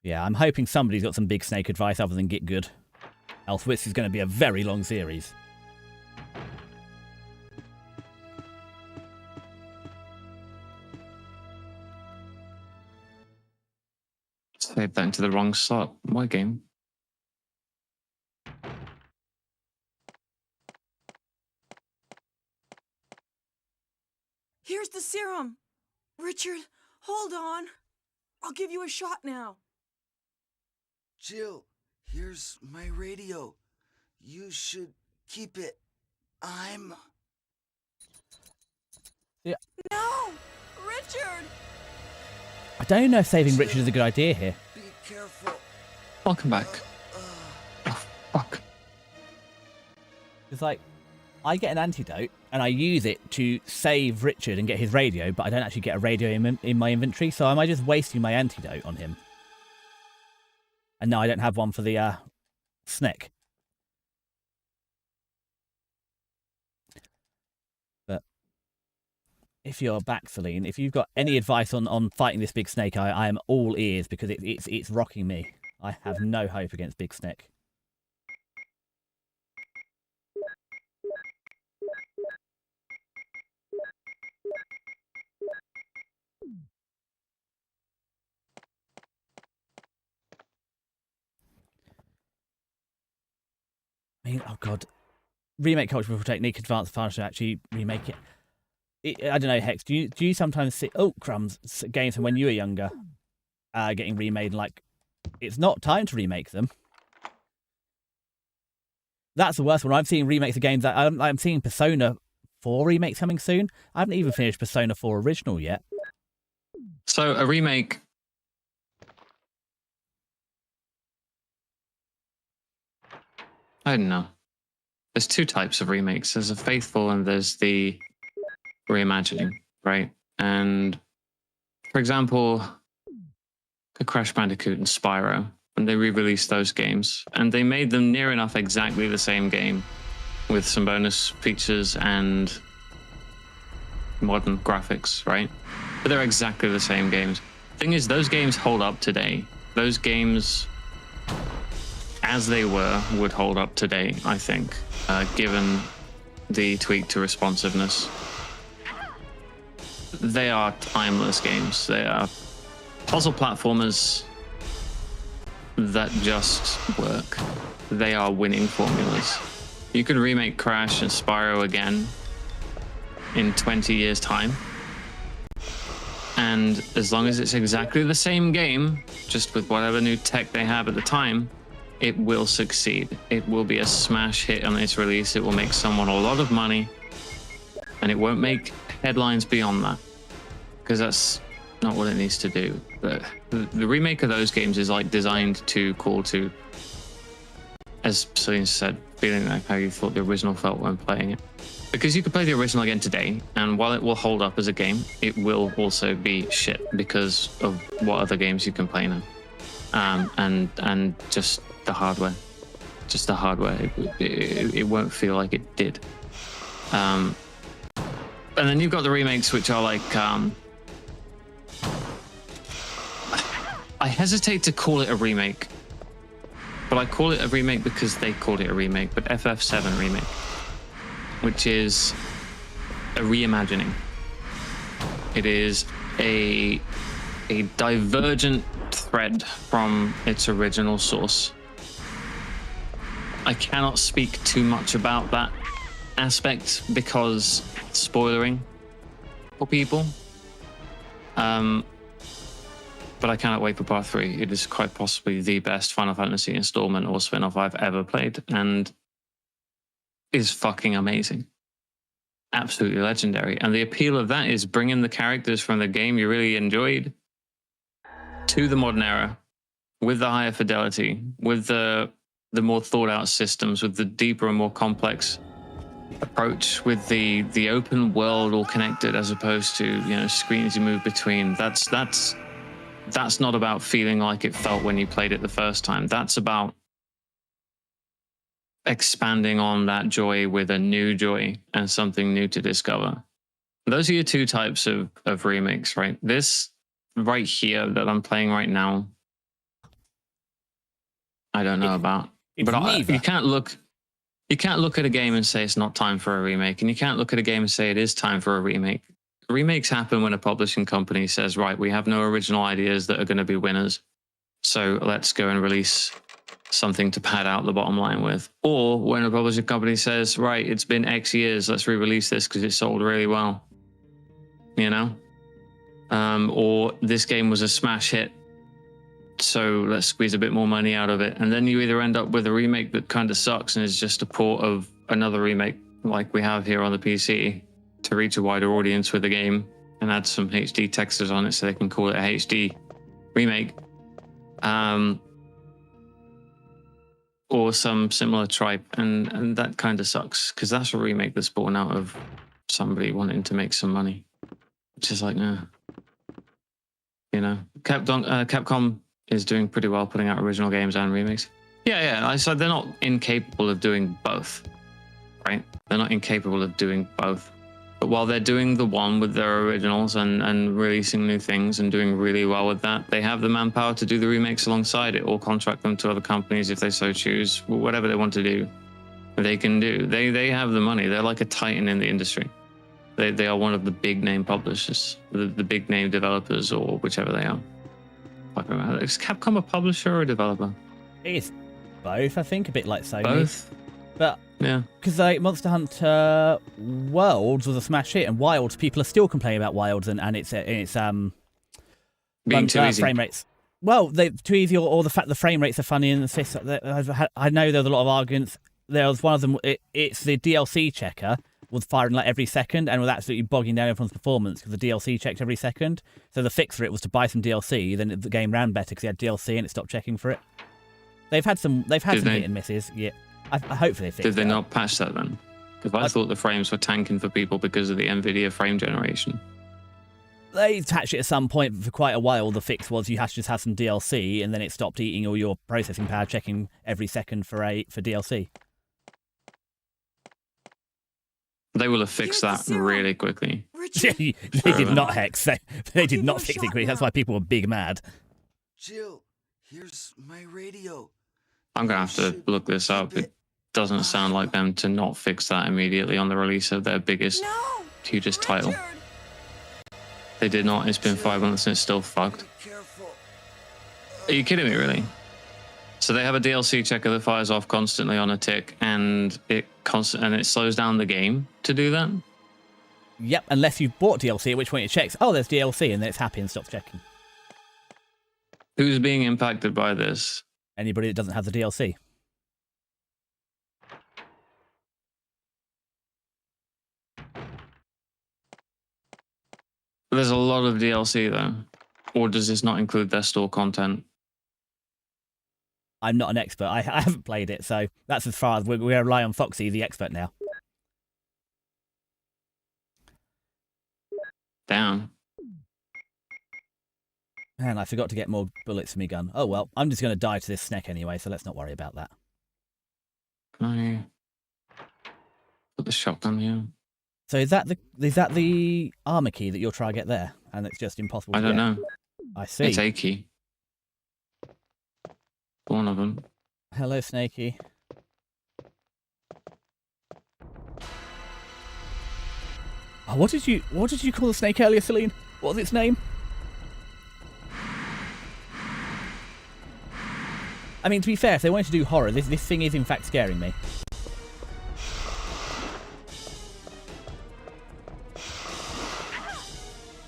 Yeah, I'm hoping somebody's got some Big Snake advice other than get good. Else this is going to be a very long series. Played that into the wrong slot. What game? Here's the serum. Richard, hold on. I'll give you a shot now. Jill, here's my radio. You should keep it. I'm... No! Richard! I don't know if saving Richard is a good idea here. Be careful. Welcome back. Oh, fuck. It's like, I get an antidote and I use it to save Richard and get his radio, but I don't actually get a radio in my inventory, so am I just wasting my antidote on him? And now I don't have one for the snake. But if you're back, Celine, if you've got any advice on fighting this big snake, I am all ears, because it's rocking me. I have no hope against big snake. I mean, oh god, remake culture will technique advanced faster to actually remake it. I don't know, Hex. Do you sometimes see crumbs games from when you were younger getting remade? Like, it's not time to remake them. That's the worst one. I'm seeing remakes of games. I'm seeing Persona 4 remakes coming soon. I haven't even finished Persona 4 original yet. So a remake. I don't know. There's two types of remakes. There's a faithful and there's the reimagining, right? And for example, the Crash Bandicoot and Spyro, when they re-released those games, and they made them near enough exactly the same game with some bonus features and modern graphics, right? But they're exactly the same games. Thing is, those games hold up today. Those games, as they were, would hold up today, I think, given the tweak to responsiveness. They are timeless games. They are puzzle platformers that just work. They are winning formulas. You could remake Crash and Spyro again in 20 years' time, and as long as it's exactly the same game, just with whatever new tech they have at the time, it will succeed. It will be a smash hit on its release. It will make someone a lot of money, and it won't make headlines beyond that, because that's not what it needs to do. The remake of those games is like designed to call to, as Celine said, feeling like how you thought the original felt when playing it. Because you could play the original again today, and while it will hold up as a game, it will also be shit because of what other games you can play now. And just the hardware. It won't feel like it did. And then you've got the remakes, which are like, I hesitate to call it a remake, but I call it a remake because they called it a remake. But FF7 Remake, which is a reimagining. It is a divergent thread from its original source. I cannot speak too much about that aspect because spoilering for people. But I cannot wait for part 3. It is quite possibly the best Final Fantasy installment or spin-off I've ever played, and is fucking amazing. Absolutely legendary. And the appeal of that is bringing the characters from the game you really enjoyed to the modern era with the higher fidelity, with the more thought out systems, with the deeper and more complex approach, with the open world all connected as opposed to, you know, screens you move between. That's not about feeling like it felt when you played it the first time. That's about expanding on that joy with a new joy and something new to discover. Those are your two types of remakes, right? This right here that I'm playing right now, I don't know about. But you can't look at a game and say it's not time for a remake, and you can't look at a game and say it is time for a remake. Remakes happen when a publishing company says, right, we have no original ideas that are going to be winners. So let's go and release something to pad out the bottom line with. Or when a publishing company says, right, it's been X years, let's re-release this because it sold really well. You know? Or this game was a smash hit, so let's squeeze a bit more money out of it. And then you either end up with a remake that kind of sucks and is just a port of another remake like we have here on the PC to reach a wider audience with the game and add some HD textures on it so they can call it a HD remake. Or some similar tripe, and that kind of sucks because that's a remake that's born out of somebody wanting to make some money, which is like, nah. You know, Capcom is doing pretty well putting out original games and remakes. Yeah. I said they're not incapable of doing both, right? They're not incapable of doing both. But while they're doing the one with their originals and releasing new things and doing really well with that, they have the manpower to do the remakes alongside it or contract them to other companies if they so choose. Whatever they want to do, they can do. They have the money. They're like a titan in the industry. They are one of the big name publishers, the big name developers, or whichever they are. Is Capcom a publisher or a developer? It's both, I think, a bit like Sony. Both. But yeah, because like Monster Hunter Worlds was a smash hit, and Wilds, people are still complaining about Wilds and its being too easy. frame rates. Well, they too easy, or the fact the frame rates are funny and I know there was a lot of arguments. There was one of them. It's the DLC checker was firing like every second and was absolutely bogging down everyone's performance because the DLC checked every second. So the fix for it was to buy some DLC, then the game ran better because you had DLC and it stopped checking for it. They've had some hit and misses. Yeah, I hopefully they fixed it. Did they not patch that then? Because I thought the frames were tanking for people because of the NVIDIA frame generation. They patched it at some point, but for quite a while the fix was you have to just have some DLC and then it stopped eating all your processing power checking every second for DLC. They will have fixed that really quickly. They did not, Hex. They did not fix it quickly. That's why people were big mad. Jill, here's my radio. I'm going to have to look this up. It doesn't sound like them to not fix that immediately on the release of their biggest, hugest title. They did not. It's been 5 months and it's still fucked. Are you kidding me, really? So they have a DLC checker that fires off constantly on a tick, and it slows down the game to do that? Yep, unless you've bought DLC, at which point it checks, oh, there's DLC, and then it's happy and stops checking. Who's being impacted by this? Anybody that doesn't have the DLC. There's a lot of DLC, though. Or does this not include their store content? I'm not an expert. I haven't played it, so that's as far as we rely on Foxy, the expert now. Damn. Man, I forgot to get more bullets for me gun. Oh well, I'm just going to die to this snake anyway, so let's not worry about that. Can I put the shotgun here? So is that the armor key that you'll try to get there, and it's just impossible to get? I don't know. I see. It's a key. One of them. Hello, Snakey. Oh, what did you call the snake earlier, Celine? What was its name? I mean, to be fair, if they wanted to do horror, this thing is in fact scaring me.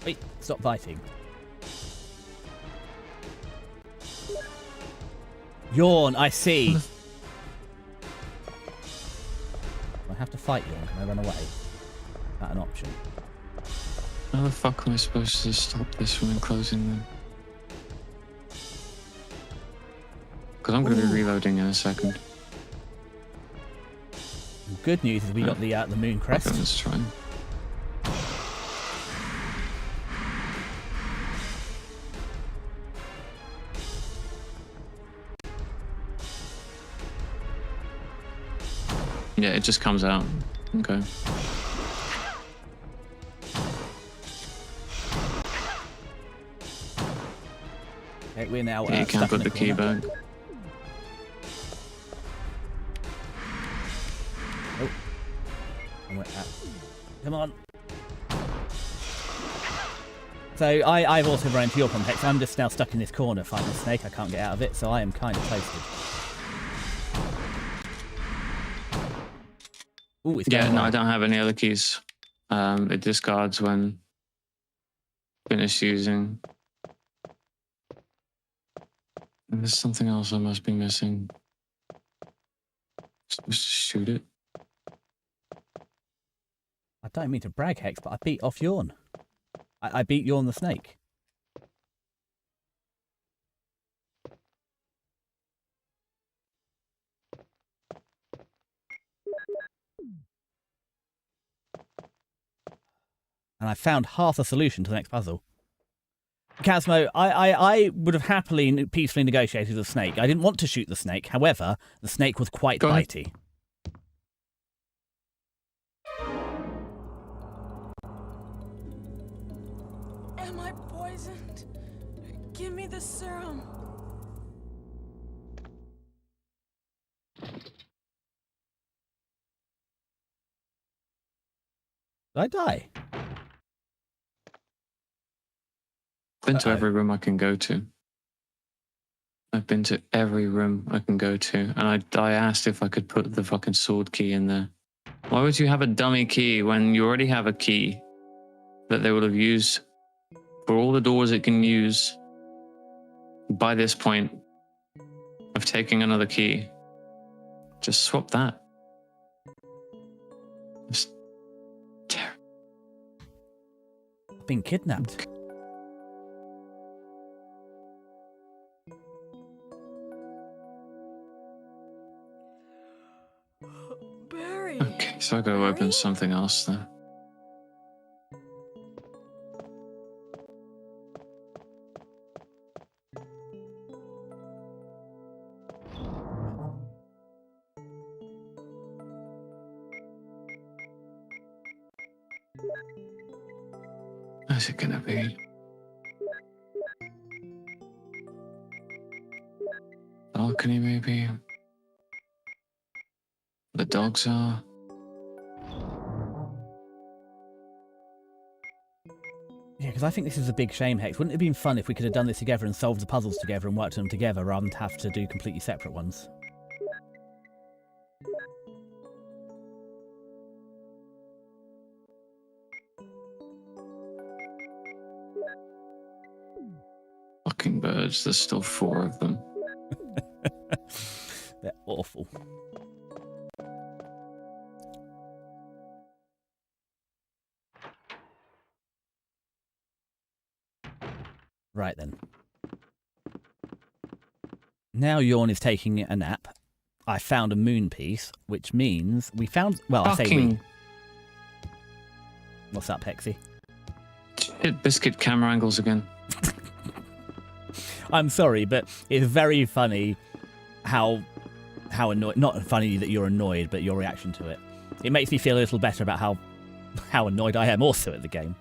Wait, stop biting. Yawn, I see. I have to fight Yawn. Can I run away? Is that an option? How the fuck am I supposed to stop this from enclosing them? Because I'm going to be reloading in a second. Good news is we got the moon crest. Okay, let's try. Yeah, it just comes out. Okay. Okay, we're now. Yeah, you can't put the key back. Oh. Come on. So I've also run into your problem, Hex. I'm just now stuck in this corner fighting the snake. I can't get out of it, so I am kind of toasted. Ooh, it's Yeah, going no, away. I don't have any other keys. It discards when finished using. And there's something else I must be missing. Just shoot it. I don't mean to brag, Hex, but I beat off Yawn. I beat Yawn the snake. And I found half the solution to the next puzzle. Casmo, I would have happily peacefully negotiated with the snake. I didn't want to shoot the snake. However, the snake was quite Go ahead. bitey. Am I poisoned? Give me the serum. Did I die? Been to Uh-oh. every room I can go to. I've been to every room I can go to, and I asked if I could put the fucking sword key in there. Why would you have a dummy key when you already have a key that they would have used for all the doors it can use by this point of taking another key? Just swap that. It's terrible. I've been kidnapped. Barry. Okay, so I gotta open Barry? something else then. Where's it gonna be? Balcony maybe? The dogs are. Yeah, because I think this is a big shame, Hex. Wouldn't it have been fun if we could have done this together and solved the puzzles together and worked on them together rather than have to do completely separate ones? Fucking birds, there's still 4 of them. They're awful. Right then. Now Yawn is taking a nap. I found a moon piece, which means we found... Well, I say we. Fucking What's up, Hexy? shit biscuit camera angles again. I'm sorry, but it's very funny how annoyed... Not funny that you're annoyed, but your reaction to it. It makes me feel a little better about how annoyed I am also at the game.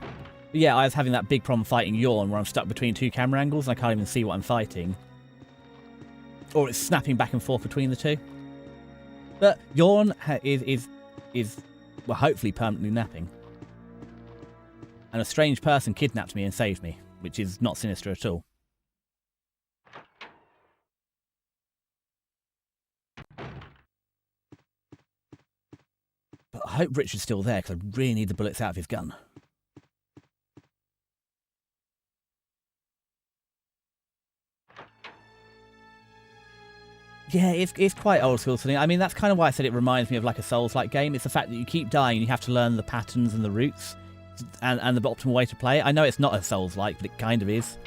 But yeah, I was having that big problem fighting Yawn where I'm stuck between 2 camera angles and I can't even see what I'm fighting. Or it's snapping back and forth between the 2. But Yawn is well, hopefully permanently napping. And a strange person kidnapped me and saved me, which is not sinister at all. But I hope Richard's still there because I really need the bullets out of his gun. Yeah, it's quite old school to me. I mean, that's kind of why I said it reminds me of like a Souls-like game. It's the fact that you keep dying and you have to learn the patterns and the routes and the optimal way to play it. I know it's not a Souls-like, but it kind of is.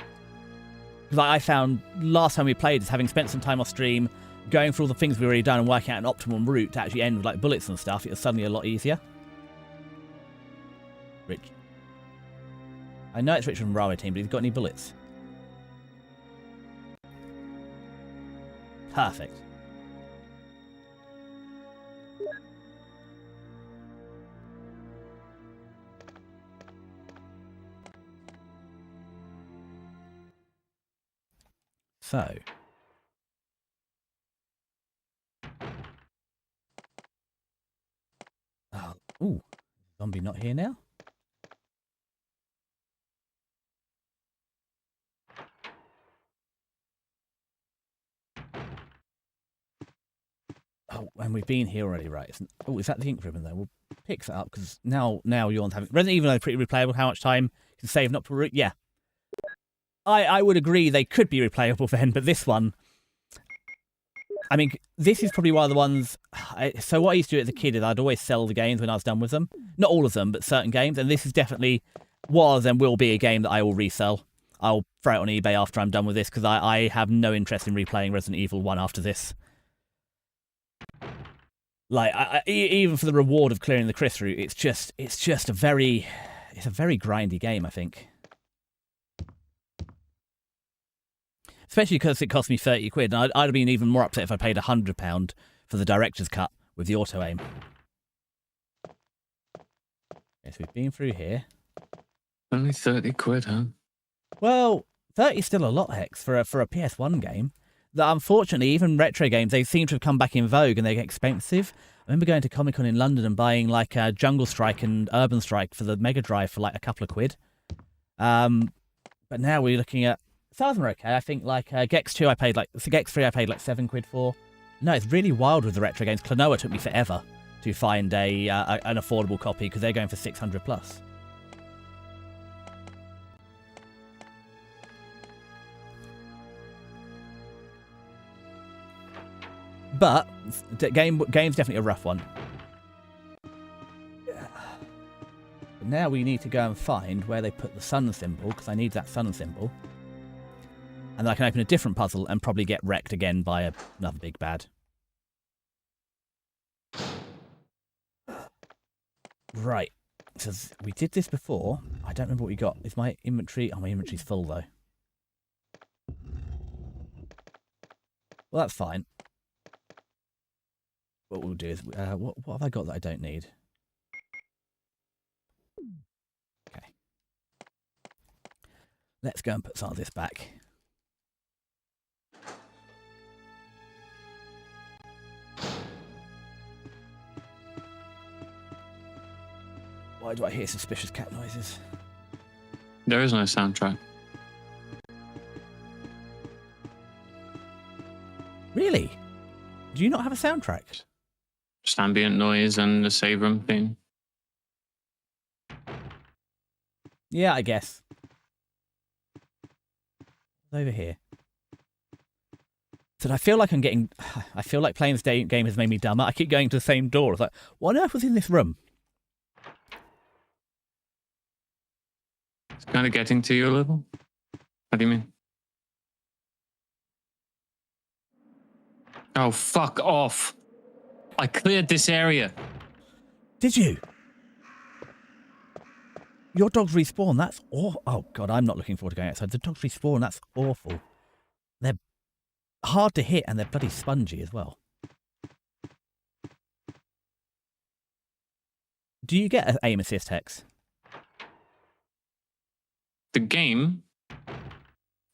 Because I found last time we played is having spent some time off stream going through all the things we've already done and working out an optimum route to actually end with like bullets and stuff. It was suddenly a lot easier. Rich. I know it's Richard from Railway Team, but he's got any bullets? Perfect. So. Oh, ooh. Zombie not here now? Oh, and we've been here already, right? Oh, is that the ink ribbon though? We'll pick that up because now you're having Resident Evil are pretty replayable. How much time you can save not to yeah. I would agree they could be replayable then, but this one, I mean, this is probably one of the ones. So what I used to do as a kid is I'd always sell the games when I was done with them. Not all of them, but certain games. And this is definitely was and will be a game that I will resell. I'll throw it on eBay after I'm done with this because I have no interest in replaying Resident Evil 1 after this. Like, even for the reward of clearing the Chris route, it's just a very grindy game, I think. Especially because it cost me 30 quid, and I'd have been even more upset if I paid £100 for the director's cut with the auto-aim. Okay, so we've been through here. Only 30 quid, huh? Well, 30 is still a lot, Hex, for a PS1 game. That unfortunately, even retro games, they seem to have come back in vogue and they get expensive. I remember going to Comic-Con in London and buying like Jungle Strike and Urban Strike for the Mega Drive for like a couple of quid. But now we're looking at some of them are okay. I think like Gex 2 Gex 3 I paid like 7 quid for. No, it's really wild with the retro games. Klonoa took me forever to find an affordable copy because they're going for 600 plus. But game's definitely a rough one. But now we need to go and find where they put the sun symbol because I need that sun symbol. And then I can open a different puzzle and probably get wrecked again by another big bad. Right. So we did this before. I don't remember what we got. Is my inventory... Oh, my inventory's full, though. Well, that's fine. What we'll do is... what have I got that I don't need? Okay. Let's go and put some of this back. Why do I hear suspicious cat noises? There is no soundtrack. Really? Do you not have a soundtrack? Just ambient noise and the save room theme. Yeah, I guess. Over here. So I feel like I feel like playing this game has made me dumber. I keep going to the same door. It's like, what on earth was in this room? It's kind of getting to you a little. What do you mean? Oh, fuck off. I cleared this area. Did you? Your dogs respawn. That's awful. Oh, God, I'm not looking forward to going outside. The dogs respawn. That's awful. They're hard to hit and they're bloody spongy as well. Do you get an aim assist, Hex? The game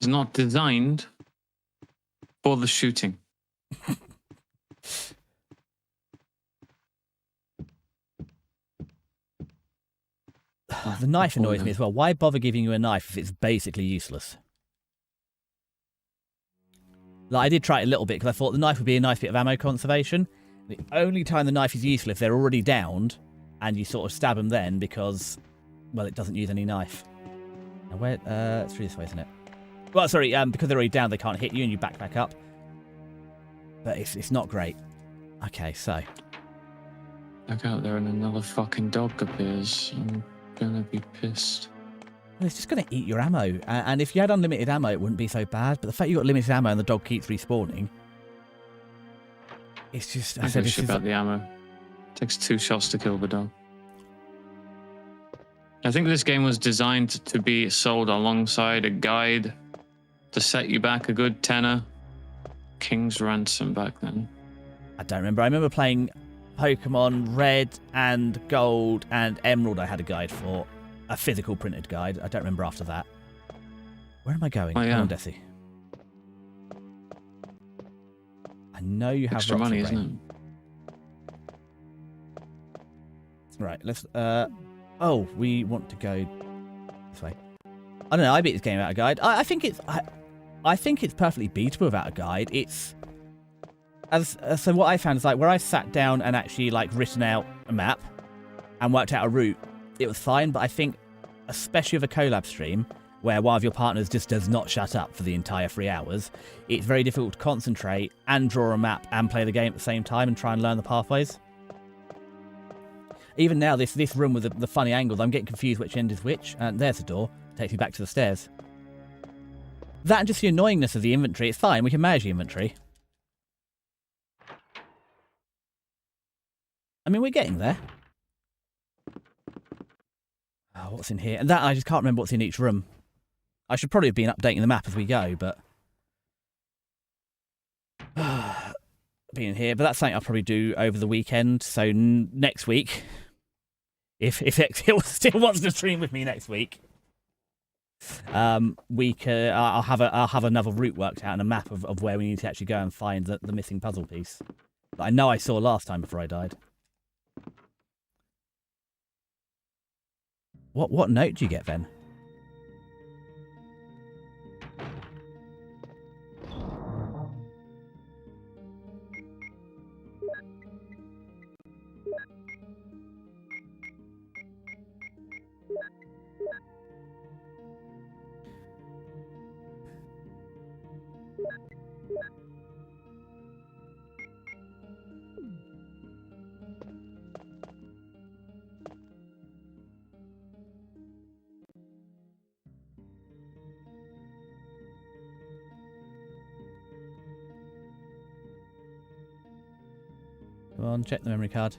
is not designed for the shooting. The knife annoys me as well. Why bother giving you a knife if it's basically useless? Like, I did try it a little bit because I thought the knife would be a nice bit of ammo conservation. The only time the knife is useful if they're already downed and you sort of stab them then because, well, it doesn't use any knife. Now where? It's through this way, isn't it? Well, sorry, because they're already down, they can't hit you and you back up. But it's not great. Okay, so. Look out there and another fucking dog appears. I'm gonna be pissed. Well, it's just going to eat your ammo. And if you had unlimited ammo, it wouldn't be so bad. But the fact you got limited ammo and the dog keeps respawning, it's just... I said shit about the ammo. It takes 2 shots to kill the dog. I think this game was designed to be sold alongside a guide to set you back a good tenner. King's Ransom back then. I don't remember. I remember playing Pokemon Red and Gold and Emerald I had a guide for. A physical printed guide. I don't remember after that. Where am I going? Oh, yeah. Come on, Desi. I know you have extra rocks money, of isn't rain. it? Right, let's... oh, we want to go this way. I don't know, I beat this game without a guide. I think it's... I think it's perfectly beatable without a guide. It's... so what I found is, like, where I sat down and actually, like, written out a map and worked out a route, it was fine, but I think, especially with a collab stream, where one of your partners just does not shut up for the entire 3 hours, it's very difficult to concentrate and draw a map and play the game at the same time and try and learn the pathways. Even now, this room with the funny angles, I'm getting confused which end is which, and there's the door, takes me back to the stairs. That and just the annoyingness of the inventory, it's fine, we can manage the inventory. I mean, we're getting there. Oh, what's in here? And that, I just can't remember what's in each room. I should probably have been updating the map as we go, but... being here, but that's something I'll probably do over the weekend, so next week, if Xhill still wants to stream with me next week, I'll have another route worked out and a map of where we need to actually go and find the missing puzzle piece that I know I saw last time before I died. What note do you get then? Come on, check the memory card.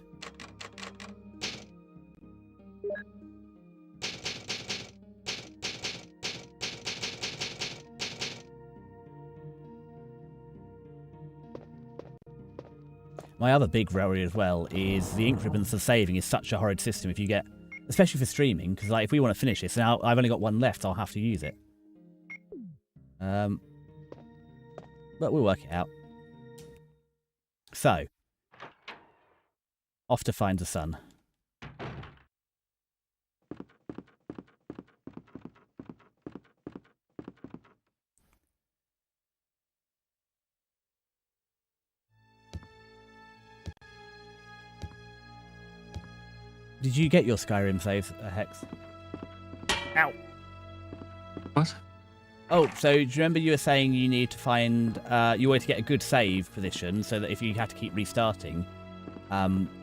My other big worry as well is the ink ribbons for saving is such a horrid system if you get, especially for streaming, because like if we want to finish this, now I've only got one left, I'll have to use it. But we'll work it out. So, off to find the sun. Did you get your Skyrim saves, Hex? Ow! What? Oh, so do you remember you were saying you need to find, you wanted to get a good save position so that if you had to keep restarting,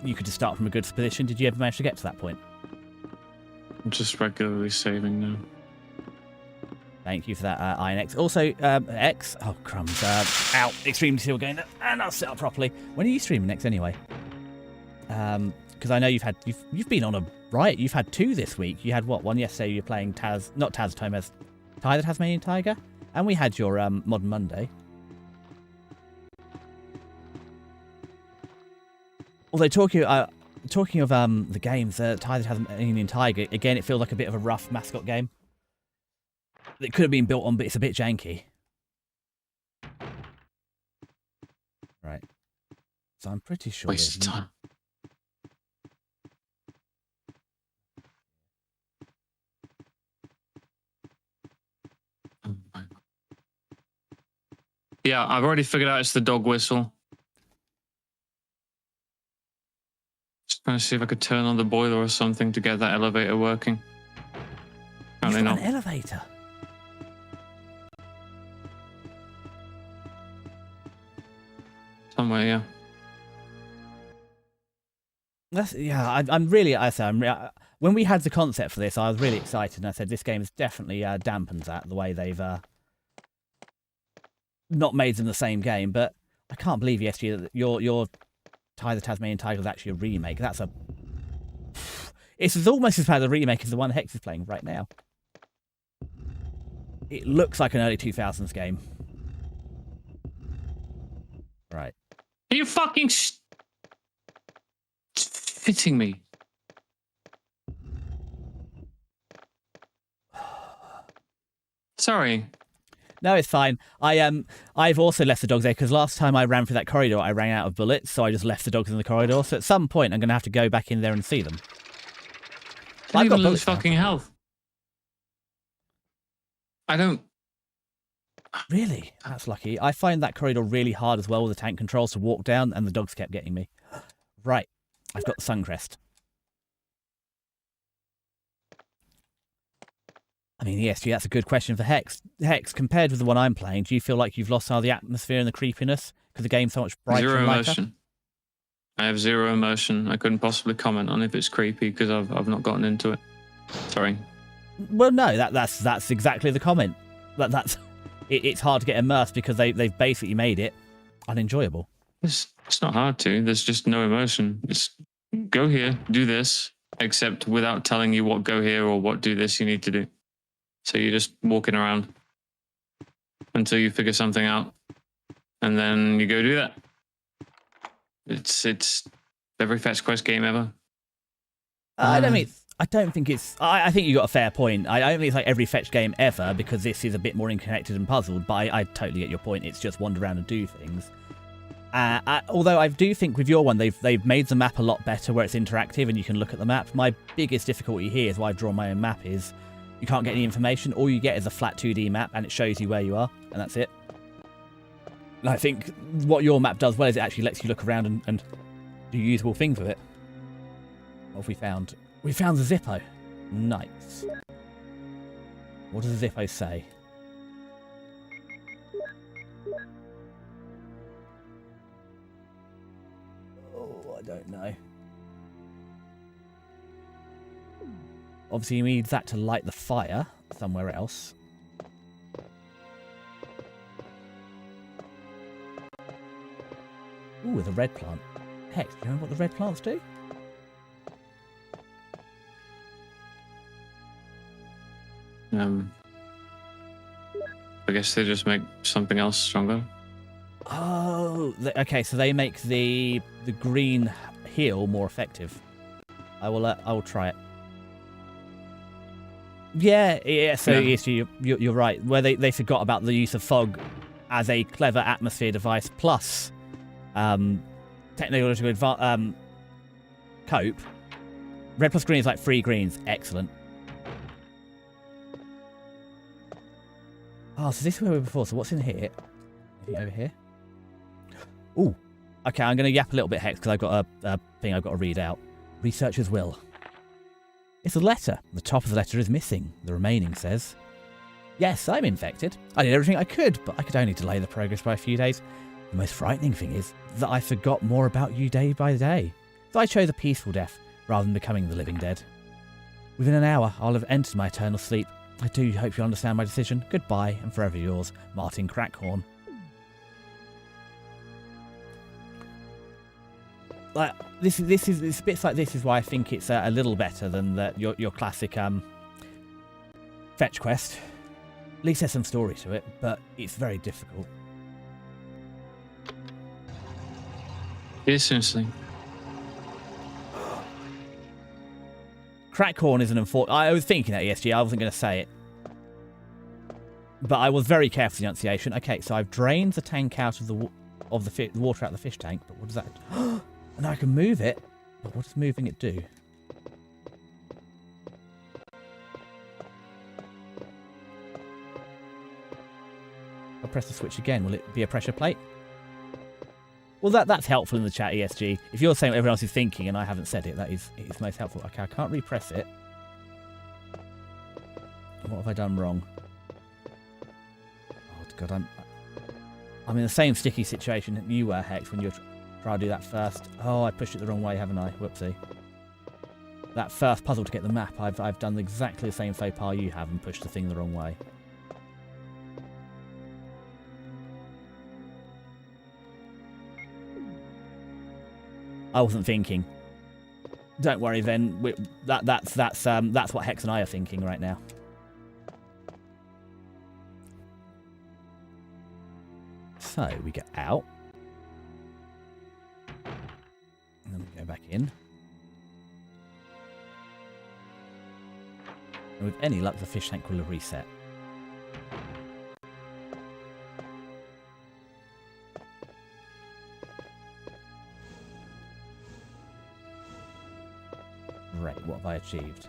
you could just start from a good position. Did you ever manage to get to that point? I'm just regularly saving now. Thank you for that, Iron X. Also, X, oh crumbs, ow, extremely still going, and I'll sit up properly. When are you streaming next anyway? Because I know you've been on a riot. You've had 2 this week. You had what? One yesterday. You're playing Ty the Tasmanian Tiger, and we had your Modern Monday. Although talking of the games, Ty the Tasmanian Tiger, again, it feels like a bit of a rough mascot game. It could have been built on, but it's a bit janky. Right. So I'm pretty sure. Waste of time. Yeah, I've already figured out it's the dog whistle. Just trying to see if I could turn on the boiler or something to get that elevator working. Apparently not. An elevator. Somewhere, yeah. When we had the concept for this, I was really excited, and I said this game has definitely dampened that the way they've not made them the same game. But I can't believe yesterday that your Ty the Tasmanian Tiger is actually a remake. It's almost as bad a remake as the one Hex is playing right now. It looks like an early 2000s game. Right. Are you fucking fitting me? Sorry. No, it's fine. I've also left the dogs there because last time I ran through that corridor, I ran out of bullets, so I just left the dogs in the corridor. So at some point, I'm going to have to go back in there and see them. Didn't even lose bullets now. fucking health. I don't. Really? That's lucky. I find that corridor really hard as well with the tank controls to walk down, and the dogs kept getting me. Right. I've got the Suncrest. I mean, yes, that's a good question for Hex. Hex, compared with the one I'm playing, do you feel like you've lost some of the atmosphere and the creepiness because the game's so much brighter Zero and lighter? emotion. I have zero emotion. I couldn't possibly comment on if it's creepy because I've not gotten into it. Sorry. Well, no, that's exactly the comment. It's hard to get immersed because they've basically made it unenjoyable. It's not hard to. There's just no emotion. It's go here, do this, except without telling you what go here or what do this you need to do. So you're just walking around until you figure something out, and then you go do that. It's every fetch quest game ever. I don't think it's. I think you got a fair point. I don't think it's like every fetch game ever because this is a bit more interconnected and puzzled. But I totally get your point. It's just wander around and do things. Although I do think with your one, they've made the map a lot better where it's interactive and you can look at the map. My biggest difficulty here is why I've drawn my own map is you can't get any information. All you get is a flat 2D map and it shows you where you are, and that's it. And I think what your map does well is it actually lets you look around and do usable things with it. What have we found? We found the Zippo. Nice. What does the Zippo say? Oh, I don't know. Obviously, you need that to light the fire somewhere else. Ooh, with a red plant. Heck, do you know what the red plants do? I guess they just make something else stronger. Oh, okay. So they make the green heal more effective. I will try it. Yeah. So Yeah. yes, you're right. Where they forgot about the use of fog as a clever atmosphere device plus technological cope. Red plus green is like 3 greens. Excellent. Oh, so this is where we were before. So what's in here? Anything over here? Ooh. Okay, I'm going to yap a little bit, Hex, because I've got a thing I've got to read out. Researcher's will. It's a letter. The top of the letter is missing. The remaining says, yes, I'm infected. I did everything I could, but I could only delay the progress by a few days. The most frightening thing is that I forgot more about you day by day. So I chose a peaceful death rather than becoming the living dead. Within an hour, I'll have entered my eternal sleep. I do hope you understand my decision. Goodbye, and forever yours, Martin Crackhorn. Like this bits like this is why I think it's a little better than your classic fetch quest. At least there's some story to it, but it's very difficult. Seriously. Crackhorn is an unfortunate. I was thinking that ESG. I wasn't going to say it, but I was very careful with the enunciation. Okay, so I've drained the tank out of the water out of the fish tank. But what does that? And I can move it. But what does moving it do? I'll press the switch again. Will it be a pressure plate? Well, that's helpful in the chat, ESG. If you're saying what everyone else is thinking and I haven't said it, that is most helpful. Okay, I can't repress it. What have I done wrong? Oh, God, I'm in the same sticky situation that you were, Hex, when you were trying to do that first. Oh, I pushed it the wrong way, haven't I? Whoopsie. That first puzzle to get the map, I've done exactly the same faux pas you have and pushed the thing the wrong way. I wasn't thinking. Don't worry then. That's what Hex and I are thinking right now. So we get out. And then we go back in. And with any luck, the fish tank will have reset. Right, what have I achieved?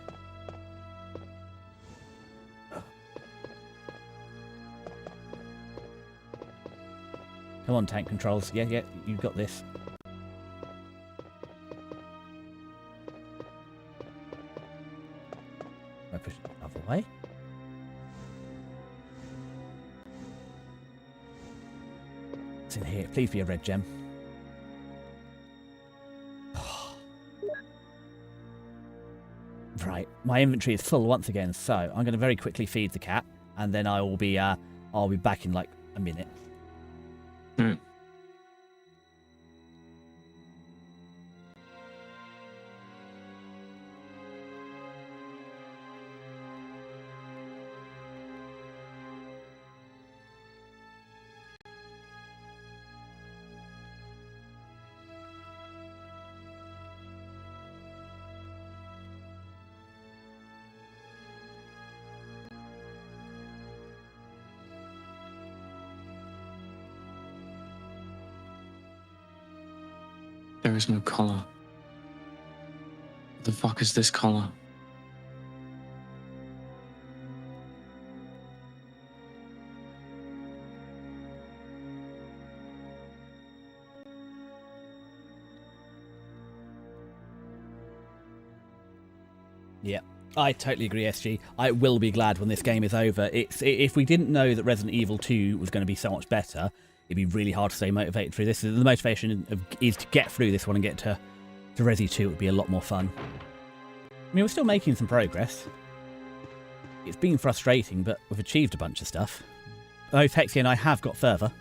Come on, tank controls. Yeah, yeah, you've got this. I push it the other way. What's in here? Please be a red gem. Right, my inventory is full once again, so I'm going to very quickly feed the cat, and then I'll be back in like a minute. Hmm. There is no collar. What the fuck is this collar? Yeah, I totally agree, SG. I will be glad when this game is over. If we didn't know that Resident Evil 2 was going to be so much better, it'd be really hard to stay motivated through this. The motivation is to get through this one and get to Resi 2. It would be a lot more fun. I mean, we're still making some progress. It's been frustrating, but we've achieved a bunch of stuff. Both Hexy and I have got further.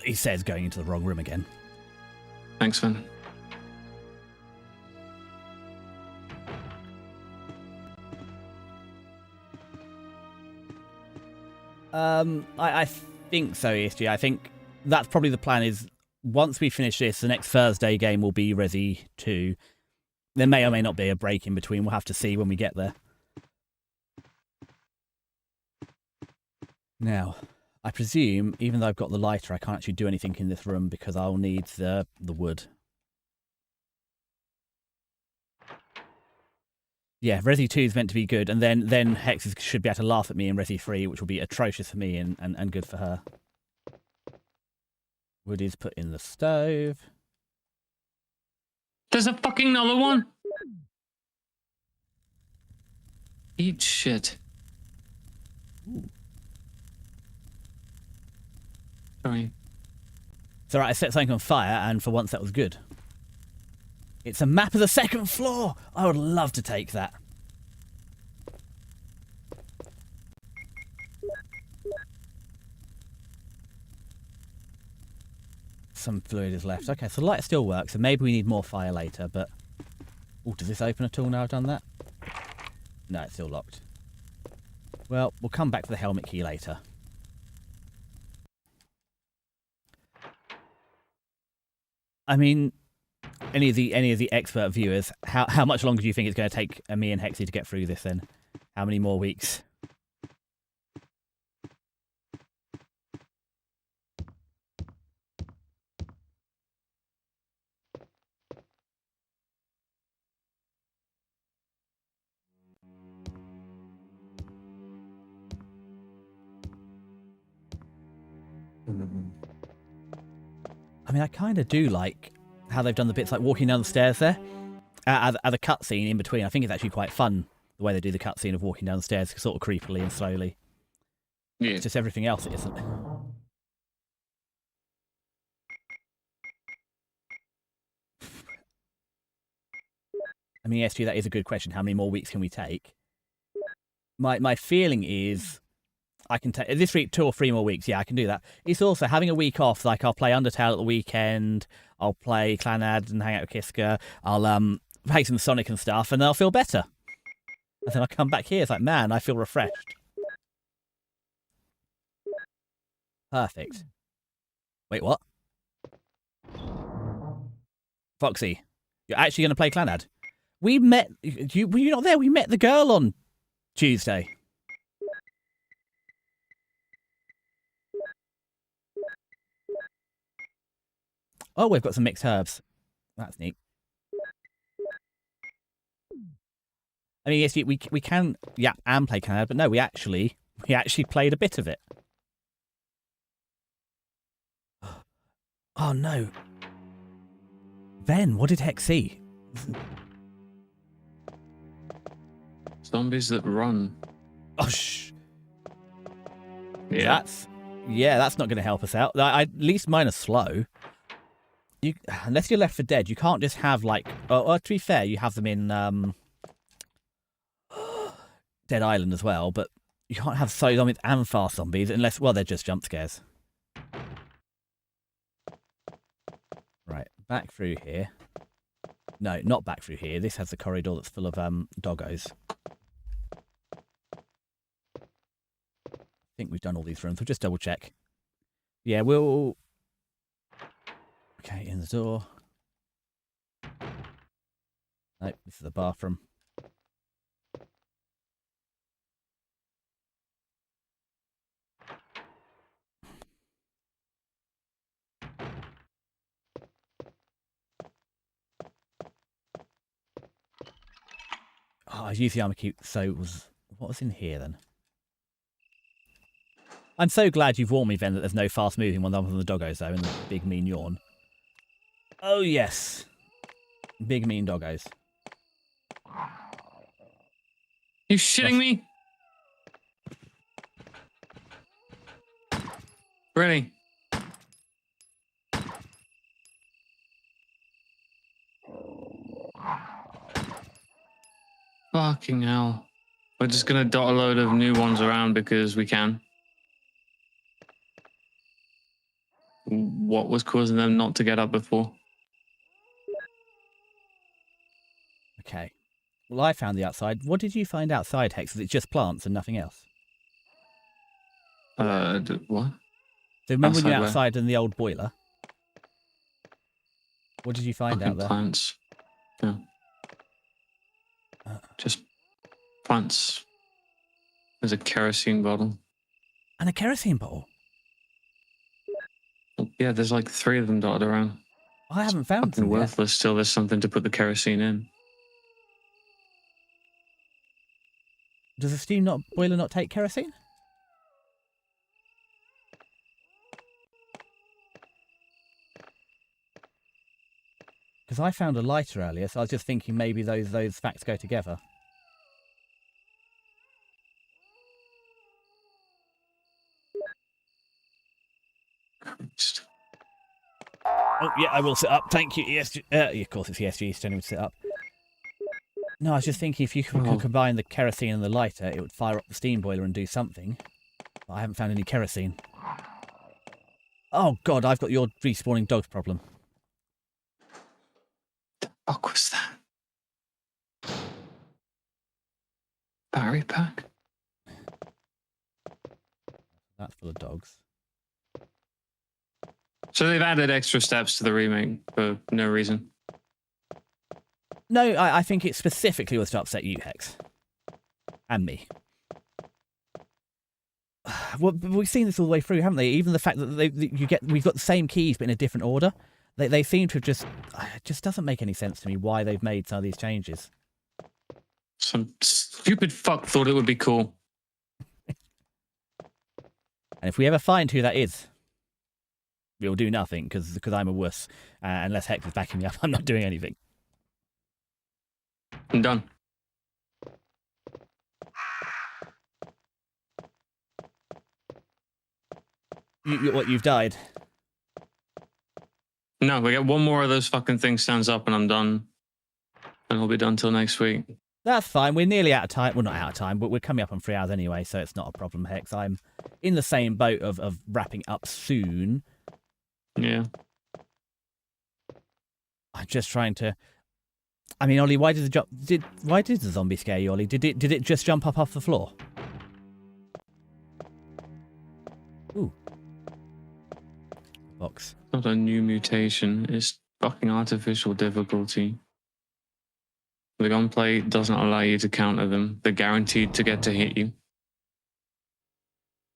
He says going into the wrong room again. Thanks, Finn. I think so, ESG. I think that's probably the plan is once we finish this, the next Thursday game will be Resi 2. There may or may not be a break in between. We'll have to see when we get there. Now, I presume, even though I've got the lighter, I can't actually do anything in this room because I'll need the wood. Yeah, Resi 2 is meant to be good, and then Hex should be able to laugh at me in Resi 3, which will be atrocious for me and good for her. Wood is put in the stove. There's a fucking another one! Eat shit. Ooh. Sorry. It's alright, I set something on fire, and for once that was good. It's a map of the second floor! I would love to take that. Some fluid is left. Okay, so the light still works, and maybe we need more fire later, but... Oh, does this open at all now I've done that? No, it's still locked. Well, we'll come back to the helmet key later. I mean... Any of the expert viewers, how much longer do you think it's going to take me and Hexy to get through this then? How many more weeks? I mean, I kind of do like how they've done the bits like walking down the stairs there. At the cutscene in between, I think it's actually quite fun the way they do the cutscene of walking down the stairs sort of creepily and slowly. Yeah. It's just everything else it isn't. I mean, SG, that is a good question. How many more weeks can we take? My feeling is I can take this week 2 or 3 more weeks. Yeah, I can do that. It's also having a week off. Like I'll play Undertale at the weekend. I'll play Clanad and hang out with Kiska. I'll play some Sonic and stuff, and then I'll feel better. And then I'll come back here. It's like, man, I feel refreshed. Perfect. Wait, what? Foxy, you're actually going to play Clanad? We met... were you not there? We met the girl on Tuesday. Oh, we've got some mixed herbs. That's neat. I mean, yes, we can yap and play Canada, but no, we actually played a bit of it. Oh no. Ben, what did Hex see? Zombies that run. Oh shh. Yeah. That's not going to help us out. At least mine are slow. Unless you're Left 4 Dead, you can't just have like. To be fair, you have them in Dead Island as well, but you can't have slow zombies and fast zombies unless, well, they're just jump scares. Right, back through here. No, not back through here. This has a corridor that's full of doggos. I think we've done all these rooms. We'll just double check. Yeah, we'll... Okay, in the door. Nope, this is the bathroom. Oh, I used the armor cube. So what was in here then? I'm so glad you've warned me, Ben, that there's no fast moving one other than the doggos though, and the big mean yawn. Oh yes, big mean doggos. You shitting me? Really? Fucking hell. We're just gonna dot a load of new ones around because we can. What was causing them not to get up before? Okay. Well, I found the outside. What did you find outside, Hex? Is it just plants and nothing else? What? So remember when you're Outside outside in the old boiler? What did you find Fucking out there? plants. Yeah. Just plants. There's a kerosene bottle. And a kerosene bottle? Yeah, there's like 3 of them dotted around. I haven't found Fucking them yet. worthless. Still, there's something to put the kerosene in. Does a steam boiler not take kerosene? Because I found a lighter earlier, so I was just thinking maybe those facts go together. Christ. Oh, yeah, I will sit up. Thank you, ESG. Of course, it's ESG, it's telling me to sit up. No, I was just thinking if you could combine the kerosene and the lighter, it would fire up the steam boiler and do something. But I haven't found any kerosene. Oh, God, I've got your respawning dogs problem. The fuck was that? Battery pack? That's full of dogs. So they've added extra steps to the remake for no reason. No, I think it specifically was to upset you, Hex. And me. Well, we've seen this all the way through, haven't they? Even the fact that we've got the same keys but in a different order. They seem to have it just doesn't make any sense to me why they've made some of these changes. Some stupid fuck thought it would be cool. And if we ever find who that is, we'll do nothing because I'm a wuss. Unless Hex is backing me up, I'm not doing anything. I'm done. You've died? No, we get one more of those fucking things stands up and I'm done. And I'll be done till next week. That's fine. We're nearly out of time. Well, not out of time, but we're coming up on 3 hours anyway, so it's not a problem, Hex. I'm in the same boat of wrapping up soon. Yeah. I'm just trying to... I mean, Ollie, why did the zombie scare you, Ollie? Did it just jump up off the floor? Ooh. Box. Not a new mutation. It's fucking artificial difficulty. The gunplay doesn't allow you to counter them. They're guaranteed to get to hit you.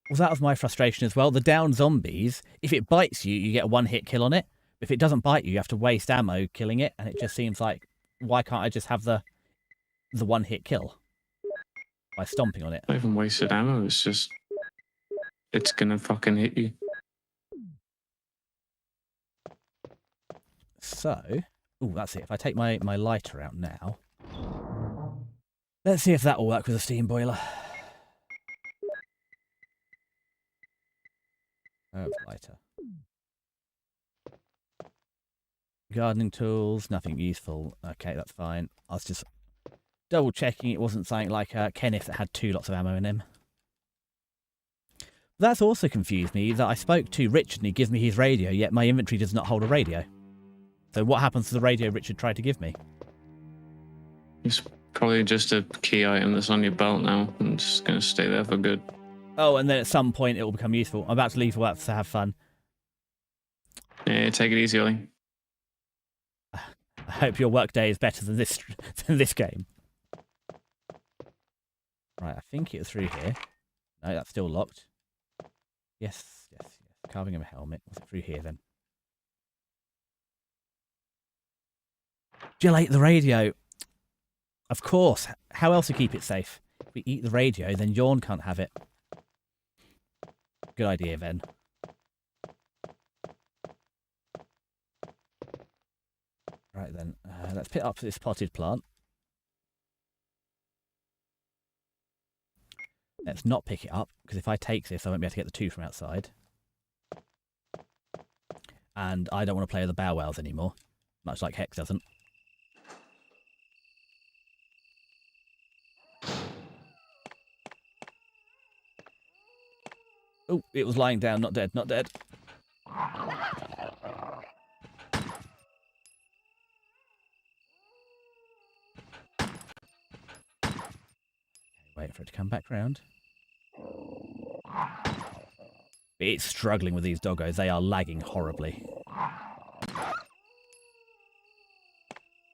Well, that was my frustration as well. The down zombies, if it bites you, you get a one-hit kill on it. If it doesn't bite you, you have to waste ammo killing it, and it just seems like, why can't I just have the the one-hit kill by stomping on it. Not even wasted ammo. It's just, it's gonna fucking hit you. So, oh, that's it. If I take my lighter out now, let's see if that will work with a steam boiler. Lighter. Gardening tools, nothing useful. Okay, that's fine. I was just double checking it wasn't something like Kenneth that had 2 lots of ammo in him. That's also confused me that I spoke to Richard and he gives me his radio, yet my inventory does not hold a radio. So what happens to the radio Richard tried to give me? It's probably just a key item that's on your belt now. I'm just gonna stay there for good. Oh, and then at some point it will become useful. I'm about to leave for work to have fun. Yeah, take it easy, Ollie. I hope your work day is better than this game. Right, I think it's through here. No, that's still locked. Yes. Carving of a helmet. Was it through here then? Jill ate the radio. Of course. How else to keep it safe? If we eat the radio, then Yawn can't have it. Good idea, then. Right then, let's pick up this potted plant. Let's not pick it up, because if I take this, I won't be able to get the 2 from outside. And I don't want to play with the bow wows anymore, much like Hex doesn't. Oh, it was lying down, not dead, not dead. Wait for it to come back round. It's struggling with these doggos. They are lagging horribly.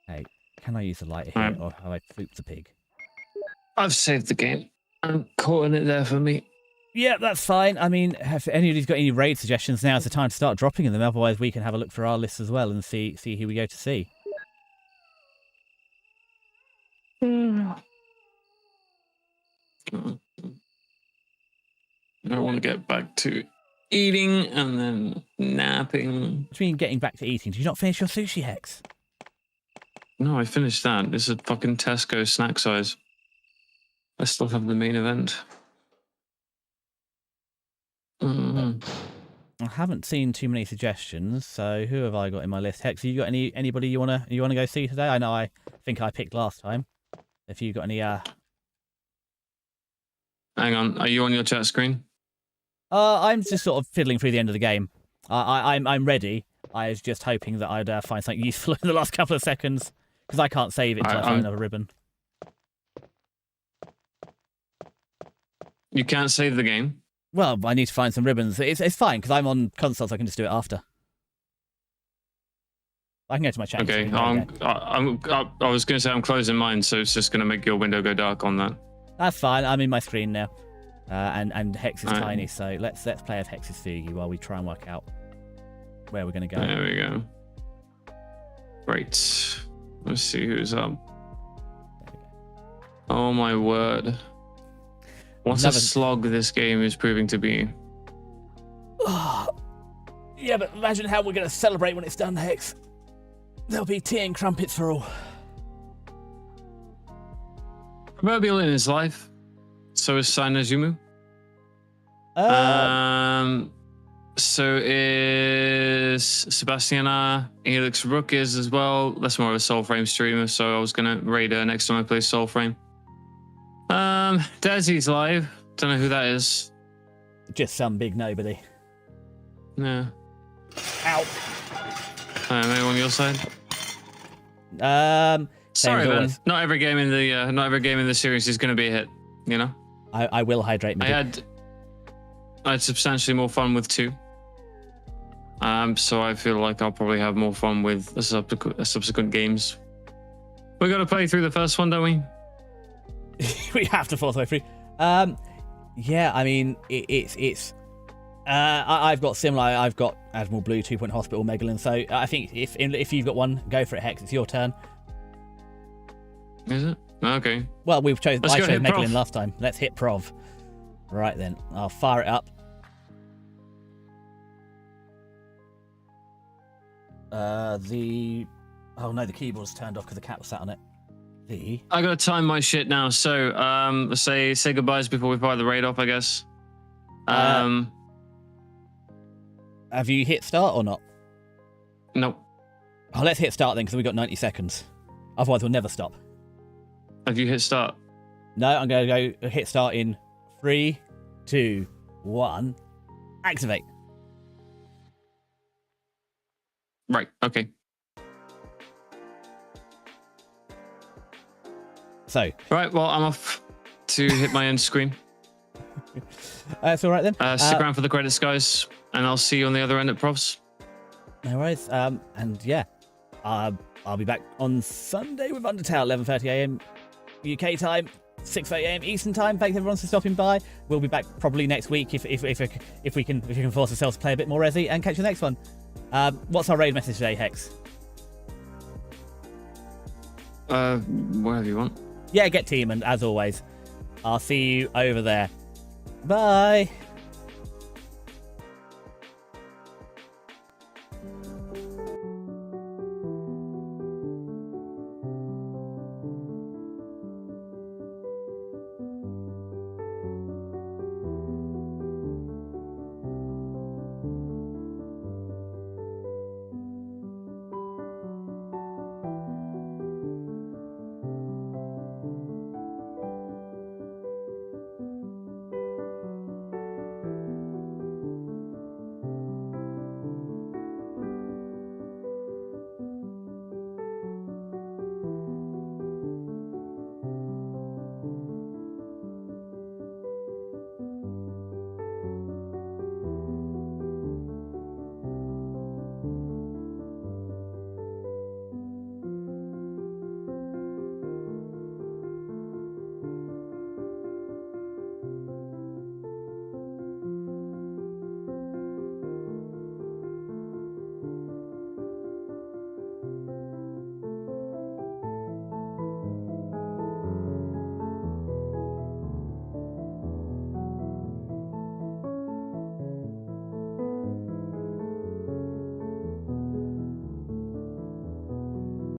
Hey, can I use the lighter here, or have I pooped the pig? I've saved the game. I'm calling it there for me. Yeah, that's fine. I mean, if anybody's got any raid suggestions, now's the time to start dropping them. Otherwise, we can have a look for our list as well and see who we go to see. I want to get back to eating and then napping. What do you mean getting back to eating? Did you not finish your sushi, Hex? No, I finished that. This is fucking Tesco snack size. I still have the main event. I haven't seen too many suggestions, so who have I got in my list? Hex, have you got anybody you wanna go see today? I know I think I picked last time. If you got any Hang on, are you on your chat screen? I'm just sort of fiddling through the end of the game. I'm ready. I was just hoping that I'd find something useful in the last couple of seconds, because I can't save it until I find another ribbon. You can't save the game? Well, I need to find some ribbons. It's fine, because I'm on console, so I can just do it after. I can go to my chat. Okay, I was going to say I'm closing mine, so it's just going to make your window go dark on that. That's fine. I'm in my screen now. And Hex is Right. tiny, so let's play with Hex's Fugi while we try and work out where we're going to go. There we go. Great. Let's see who's up. Oh my word. What a slog this game is proving to be. Yeah, but imagine how we're going to celebrate when it's done, Hex. There'll be tea and crumpets for all. Proverbial in his life. So is Sanajumu. So is Sebastiana. Helix Rook is as well. That's more of a Soul Frame streamer, so I was gonna raid her next time I play Soul Frame. Desi's live. Don't know who that is. Just some big nobody. Yeah. Ow. Maybe on your side. Same Sorry, as man. always. Not every game in the series is gonna be a hit. You know. I will hydrate me. I had substantially more fun with 2. So I feel like I'll probably have more fun with the subsequent games. We got to play through the first one, don't we? We have to force our way through. Yeah, I mean, it's. I've got similar. I've got Admiral Blue, 2 Point Hospital, Megalyn. So I think if you've got one, go for it, Hex. It's your turn. Is it? Okay. Well, I Let's chose go hit Megalyn Prov. last time. Let's hit Prov. Right then, I'll fire it up. Oh no, the keyboard's turned off because the cat was sat on it. I gotta time my shit now. So, let's say goodbyes before we fire the raid off, I guess. Have you hit start or not? Nope. Oh, let's hit start then because we've got 90 seconds. Otherwise, we'll never stop. Have you hit start? No, I'm going to go hit start in 3, 2, 1. Activate. Right. Okay. So. Right. Well, I'm off to hit my end screen. That's all right then. Stick around for the credits, guys, and I'll see you on the other end at Profs. No worries. And yeah, I'll be back on Sunday with Undertale, 11:30 a.m. UK time, 6:30 a.m. Eastern time. Thanks everyone for stopping by. We'll be back probably next week if we can force ourselves to play a bit more Resi and catch the next one. What's our raid message today, Hex? Whatever you want. Yeah, get team, and as always, I'll see you over there. Bye.